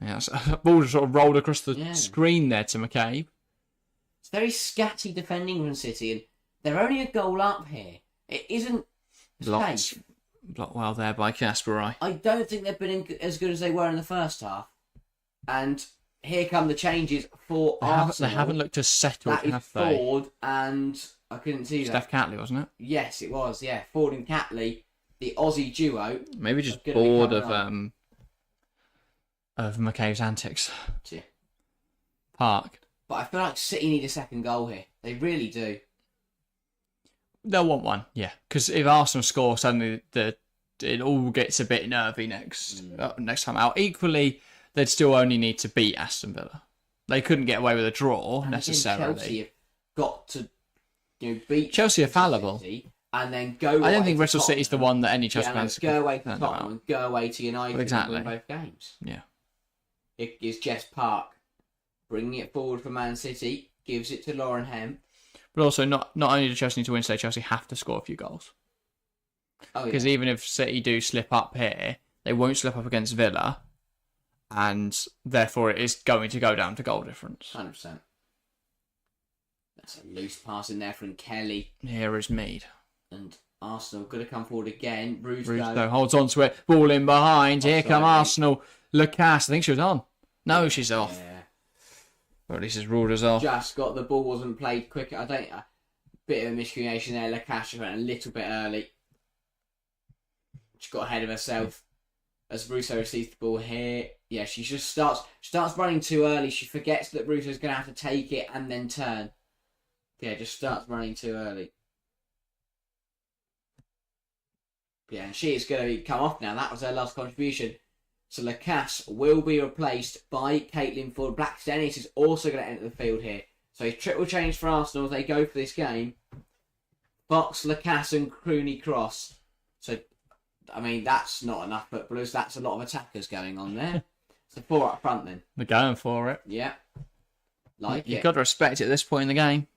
S1: Yeah, that ball just sort of rolled across the screen there to McCabe.
S2: It's very scatty defending from City, and they're only a goal up here. It isn't safe.
S1: Blocked well there by Kasparai.
S2: I don't think they've been as good as they were in the first half. And here come the changes for Arsenal.
S1: They haven't looked as settled, have they?
S2: Ford and I couldn't see that.
S1: Steph Catley, wasn't it?
S2: Yes, it was. Yeah, Ford and Catley, the Aussie duo.
S1: Maybe just bored of McCabe's antics.
S2: Yeah.
S1: Park.
S2: But I feel like City need a second goal here. They really do.
S1: They'll want one, yeah. Because if Arsenal score, suddenly it all gets a bit nervy next time out. Equally, they'd still only need to beat Aston Villa. They couldn't get away with a draw necessarily.
S2: Chelsea have got to beat
S1: Chelsea are fallible.
S2: City and then go.
S1: I don't think Bristol City's the one that any Chelsea fans
S2: go away to Tottenham and go away to United
S1: exactly.
S2: and win both games.
S1: Yeah.
S2: It is Jess Park bringing it forward for Man City, gives it to Lauren Hemp.
S1: But also, not only do Chelsea need to win today, Chelsea have to score a few goals. Because even if City do slip up here, they won't slip up against Villa, and therefore it is going to go down to goal difference.
S2: 100%. That's a loose pass in there from Kelly.
S1: Here is Mead.
S2: And Arsenal going to come forward again.
S1: Rusto holds on to it. Ball in behind. Here come Arsenal. Lacasse. I think she was on. No, she's off.
S2: Yeah.
S1: Or at least it's ruled us off.
S2: Just got the ball wasn't played quick. Bit of a miscommunication there. Lacasse went a little bit early. She got ahead of herself as Russo receives the ball here. Yeah, she just starts running too early. She forgets that Russo's going to have to take it and then turn. Yeah, just starts running too early. Yeah, and she is going to come off now. That was her last contribution. So Lacasse will be replaced by Caitlin Ford. Black Dennis is also going to enter the field here. So a triple change for Arsenal as they go for this game. Box, Lacasse and Crooney Cross. So, I mean, that's not enough but Blues. That's a lot of attackers going on there. So 4 up front then.
S1: They're going for it.
S2: Yeah. Like
S1: You've
S2: it.
S1: got to respect it at this point in the game.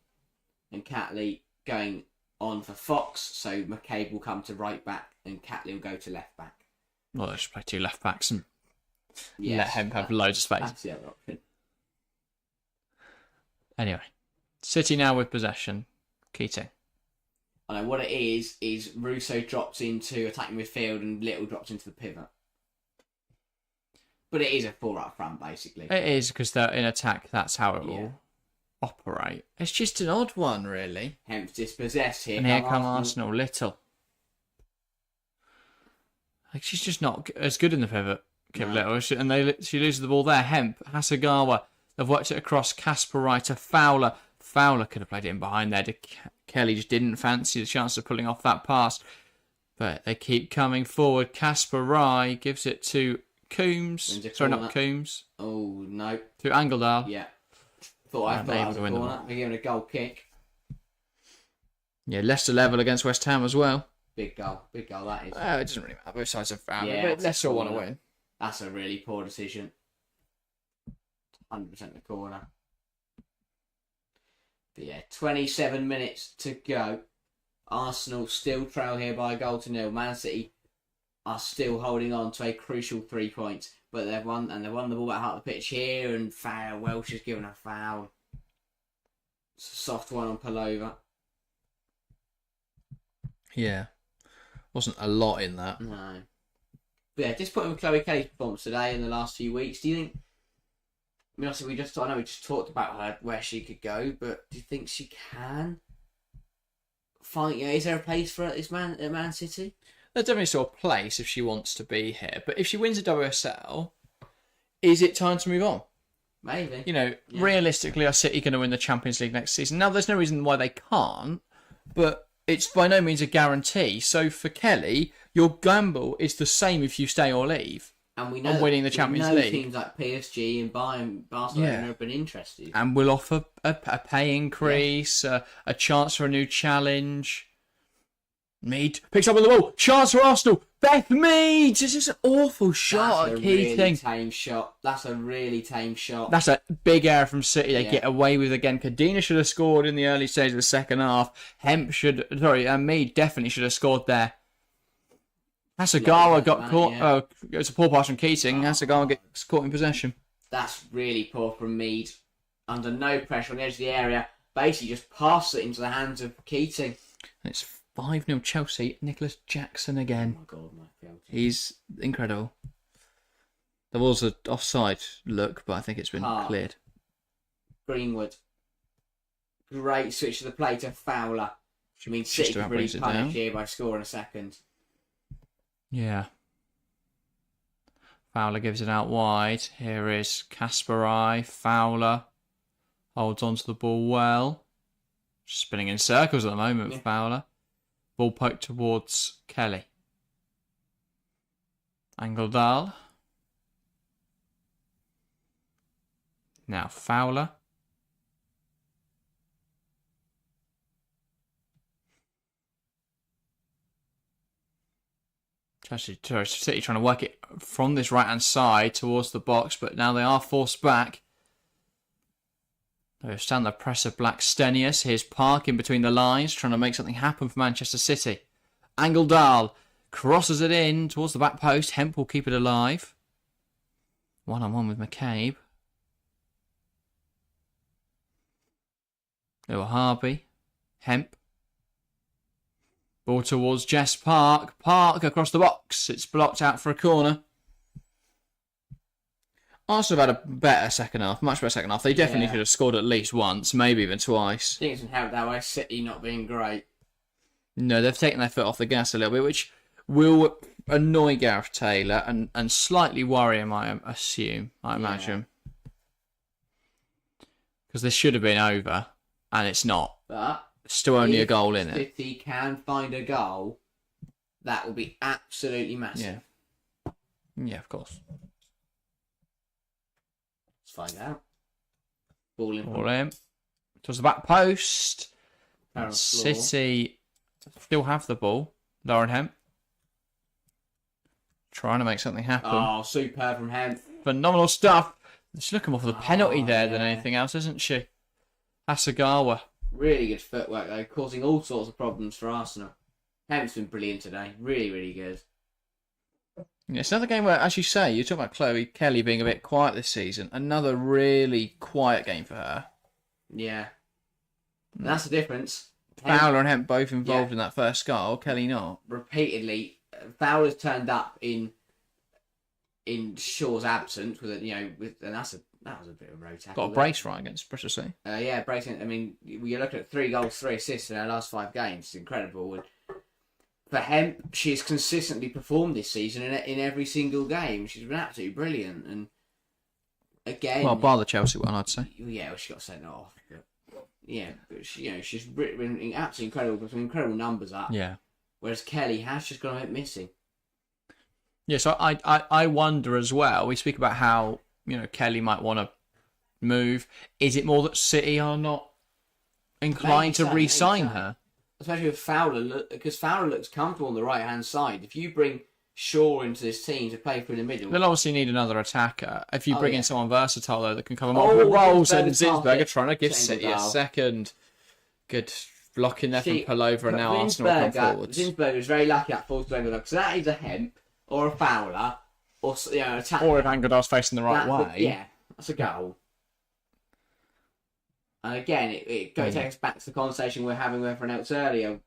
S2: And Catley going on for Fox. So McCabe will come to right back and Catley will go to left back.
S1: Well, let's play 2 left backs and
S2: Yes,
S1: let him have loads of space.
S2: That's the other option.
S1: Anyway, City now with possession. Keating.
S2: I know what it is Russo drops into attacking midfield and Little drops into the pivot. But it is a 4 up front, basically.
S1: It is, because they're in attack. That's how it will operate. It's just an odd one, really.
S2: Hemp's dispossessed here.
S1: And here come Arsenal. Little. Like, she's just not as good in the pivot, Kim
S2: No.
S1: Little. And she loses the ball there. Hemp, Hasegawa. They've worked it across. Casper Wright to Fowler. Fowler could have played it in behind there. Kelly just didn't fancy the chance of pulling off that pass. But they keep coming forward. Casper Wright gives it to Coombs. Sorry, not Coombs.
S2: Oh, no.
S1: To Angeldal.
S2: Yeah. I thought that was a corner. They're giving a goal kick.
S1: Yeah, Leicester level against West Ham as well.
S2: Big goal that is.
S1: It doesn't really matter. Both sides have found
S2: Yeah,
S1: it, but
S2: it's a
S1: Leicester want to
S2: corner.
S1: win.
S2: That's a really poor decision. 100% the corner. But yeah, 27 minutes to go. Arsenal still trail here by a goal to nil. Man City are still holding on to a crucial 3 points, but they've won the ball about half the pitch here, and foul. Welsh has given a foul. It's a soft one on Palova.
S1: Yeah. Wasn't a lot in that.
S2: No. But yeah, disappointing with Chloe Kelly's performance today in the last few weeks. Do you think? I mean, obviously, I know we just talked about her where she could go, but do you think she can find? Yeah, is there a place for her at Man City?
S1: There's definitely still a place if she wants to be here. But if she wins a WSL, is it time to move on?
S2: Maybe.
S1: You know, realistically, are City going to win the Champions League next season? Now, there's no reason why they can't, but it's by no means a guarantee. So for Kelly, your gamble is the same if you stay or leave.
S2: And we know
S1: winning the Champions League.
S2: Teams like PSG and Bayern, Barcelona have been interested.
S1: And will offer a pay increase, a chance for a new challenge. Mead picks up on the ball. Chance for Arsenal. Beth Mead. This is an awful shot at Keating.
S2: Really tame shot. That's a really tame shot.
S1: That's a big error from City. They get away with again. Kadena should have scored in the early stage of the second half. Mead definitely should have scored there. Hasegawa got caught.
S2: Yeah.
S1: It's a poor pass from Keating. Hasegawa gets caught in possession.
S2: That's really poor from Mead. Under no pressure on the edge of the area. Basically just passed it into the hands of Keating.
S1: And it's 5-0 Chelsea. Nicholas Jackson again.
S2: Oh my God, my God.
S1: He's incredible. There was an offside look, but I think it's been cleared.
S2: Greenwood. Great switch to the play to Fowler. I mean, City could really punish here by scoring a second.
S1: Yeah. Fowler gives it out wide. Here is Kasparai. Fowler holds onto the ball well. Spinning in circles at the moment, Fowler. Ball poked towards Kelly. Angeldal. Now Fowler. City trying to work it from this right-hand side towards the box, but now they are forced back. They stand the press of Blackstenius. Here's Park in between the lines, trying to make something happen for Manchester City. Angeldal crosses it in towards the back post. Hemp will keep it alive. 1-on-1 with McCabe. Little Harvey. Hemp. Ball towards Jess Park. Park across the box. It's blocked out for a corner. Arsenal have had a better second half, much better second half. They definitely could have scored at least once, maybe even twice.
S2: I think it's been helped that way. City not being great.
S1: No, they've taken their foot off the gas a little bit, which will annoy Gareth Taylor and slightly worry him, I imagine. Because this should have been over, and it's not.
S2: But
S1: still only a goal in it.
S2: If he can find a goal, that will be absolutely massive.
S1: Yeah, of course.
S2: Let's find out. Ball in.
S1: Towards the back post.
S2: Apparent
S1: City still have the ball. Lauren Hemp. Trying to make something happen.
S2: Oh, superb from Hemp.
S1: Phenomenal stuff. She's looking more for the penalty there than
S2: yeah.
S1: anything else, isn't she? Asagawa.
S2: Really good footwork, though, causing all sorts of problems for Arsenal. Hemp's been brilliant today. Really, really good.
S1: Yeah, it's another game where, as you say, you talk about Chloe Kelly being a bit quiet this season. Another really quiet game for her.
S2: Yeah. And that's the difference.
S1: Fowler and Hemp both involved in that first goal. Kelly not.
S2: Repeatedly, Fowler's turned up in Shaw's absence with and that was a bit of a road tackle.
S1: Got a brace right against Bristol City.
S2: Yeah, bracing. I mean, you're looking at 3 goals, 3 assists in our last 5 games. It's incredible. And for Hemp, she's consistently performed this season in every single game. She's been absolutely brilliant. And again,
S1: Well, bar the Chelsea one, I'd say.
S2: yeah, well, she got sent off. But, yeah, but she's been absolutely incredible. Got some incredible numbers up.
S1: Yeah.
S2: Whereas Kelly has just gone a bit missing.
S1: Yeah, so I wonder as well. We speak about how Kelly might want to move. Is it more that City are not inclined to re-sign her?
S2: Especially with Fowler, because Fowler looks comfortable on the right-hand side. If you bring Shaw into this team to play through the middle...
S1: They'll obviously need another attacker. If you bring in someone versatile, though, that can cover multiple roles, and Zinsberger trying to give City a second. Good blocking there from Palova, and now Arsenal come forwards.
S2: Zinsberger is very lucky at falls to Engelhardt, so that is a Hemp or a Fowler, or attacker.
S1: Or if Engelhardt's facing the right way.
S2: Yeah, that's a goal. And again, it takes us back to the conversation we were having with everyone else earlier,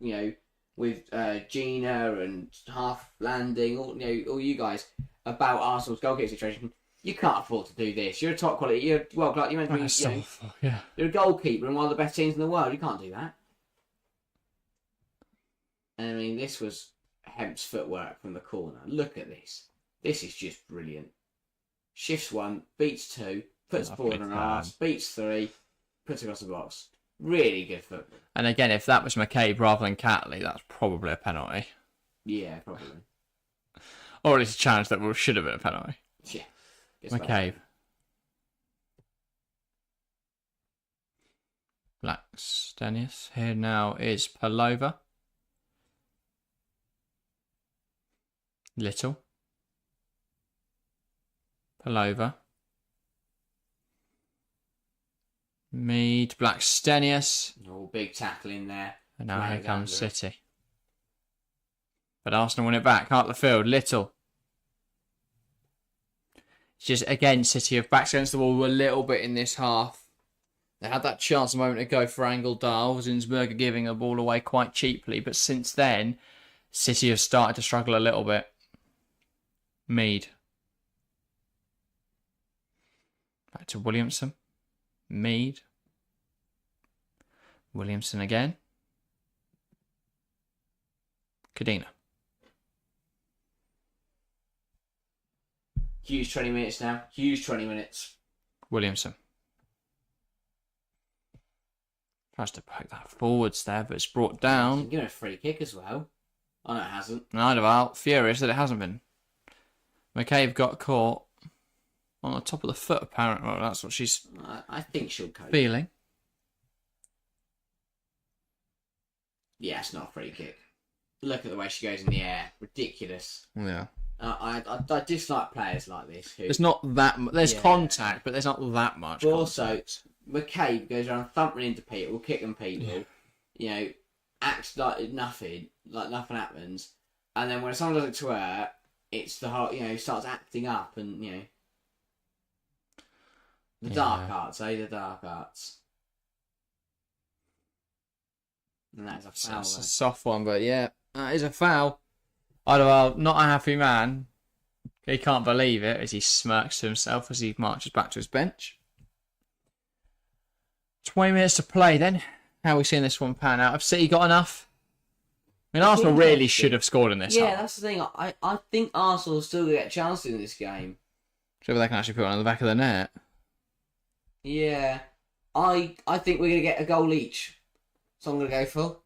S2: with Gina and Half Landing, all you guys, about Arsenal's goalkeeper situation. You can't afford to do this. You're a top quality. You're you're meant to be. You're a goalkeeper and one of the best teams in the world. You can't do that. And I mean, this was Hemp's footwork from the corner. Look at this. This is just brilliant. Shifts 1, beats 2, puts the ball on her arse, beats 3, puts across the box. Really good football. And
S1: again, if that was McCabe rather than Catley, that's probably a penalty.
S2: Yeah, probably.
S1: Or at least a challenge that should have been a penalty.
S2: Yeah.
S1: McCabe. Blackstenius. Here now is Palova. Little. Palova. Mead. Blackstenius.
S2: Oh, big tackle in there.
S1: And now here comes City. But Arsenal win it back. Out the field. Little. Just, again, City have backs against the wall a little bit in this half. They had that chance a moment ago for Engeldahl. Zinsberger giving the ball away quite cheaply. But since then, City have started to struggle a little bit. Mead. Back to Williamson. Mead. Williamson again. Cadena.
S2: Huge 20 minutes now. Huge 20 minutes.
S1: Williamson. Tries to poke that forwards there, but it's brought down.
S2: Give it a free kick as well. Oh, no, it hasn't.
S1: Neither about. Furious that it hasn't been. McCabe got caught on the top of the foot, apparently. Well, that's what she's
S2: I think she'll cope.
S1: feeling.
S2: Yeah, it's not a free kick. Look at the way she goes in the air. Ridiculous.
S1: Yeah.
S2: I dislike players like this.
S1: There's not that much. There's contact, but there's not that much.
S2: But also, McCabe goes around thumping into people, kicking people, acts like nothing happens. And then when someone does it to her, it's the whole, starts acting up and, the dark arts, the dark arts. And that's a foul.
S1: That's a soft one, but yeah, that is a foul. Not a happy man. He can't believe it as he smirks to himself as he marches back to his bench. 20 minutes to play then. How are we seeing this one pan out? Have City got enough? I mean, Arsenal really should have scored in this.
S2: Yeah, that's the thing. I think Arsenal still get chances in this game.
S1: So they can actually put one on the back of the net.
S2: Yeah. I think we're going to get a goal each. So I'm going to go for.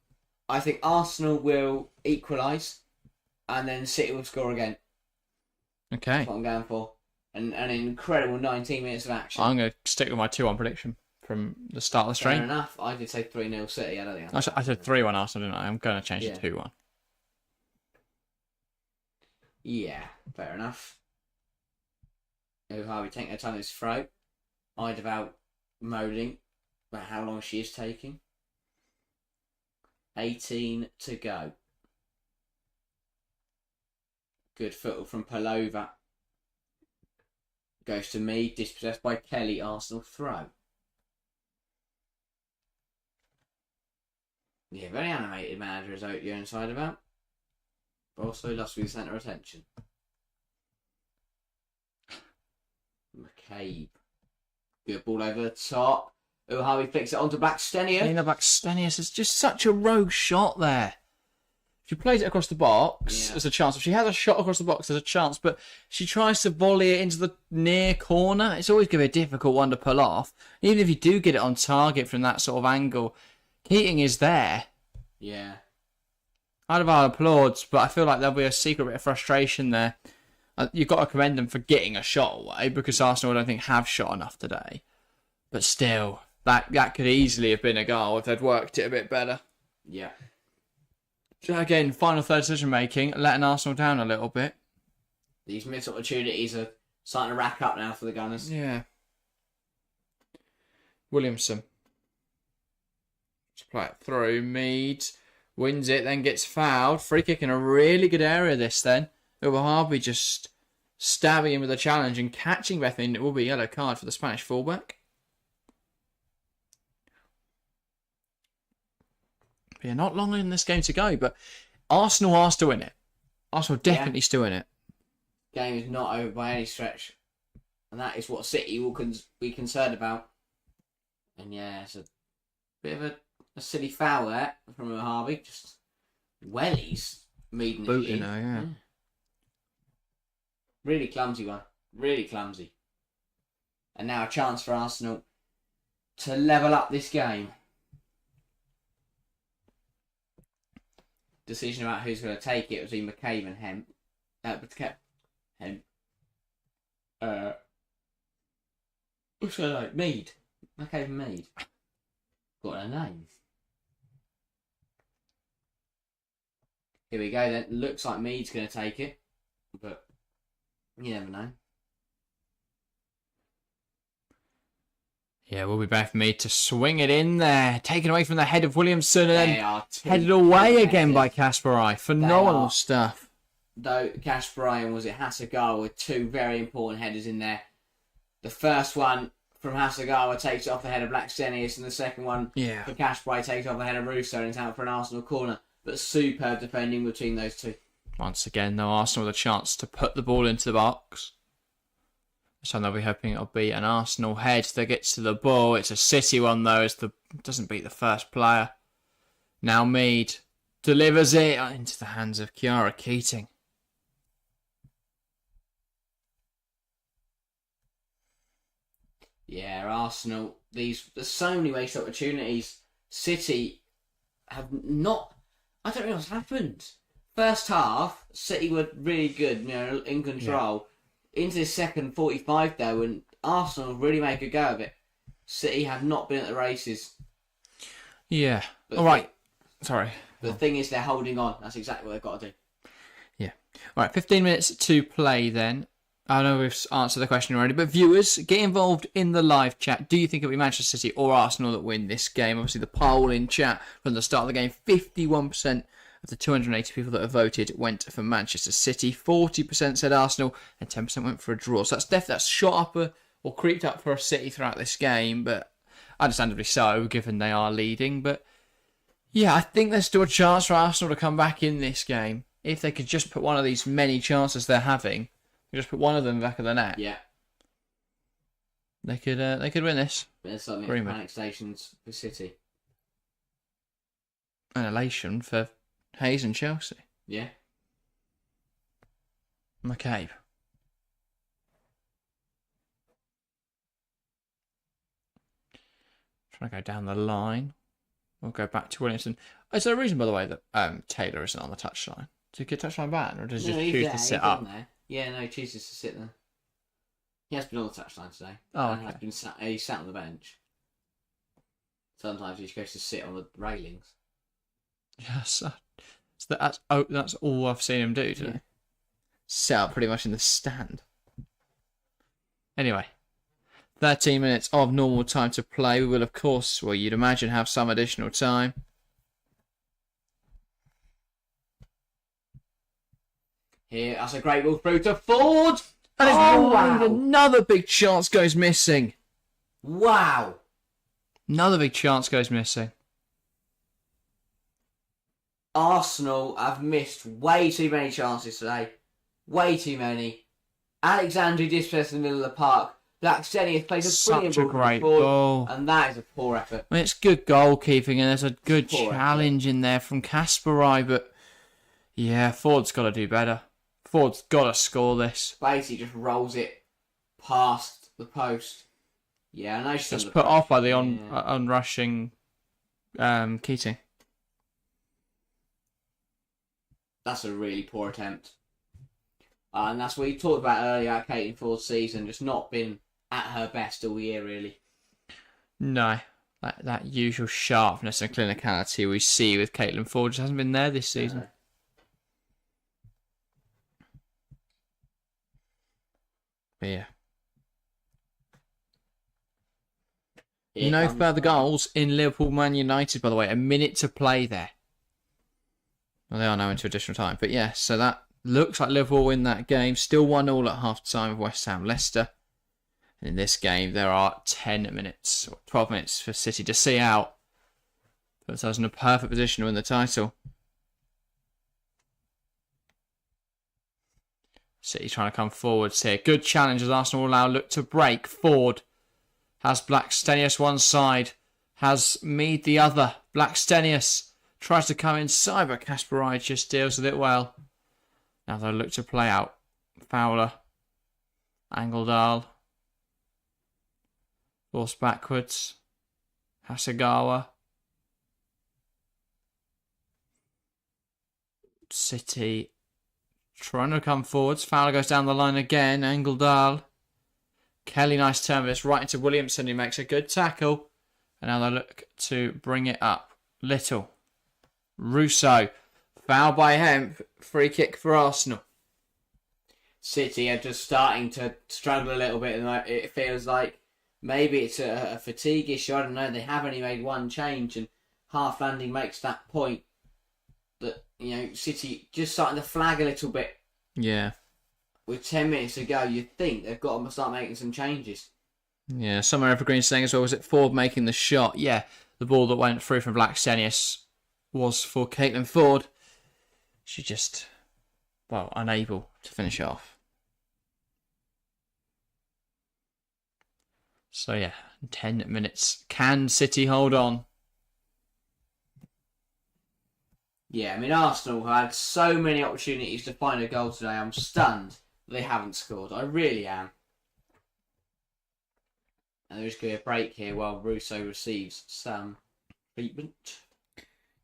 S2: I think Arsenal will equalise. And then City will score again.
S1: Okay.
S2: That's what I'm going for. And an incredible 19 minutes of action.
S1: I'm going to stick with my 2-1 prediction from the start of the
S2: Fair
S1: stream.
S2: enough. I did say 3-0 City. I don't think
S1: I said 3-1 Arsenal, didn't I? I'm going to change it to 2-1.
S2: Yeah, fair enough. Oh, Harvey taking her time in his throat. I devout moaning about how long she is taking. 18 to go. Good football from Palova. Goes to me, dispossessed by Kelly. Arsenal throw. Yeah, very animated manager is out you're inside about. But also lost with the centre of attention. McCabe. Good ball over the top. Harvey flicks it onto Blackstenius.
S1: Nina Blackstenius is just such a rogue shot there. If she plays it across the box, there's a chance. If she has a shot across the box, there's a chance. But she tries to volley it into the near corner. It's always going to be a difficult one to pull off. Even if you do get it on target from that sort of angle, Keating is there.
S2: Yeah.
S1: I'd have our applauds, but I feel like there'll be a secret bit of frustration there. You've got to commend them for getting a shot away, because Arsenal, I don't think, have shot enough today. But still, that could easily have been a goal if they'd worked it a bit better.
S2: Yeah.
S1: So again, final third decision making, letting Arsenal down a little bit.
S2: These missed opportunities are starting to rack up now for the Gunners.
S1: Yeah. Williamson. Just play it through. Mead wins it, then gets fouled. Free kick in a really good area this then. Harvey just stabbing him with a challenge and catching Bethany. It will be a yellow card for the Spanish fullback. Yeah, not long in this game to go, but Arsenal are still in it. Arsenal definitely still in it.
S2: Game is not over by any stretch. And that is what City will be concerned about. And yeah, it's a bit of a silly foul there from Harvey. Just wellies meeting
S1: booting her, yeah.
S2: Really clumsy one. Really clumsy. And now a chance for Arsenal to level up this game. Decision about who's going to take it was between McCabe and Hemp. Hemp. What's her like? Mead. McCabe and Mead. Got her name. Here we go then. Looks like Mead's going to take it. But you never know.
S1: Yeah, we'll be back for Mead to swing it in there. Taken away from the head of Williamson and then
S2: They
S1: headed away again by Kasparai. Phenomenal stuff.
S2: Though Kasparai and was it Hasegawa with two very important headers in there. The first one from Hasegawa takes it off the head of Blackstenius, and the second one for Kasparai takes it off the head of Russo and it's out for an Arsenal corner. But superb defending between those two.
S1: Once again, though, Arsenal with a chance to put the ball into the box. This time they'll be hoping it'll be an Arsenal head that gets to the ball. It's a City one, though, as doesn't beat the first player. Now Mead delivers it into the hands of Kiara Keating.
S2: Yeah, Arsenal, there's so many wasted opportunities. City have not... I don't know what's happened. First half, City were really good, in control. Yeah. Into the second 45 though, and Arsenal really make a go of it. City have not been at the races.
S1: Yeah. All right. Sorry.
S2: The thing is, they're holding on. That's exactly what they've got to do.
S1: Yeah. All right. 15 minutes to play then. I know we've answered the question already, but viewers, get involved in the live chat. Do you think it'll be Manchester City or Arsenal that win this game? Obviously, the poll in chat from the start of the game, 51% of the 280 people that have voted went for Manchester City. 40% said Arsenal, and 10% went for a draw. So that's shot up or creeped up for a City throughout this game, but understandably so, given they are leading. But yeah, I think there's still a chance for Arsenal to come back in this game if they could just put one of these many chances they're having. Just put one of them back of the net.
S2: Yeah,
S1: they could win this.
S2: There's something in panic stations for City.
S1: An elation for Hayes and Chelsea.
S2: Yeah.
S1: McCabe. Trying to go down the line. We'll go back to Williamson. Is there a reason, by the way, that Taylor isn't on the touchline? Did he get touchline ban, or does he just choose to sit up?
S2: Yeah, no, he chooses to sit there. He has been on the touchline today.
S1: Oh, okay.
S2: He sat on the bench. Sometimes he just goes to sit on the railings.
S1: Yes, that's all I've seen him do today. Yeah. Set up pretty much in the stand. Anyway, 13 minutes of normal time to play. We will, of course, well, you'd imagine, have some additional time.
S2: Here, that's a great ball through to Ford.
S1: And wow. Another big chance goes missing.
S2: Wow.
S1: Another big chance goes missing.
S2: Arsenal have missed way too many chances today. Way too many. Alexandru dispossessed in the middle of the park. Blackstenius plays a brilliant ball. Such a great ball. And that is a poor effort.
S1: I mean, it's good goalkeeping and there's a good challenge in there from Kasparai, but yeah, Ford's got to do better. Ford's got to score this.
S2: Basically just rolls it past the post. Yeah, I know she's
S1: just put off by the onrushing Keating.
S2: That's a really poor attempt. And that's what you talked about earlier at Caitlin Ford's season, just not been at her best all year, really.
S1: No. That usual sharpness and clinicality we see with Caitlin Ford just hasn't been there this season. But yeah. No further goals in Liverpool Man United, by the way. A minute to play there. Well, they are now into additional time. But yeah, so that looks like Liverpool win that game. Still 1-1 at half-time of West Ham Leicester. And in this game, there are 10 minutes, or 12 minutes for City to see out. Puts us in a perfect position to win the title. City trying to come forwards here. Good challenge as Arsenal will now look to break. Ford has Blackstenius one side. Has Mead the other. Blackstenius tries to come inside, but Kasparai just deals with it well. Now they'll look to play out. Fowler. Angeldal. Force backwards. Hasegawa. City trying to come forwards. Fowler goes down the line again. Angeldal. Kelly, nice turn with this right into Williamson, who makes a good tackle. And now they look to bring it up. Little. Russo. Foul by Hemp. Free kick for Arsenal.
S2: City are just starting to struggle a little bit. And it feels like maybe it's a fatigue issue. I don't know. They have only made one change, and Half Landing makes that point that, you know, City just starting to flag a little bit.
S1: Yeah.
S2: With 10 minutes to go, you'd think they've got to start making some changes.
S1: Yeah, Summer Evergreen saying as well, was it Ford making the shot? Yeah, the ball that went through from Blackstenius was for Caitlin Ford. She just, well, unable to finish off. So yeah, 10 minutes. Can City hold on?
S2: Yeah, I mean, Arsenal had so many opportunities to find a goal today. I'm stunned they haven't scored. I really am. And there's going to be a break here while Russo receives some treatment.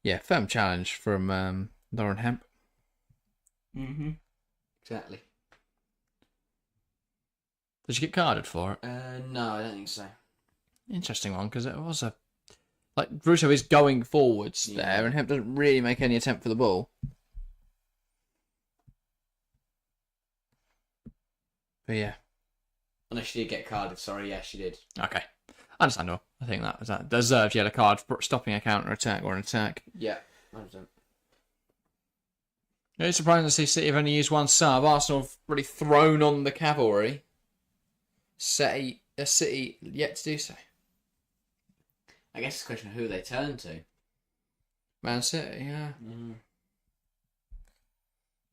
S1: Yeah, firm challenge from Lauren Hemp.
S2: Mm-hmm. Exactly.
S1: Did she get carded for it?
S2: No, I don't think so.
S1: Interesting one, because it was a... Like, Russo is going forwards there, and Hemp doesn't really make any attempt for the ball. But yeah.
S2: Unless she did get carded, sorry, yes, she did.
S1: Okay. Understandable. I think that deserved yellow card for stopping a counter-attack or an attack.
S2: Yeah, 100%.
S1: It's surprising to see City have only used one sub. Arsenal have really thrown on the cavalry. City yet to do so.
S2: I guess it's a question of who they turn to.
S1: Man City, yeah.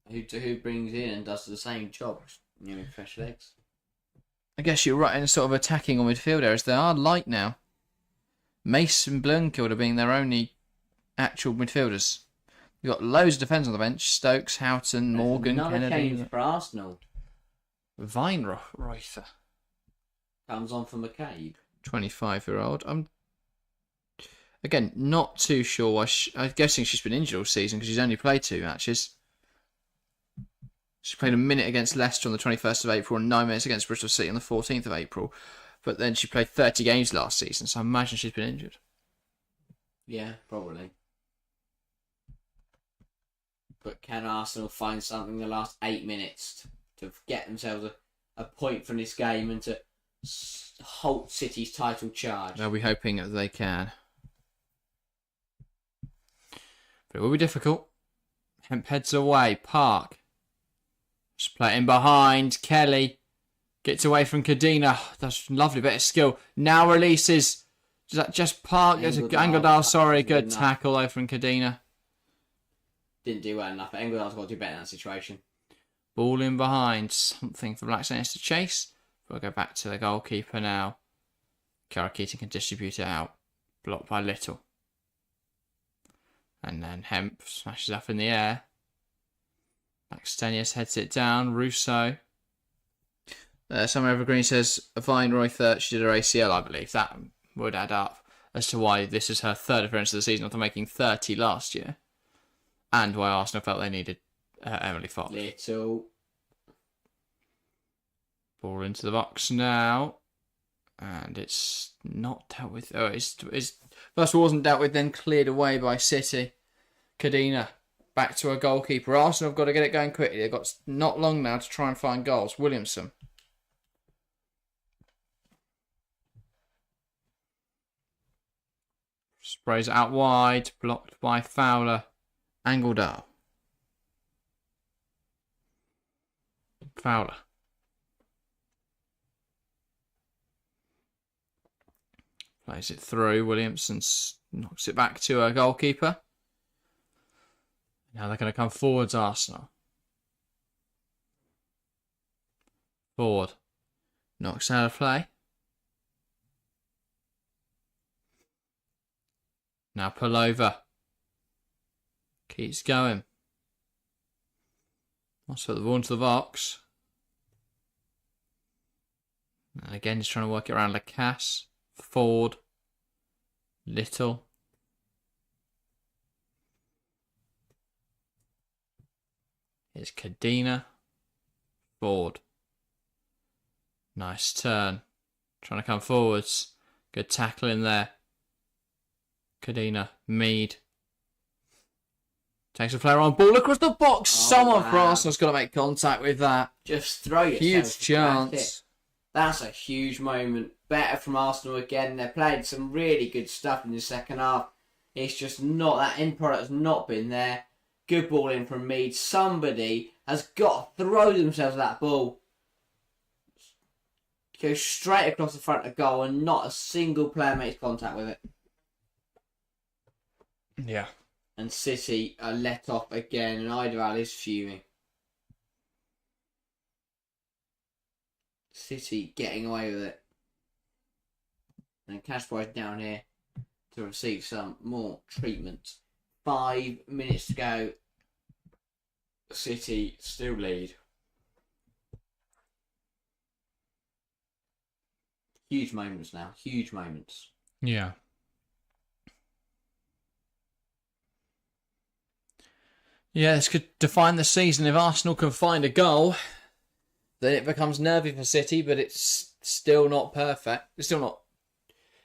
S2: Who brings in and does the same job, you know, fresh legs.
S1: I guess you're right in sort of attacking on midfield areas. They are light now. Mason Blunkilde being their only actual midfielders. You've got loads of defence on the bench. Stokes, Houghton, Morgan, Kennedy.
S2: Change for Arsenal.
S1: Weinreuther.
S2: Comes on for McCabe.
S1: 25-year-old. I'm, again, not too sure why. I'm guessing she's been injured all season because she's only played 2 matches. She played a minute against Leicester on the 21st of April and 9 minutes against Bristol City on the 14th of April. But then she played 30 games last season, so I imagine she's been injured.
S2: Yeah, probably. But can Arsenal find something in the last 8 minutes to get themselves a point from this game and to halt City's title charge?
S1: They'll be hoping that they can. But it will be difficult. Hemp heads away. Park. Just play it in behind. Kelly gets away from Cadena. That's a lovely bit of skill. Now releases. Does that just Park? There's a Angledal. Sorry, good tackle though from Cadena.
S2: Didn't do well enough. Angledal's got to do better in that situation.
S1: Ball in behind. Something for Black Saints to chase. We'll go back to the goalkeeper now. Kara Keating can distribute it out. Blocked by Little. And then Hemp smashes up in the air. Maxtenius heads it down. Russo. Summer Evergreen says Vine Roy Third, she did her ACL, I believe. That would add up as to why this is her third appearance of the season after making 30 last year. And why Arsenal felt they needed Emily Fox.
S2: Little.
S1: Ball into the box now. And it's not dealt with. Oh, it's first of all wasn't dealt with, then cleared away by City. Cadena back to a goalkeeper. Arsenal have got to get it going quickly. They've got not long now to try and find goals. Williamson. Sprays it out wide. Blocked by Fowler. Angledal. Fowler. Plays it through. Williamson knocks it back to a goalkeeper. Now they're going to come forwards, Arsenal. Forward. Knocks out of play. Now pull over. Keeps going. Wants to put the ball into the box. And again, he's trying to work it around Lacasse. Ford. Little. Here's Cadena. Ford. Nice turn. Trying to come forwards. Good tackle in there. Cadena. Mead. Takes a player on. Ball across the box. Someone for Arsenal's got to make contact with that.
S2: Just throw yourself.
S1: Huge chance.
S2: That's a huge moment. Better from Arsenal again. They're playing some really good stuff in the second half. It's just not, that end product has not been there. Good ball in from Mead. Somebody has got to throw themselves at that ball. Go straight across the front of goal and not a single player makes contact with it.
S1: Yeah.
S2: And City are let off again, and Idaval is fuming. City getting away with it. And Kashboy's down here to receive some more treatment. 5 minutes to go. City still lead. Huge moments now. Huge moments.
S1: Yeah. Yeah, this could define the season. If Arsenal can find a goal, then it becomes nervy for City, but it's still not perfect. It's still not.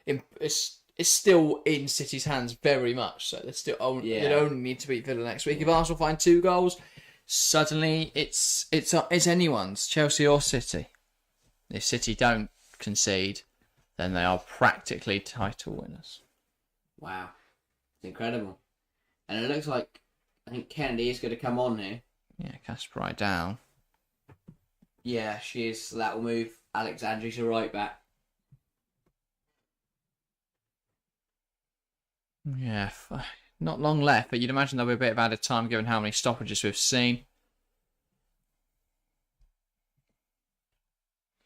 S1: It's still in City's hands very much. So they still only need to beat Villa next week. If Arsenal find 2 goals, suddenly it's anyone's, Chelsea or City. If City don't concede, then they are practically title winners.
S2: Wow, it's incredible, and it looks like I think Kennedy is going to come on here.
S1: Yeah, Kasper down.
S2: Yeah, she is. So that will move Alexandri to right back.
S1: Yeah, not long left, but you'd imagine there'll be a bit of added time given how many stoppages we've seen.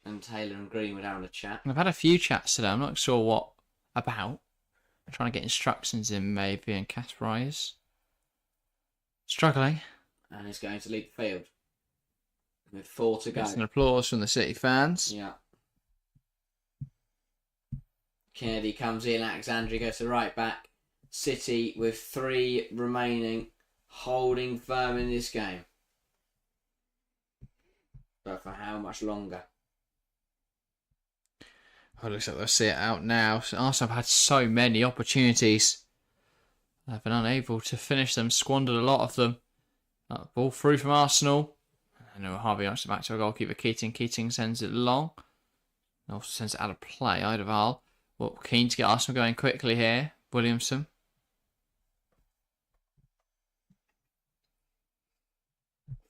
S2: And Taylor and Green were having a chat.
S1: I've had a few chats today. I'm not sure what about. I'm trying to get instructions in maybe, and Kasper is struggling.
S2: And he's going to lead the field. With 4 to go.
S1: Gets an applause from the City fans.
S2: Yeah. Kennedy comes in. Alexandri goes to right back. City with 3 remaining, holding firm in this game. But for how much longer?
S1: Oh, it looks like they'll see it out now. So Arsenal have had so many opportunities They've been unable to finish them, squandered a lot of them. Ball through from Arsenal. And Harvey knocks it back to a goalkeeper, Keating. Keating sends it long. Also sends it out of play, Eideval. Well, keen to get Arsenal going quickly here. Williamson.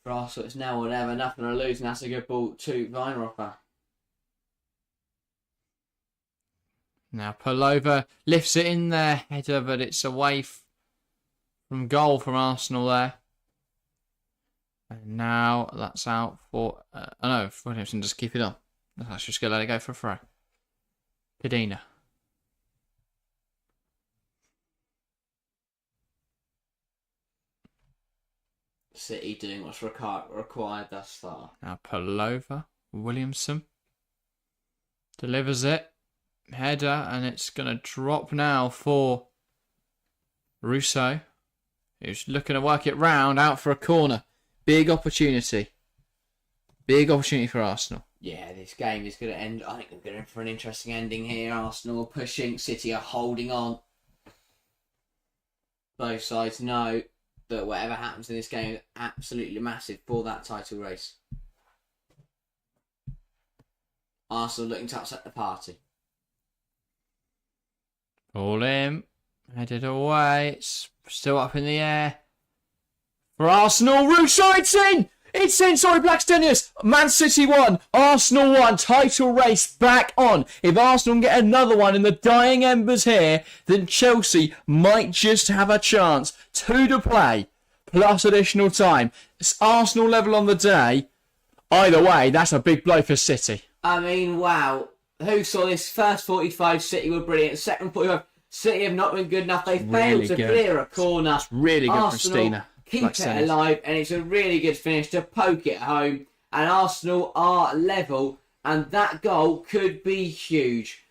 S2: For Arsenal, it's now or never, nothing to lose, and that's a good ball to Weinrocker.
S1: Now Pullover lifts it in there, header, but it's away from goal from Arsenal there. And now that's out for... no, Williamson just keep it on. That's just going to let it go for a throw. Cadena.
S2: City doing what's required thus far.
S1: Now Pullover. Williamson. Delivers it. Header, and it's going to drop now for Russo, who's looking to work it round, out for a corner. Big opportunity. Big opportunity for Arsenal.
S2: Yeah, this game is going to end. I think we're going for an interesting ending here. Arsenal are pushing, City are holding on. Both sides know that whatever happens in this game is absolutely massive for that title race. Arsenal looking to upset the party.
S1: Ball in. Headed away. It's still up in the air. For Arsenal. Russo, it's in! It's in! Sorry, Blackstenius. Man City won. Arsenal won. Title race back on. If Arsenal can get another one in the dying embers here, then Chelsea might just have a chance. 2 to play. Plus additional time. It's Arsenal level on the day. Either way, that's a big blow for City.
S2: I mean, wow. Who saw this? First 45, City were brilliant. Second 45, City have not been good enough. They failed to clear a corner.
S1: It's really good for Stina.
S2: Keep it alive, and it's a really good finish to poke it home. And Arsenal are level, and that goal could be huge.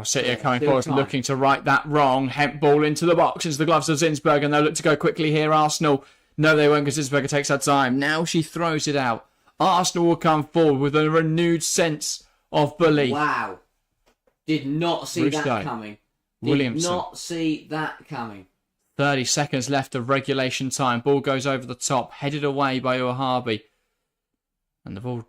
S1: City are coming forward, looking to right that wrong. Hemp ball into the box into the gloves of Zinsberger, and they'll look to go quickly here. Arsenal, no, they won't, because Zinsberger takes her time. Now she throws it out. Arsenal will come forward with a renewed sense of belief.
S2: Wow. Did not see that coming.
S1: Williamson.
S2: Did not see that coming.
S1: 30 seconds left of regulation time. Ball goes over the top, headed away by Uahabi. And the ball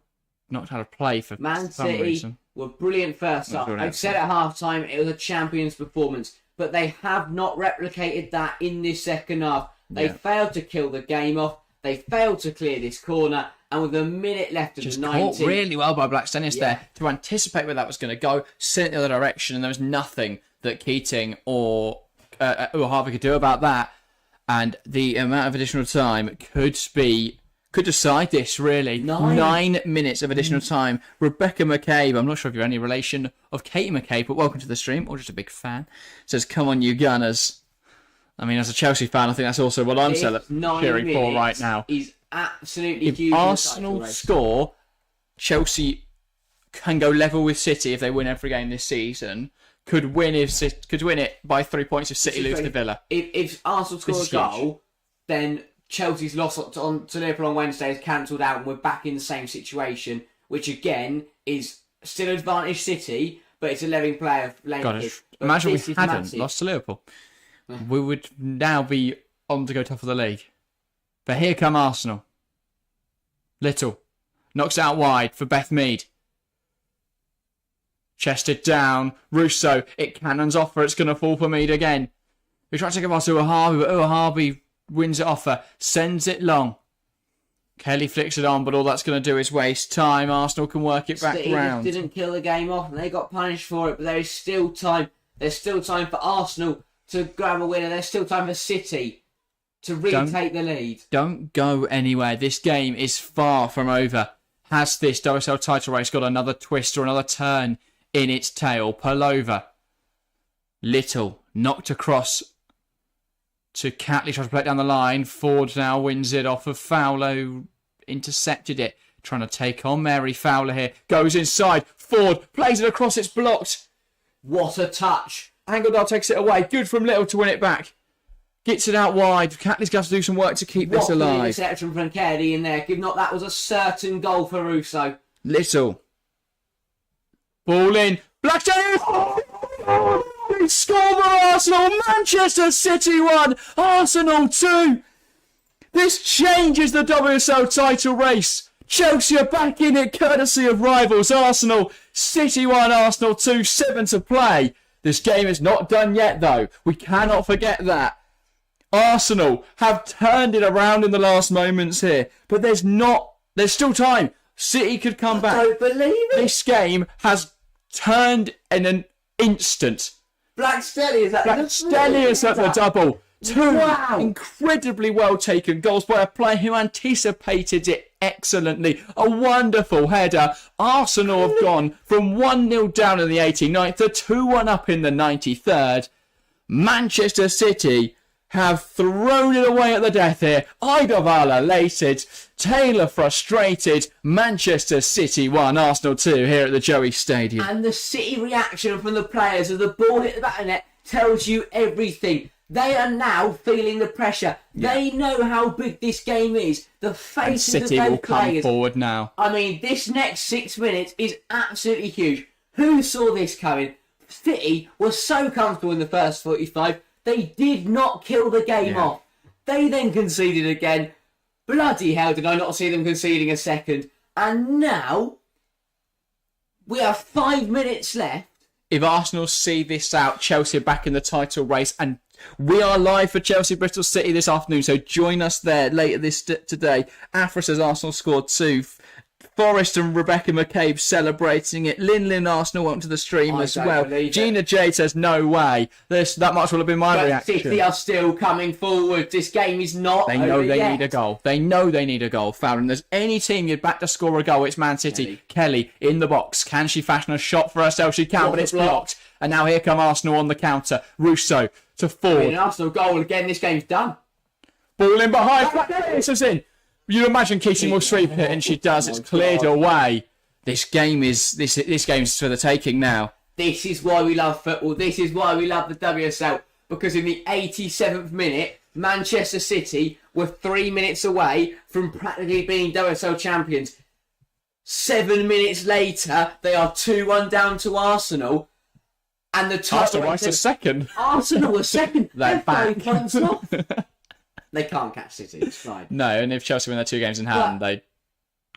S1: knocked out of play for
S2: Man
S1: some
S2: City
S1: reason.
S2: Were brilliant first half. I said at half time it was a champion's performance, but they have not replicated that in this second half. They failed to kill the game off. They failed to clear this corner, and with a minute left of the 90...
S1: Caught really well by Blackstenius there to anticipate where that was going to go, sent it the other direction, and there was nothing that Keating or Harvey could do about that. And the amount of additional time could decide this, really. 9 minutes of additional time. Rebecca McCabe, I'm not sure if you're any relation of Katie McCabe, but welcome to the stream, or just a big fan, says, come on, you Gunners. I mean, as a Chelsea fan, I think that's also what I'm cheering for right now.
S2: Is absolutely
S1: if
S2: huge.
S1: If Arsenal score, Chelsea can go level with City if they win every game this season. Could win it by 3 points if City lose to Villa.
S2: If Arsenal score a goal, then Chelsea's loss to Liverpool on Wednesday is cancelled out, and we're back in the same situation, which again is still advantage City, but it's 11 player.
S1: Imagine we hadn't lost to Liverpool. We would now be on to go top of the league. But here come Arsenal. Little. Knocks out wide for Beth Mead. Chested down. Russo. It cannons off her. It's going to fall for Mead again. We try to take it past Uahabi, but Uahabi wins it off her. Sends it long. Kelly flicks it on, but all that's going to do is waste time. Arsenal can work it back round.
S2: Didn't kill the game off, and they got punished for it, but there is still time. There's still time for Arsenal to grab a winner. There's still time for City to retake the lead.
S1: Don't go anywhere. This game is far from over. Has this WSL title race got another twist or another turn in its tail? Pullover. Little. Knocked across to Catley. Tries to play it down the line. Ford now wins it off of Fowler, who intercepted it. Trying to take on Mary Fowler here. Goes inside. Ford plays it across. It's blocked.
S2: What a touch.
S1: Angledal takes it away. Good from Little to win it back. Gets it out wide. Catley's got to do some work to keep this alive.
S2: What an interception from Kennedy in there. If not, that was a certain goal for Russo.
S1: Little. Ball in. Blackstone! Big score for Arsenal. Manchester City 1, Arsenal 2. This changes the WSL title race. Chelsea are back in it courtesy of rivals Arsenal. City 1, Arsenal 2, 7 to play. This game is not done yet though. We cannot forget that. Arsenal have turned it around in the last moments here. But there's still time. City could come back.
S2: I don't believe it.
S1: This game has turned in an instant.
S2: Black Stelius
S1: Stelius at the double. Two
S2: Wow.
S1: incredibly well taken goals by a player who anticipated it excellently. A wonderful header. Arsenal have gone from 1-0 down in the 89th to 2-1 up in the 93rd. Manchester City have thrown it away at the death here. Idavala elated. Taylor frustrated. Manchester City 1, Arsenal 2 here at the Joey Stadium.
S2: And the City reaction from the players as the ball hit the back of the net tells you everything. They are now feeling the pressure.
S1: Yeah.
S2: They know how big this game is. The faces of
S1: City
S2: those
S1: will come
S2: players.
S1: forward now.
S2: I mean, this next 6 minutes is absolutely huge. Who saw this coming? City was so comfortable in the first 45. They did not kill the game off. They then conceded again. Bloody hell, did I not see them conceding a second. And now, we have 5 minutes left.
S1: If Arsenal see this out, Chelsea are back in the title race, and we are live for Chelsea Bristol City this afternoon, so join us there later today. Afra says Arsenal scored 2. Forrest and Rebecca McCabe celebrating it. Lin Arsenal went to the stream as well. Gina Jade says no way. That much will have been my reaction.
S2: City are still coming forward. This game is not
S1: They know
S2: over
S1: they
S2: yet.
S1: need a goal. They know they need a goal. Fallon, there's any team you'd back to score a goal, it's Man City. Kelly in the box. Can she fashion a shot for herself? She can, but it's blocked. And now here come Arsenal on the counter. Russo to Ford.
S2: An Arsenal goal again. This game's done.
S1: Ball in behind. This is in. You imagine Keating will sweep it, and she does. It's cleared away. This game is for the taking now.
S2: This is why we love football. This is why we love the WSL. Because in the 87th minute, Manchester City were 3 minutes away from practically being WSL champions. 7 minutes later, they are 2-1 down to Arsenal. And the
S1: Arsenal right to second.
S2: Arsenal were second.
S1: They're back.
S2: 5 points off. They can't catch City. It's fine.
S1: No, and if Chelsea win their 2 games in hand, they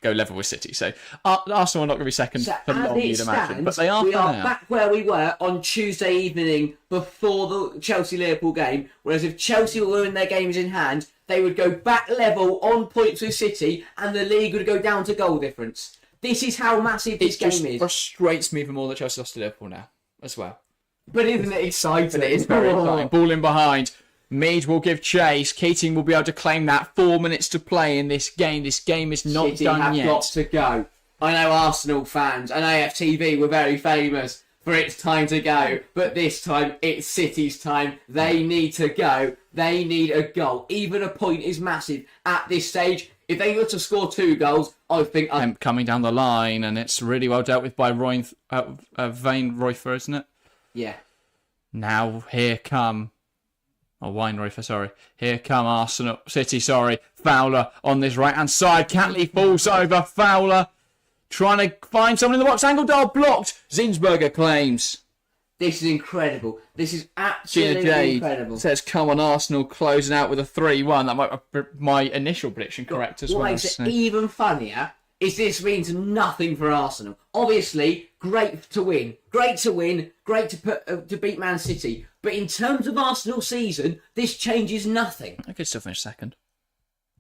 S1: go level with City. So Arsenal are not going to be second for long, you'd imagine. But they are
S2: we
S1: for
S2: are
S1: now.
S2: back where we were on Tuesday evening before the Chelsea-Liverpool game. Whereas if Chelsea were in their games in hand, they would go back level on points with City and the league would go down to goal difference. This is how massive this game is.
S1: It frustrates me even more that Chelsea lost to Liverpool now as well.
S2: But isn't it exciting?
S1: It's very exciting. Ball in behind. Mead will give chase. Keating will be able to claim that. 4 minutes to play in this game. This game is not
S2: City
S1: done
S2: have
S1: yet.
S2: got to go. I know Arsenal fans and AFTV were very famous for it's time to go, but this time it's City's time. They need to go. They need a goal. Even a point is massive at this stage. If they were to score 2 goals, I think
S1: Hemp coming down the line, and it's really well dealt with by Vane Royfer, isn't it?
S2: Yeah.
S1: Now here come. Oh, Weinreifer, sorry. Here come Arsenal. City, sorry. Fowler on this right-hand side. Catley falls over. Fowler trying to find someone in the box. Angeldal blocked. Zinsberger claims.
S2: This is incredible. This is
S1: Gina
S2: absolutely
S1: Jade
S2: incredible.
S1: says, come on, Arsenal, closing out with a 3-1. That might be my initial prediction correct as
S2: what
S1: well.
S2: makes it even funnier is this means nothing for Arsenal. Obviously, great to win. Great to win. Great to beat Man City. But in terms of Arsenal season, this changes nothing.
S1: I could still finish second.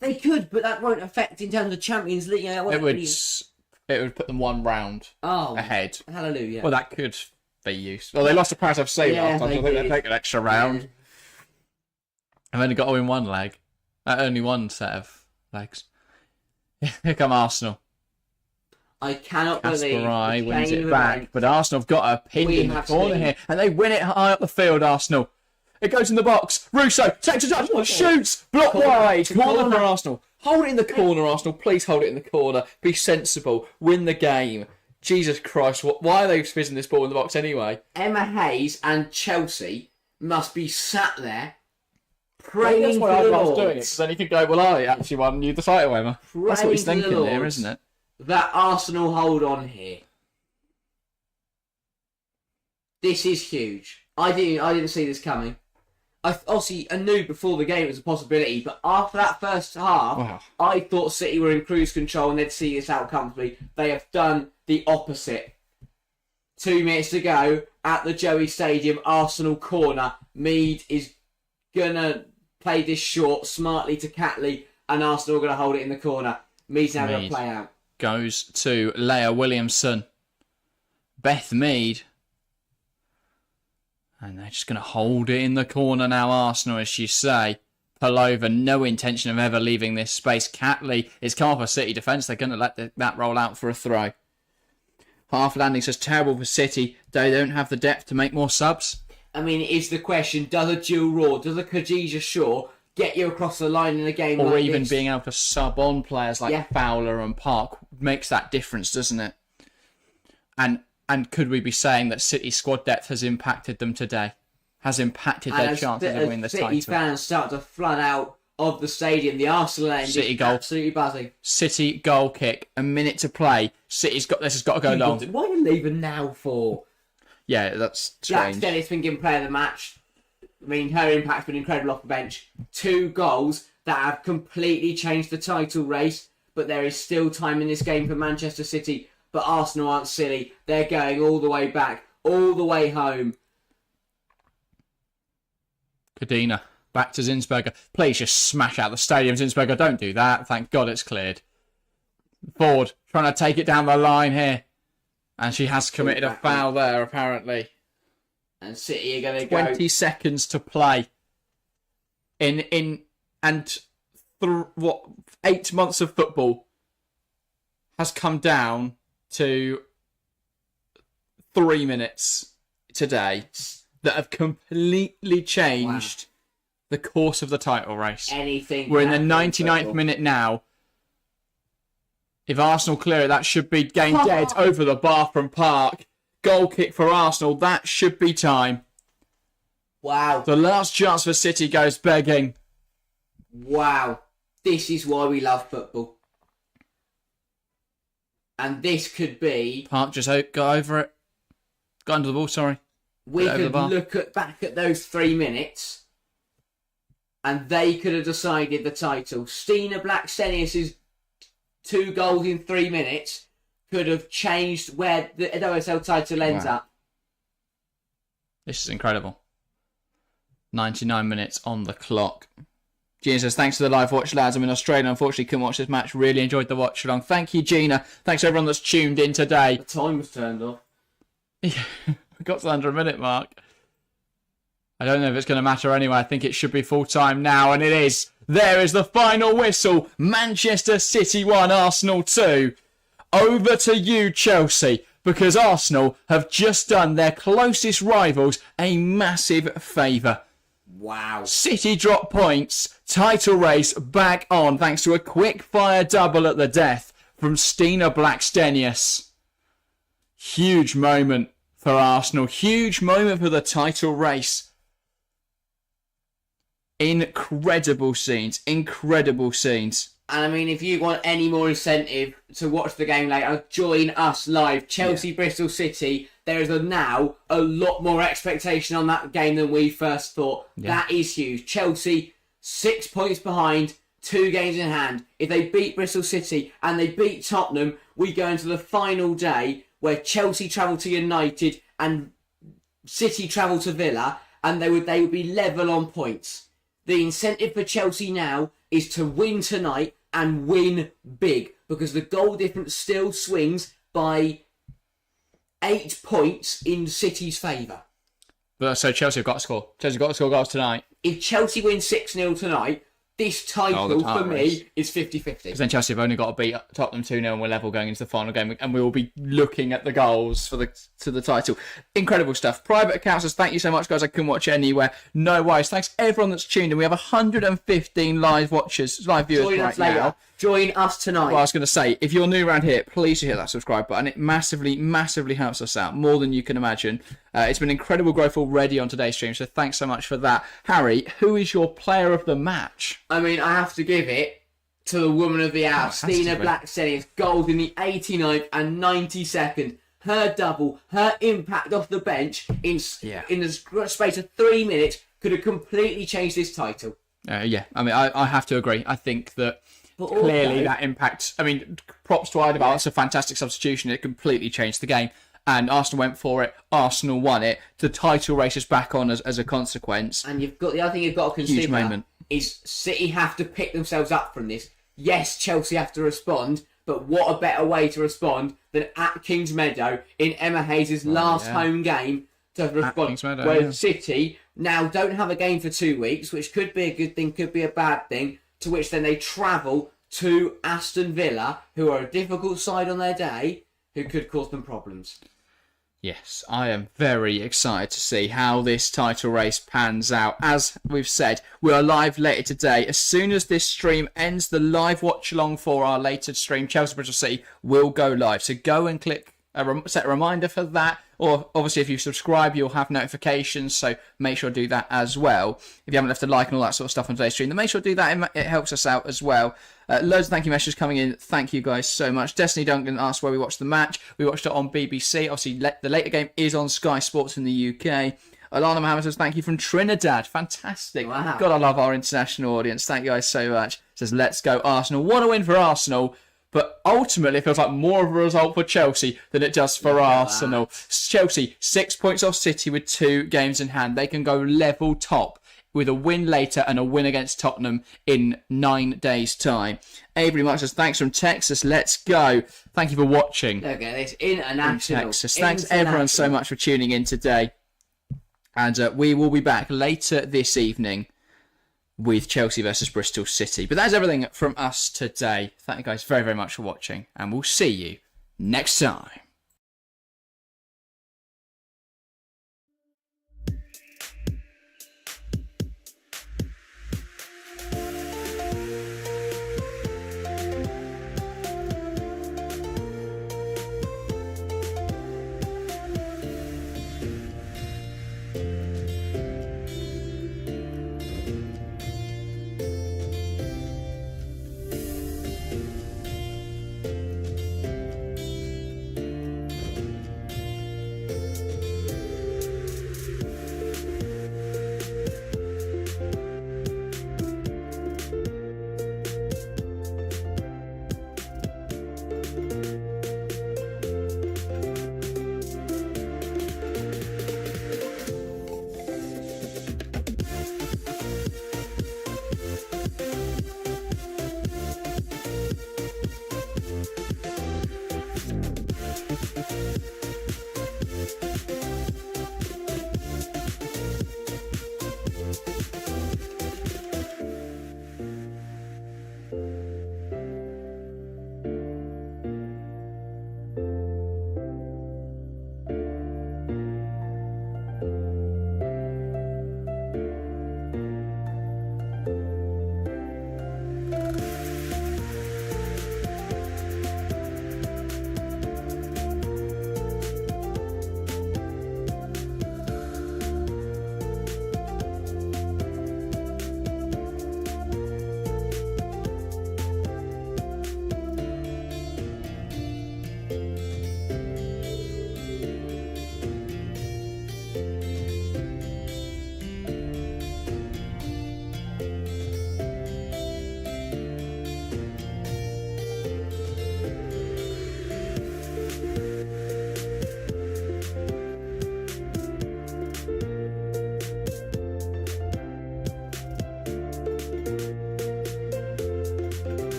S2: They could, but that won't affect in terms of Champions League.
S1: It would put them 1 round ahead.
S2: Hallelujah.
S1: Well, that could be useful. Well, they lost to Paris FC last time, so I think they'll take an extra round. I've only got to win 1 leg. Only 1 set of legs. Here come Arsenal.
S2: I cannot believe
S1: Kasparai wins it back, but Arsenal have got a pin in the corner here, and they win it high up the field, Arsenal. It goes in the box. Russo takes a touch, shoots, block wide. Corner for Arsenal. Hold it in the corner, Arsenal. Please hold it in the corner. Be sensible. Win the game. Jesus Christ, why are they fizzing this ball in the box anyway?
S2: Emma Hayes and Chelsea must be sat there praying
S1: That's
S2: to
S1: why
S2: the
S1: I was
S2: Lord.
S1: doing it, because then you can go, well, I actually won you the title, Emma. That's what he's
S2: Praying to the
S1: thinking there,
S2: Lord.
S1: isn't it?
S2: That Arsenal hold on here. This is huge. I didn't see this coming. I knew before the game it was a possibility, but after that first half,
S1: Wow.
S2: I thought City were in cruise control and they'd see this out comfortably. They have done the opposite. 2 minutes to go at the Joey Stadium, Arsenal corner. Mead is gonna play this short smartly to Catley, and Arsenal are gonna hold it in the corner. Mead's now gonna play out.
S1: Goes to Leah Williamson. Beth Mead. And they're just going to hold it in the corner now, Arsenal, as you say. Palova, no intention of ever leaving this space. Catley is come off a City defence. They're going to let that roll out for a throw. Half landing says terrible for City. They don't have the depth to make more subs.
S2: I mean, is the question, does a Jill Raw, does a Khadija Shaw get you across the line in a game like this?
S1: Or even being able to sub on players like Fowler and Park makes that difference, doesn't it? And could we be saying that City squad depth has impacted them today? Has impacted their chances of winning the title?
S2: City fans start to flood out of the stadium. The Arsenal end
S1: City
S2: is
S1: goal.
S2: absolutely buzzing.
S1: City goal kick. A minute to play. This has got to go long.
S2: What are you leaving now for?
S1: Yeah, that's
S2: Jack
S1: strange.
S2: Dennis been given player of the match. I mean, her impact's been incredible off the bench. 2 goals that have completely changed the title race, but there is still time in this game for Manchester City. But Arsenal aren't silly. They're going all the way back, all the way home.
S1: Kadina, back to Zinsberger. Please just smash out the stadium, Zinsberger. Don't do that. Thank God it's cleared. Ford trying to take it down the line here. And she has committed a foul there, apparently.
S2: And City are going to go.
S1: 20 seconds to play. 8 months of football has come down to 3 minutes today that have completely changed the course of the title race. We're in the 99th minute now. If Arsenal clear it, that should be game dead over the bar from Park. Goal kick for Arsenal. That should be time.
S2: Wow.
S1: The last chance for City goes begging.
S2: Wow. This is why we love football. And this could be...
S1: Park just got over it. Got under the ball, sorry.
S2: We could look back at those 3 minutes and they could have decided the title. Stina Blackstenius' 2 goals in 3 minutes could have changed where the OSL title ends up.
S1: This is incredible. 99 minutes on the clock. Gina says, thanks for the live watch, lads. I'm in Australia. Unfortunately, couldn't watch this match. Really enjoyed the watch along. Thank you, Gina. Thanks to everyone that's tuned in today.
S2: The time was turned off.
S1: Yeah, we got to under a minute mark. I don't know if it's going to matter anyway. I think it should be full time now, and it is. There is the final whistle. Manchester City 1, Arsenal 2. Over to you, Chelsea, because Arsenal have just done their closest rivals a massive favour.
S2: Wow.
S1: City drop points, title race back on thanks to a quick fire double at the death from Stina Blackstenius. Huge moment for Arsenal, huge moment for the title race. Incredible scenes, incredible scenes.
S2: And I mean, if you want any more incentive to watch the game later, join us live. Chelsea, Bristol City. There is now a lot more expectation on that game than we first thought. Yeah. That is huge. Chelsea, 6 points behind, 2 games in hand. If they beat Bristol City and they beat Tottenham, we go into the final day where Chelsea travel to United and City travel to Villa, and they would be level on points. The incentive for Chelsea now is to win tonight and win big, because the goal difference still swings by 8 points in City's favour.
S1: But so Chelsea have got to score. Chelsea have got to score goals tonight.
S2: If Chelsea win 6-0 tonight, this title for me is 50-50.
S1: Because then Chelsea have only got to beat Tottenham 2-0 and we're level going into the final game, and we will be looking at the goals for the title. Incredible stuff. Private account says, thank you so much, guys. I couldn't watch it anywhere. No worries. Thanks everyone that's tuned in. We have 115 live viewers right now.
S2: Join us tonight.
S1: Well, I was going to say, if you're new around here, please hit that subscribe button. It massively, massively helps us out, more than you can imagine. It's been incredible growth already on today's stream, so thanks so much for that. Harry, who is your player of the match?
S2: I mean, I have to give it to the woman of the hour, Stina Blackstenius. Goals in the 89th and 92nd her double, her impact off the bench in the space of 3 minutes could have completely changed this title.
S1: Yeah, I mean, I have to agree. I think that
S2: But
S1: clearly that impact. I mean, props to Ida. It's a fantastic substitution. It completely changed the game. And Arsenal went for it. Arsenal won it. The title race is back on as a consequence.
S2: And you've got the other thing you've got to consider
S1: Huge moment.
S2: is City have to pick themselves up from this. Yes, Chelsea have to respond, but what a better way to respond than at Kings Meadow in Emma Hayes' last home game to respond. Whereas City now don't have a game for 2 weeks, which could be a good thing, could be a bad thing, to which then they travel to Aston Villa, who are a difficult side on their day, who could cause them problems.
S1: Yes, I am very excited to see how this title race pans out. As we've said, we are live later today. As soon as this stream ends, the live watch along for our later stream, Chelsea Bristol City, will go live. So go and click, set a reminder for that. Or obviously, if you subscribe, you'll have notifications. So make sure to do that as well. If you haven't left a like and all that sort of stuff on today's stream, then make sure to do that. It helps us out as well. Loads of thank you messages coming in. Thank you guys so much. Destiny Duncan asked where we watched the match. We watched it on BBC. Obviously, the later game is on Sky Sports in the UK. Alana Mohammed says thank you from Trinidad. Fantastic.
S2: Wow.
S1: God, I love our international audience. Thank you guys so much. Says let's go Arsenal. What a win for Arsenal. But ultimately, it feels like more of a result for Chelsea than it does for Arsenal. Chelsea, 6 points off City with 2 games in hand. They can go level top with a win later and a win against Tottenham in 9 days' time. Avery Mark says, thanks from Texas. Let's go. Thank you for watching.
S2: Look at this. International.
S1: Texas. Thanks everyone so much for tuning in today. And we will be back later this evening with Chelsea versus Bristol City. But that's everything from us today. Thank you guys very, very much for watching, and we'll see you next time.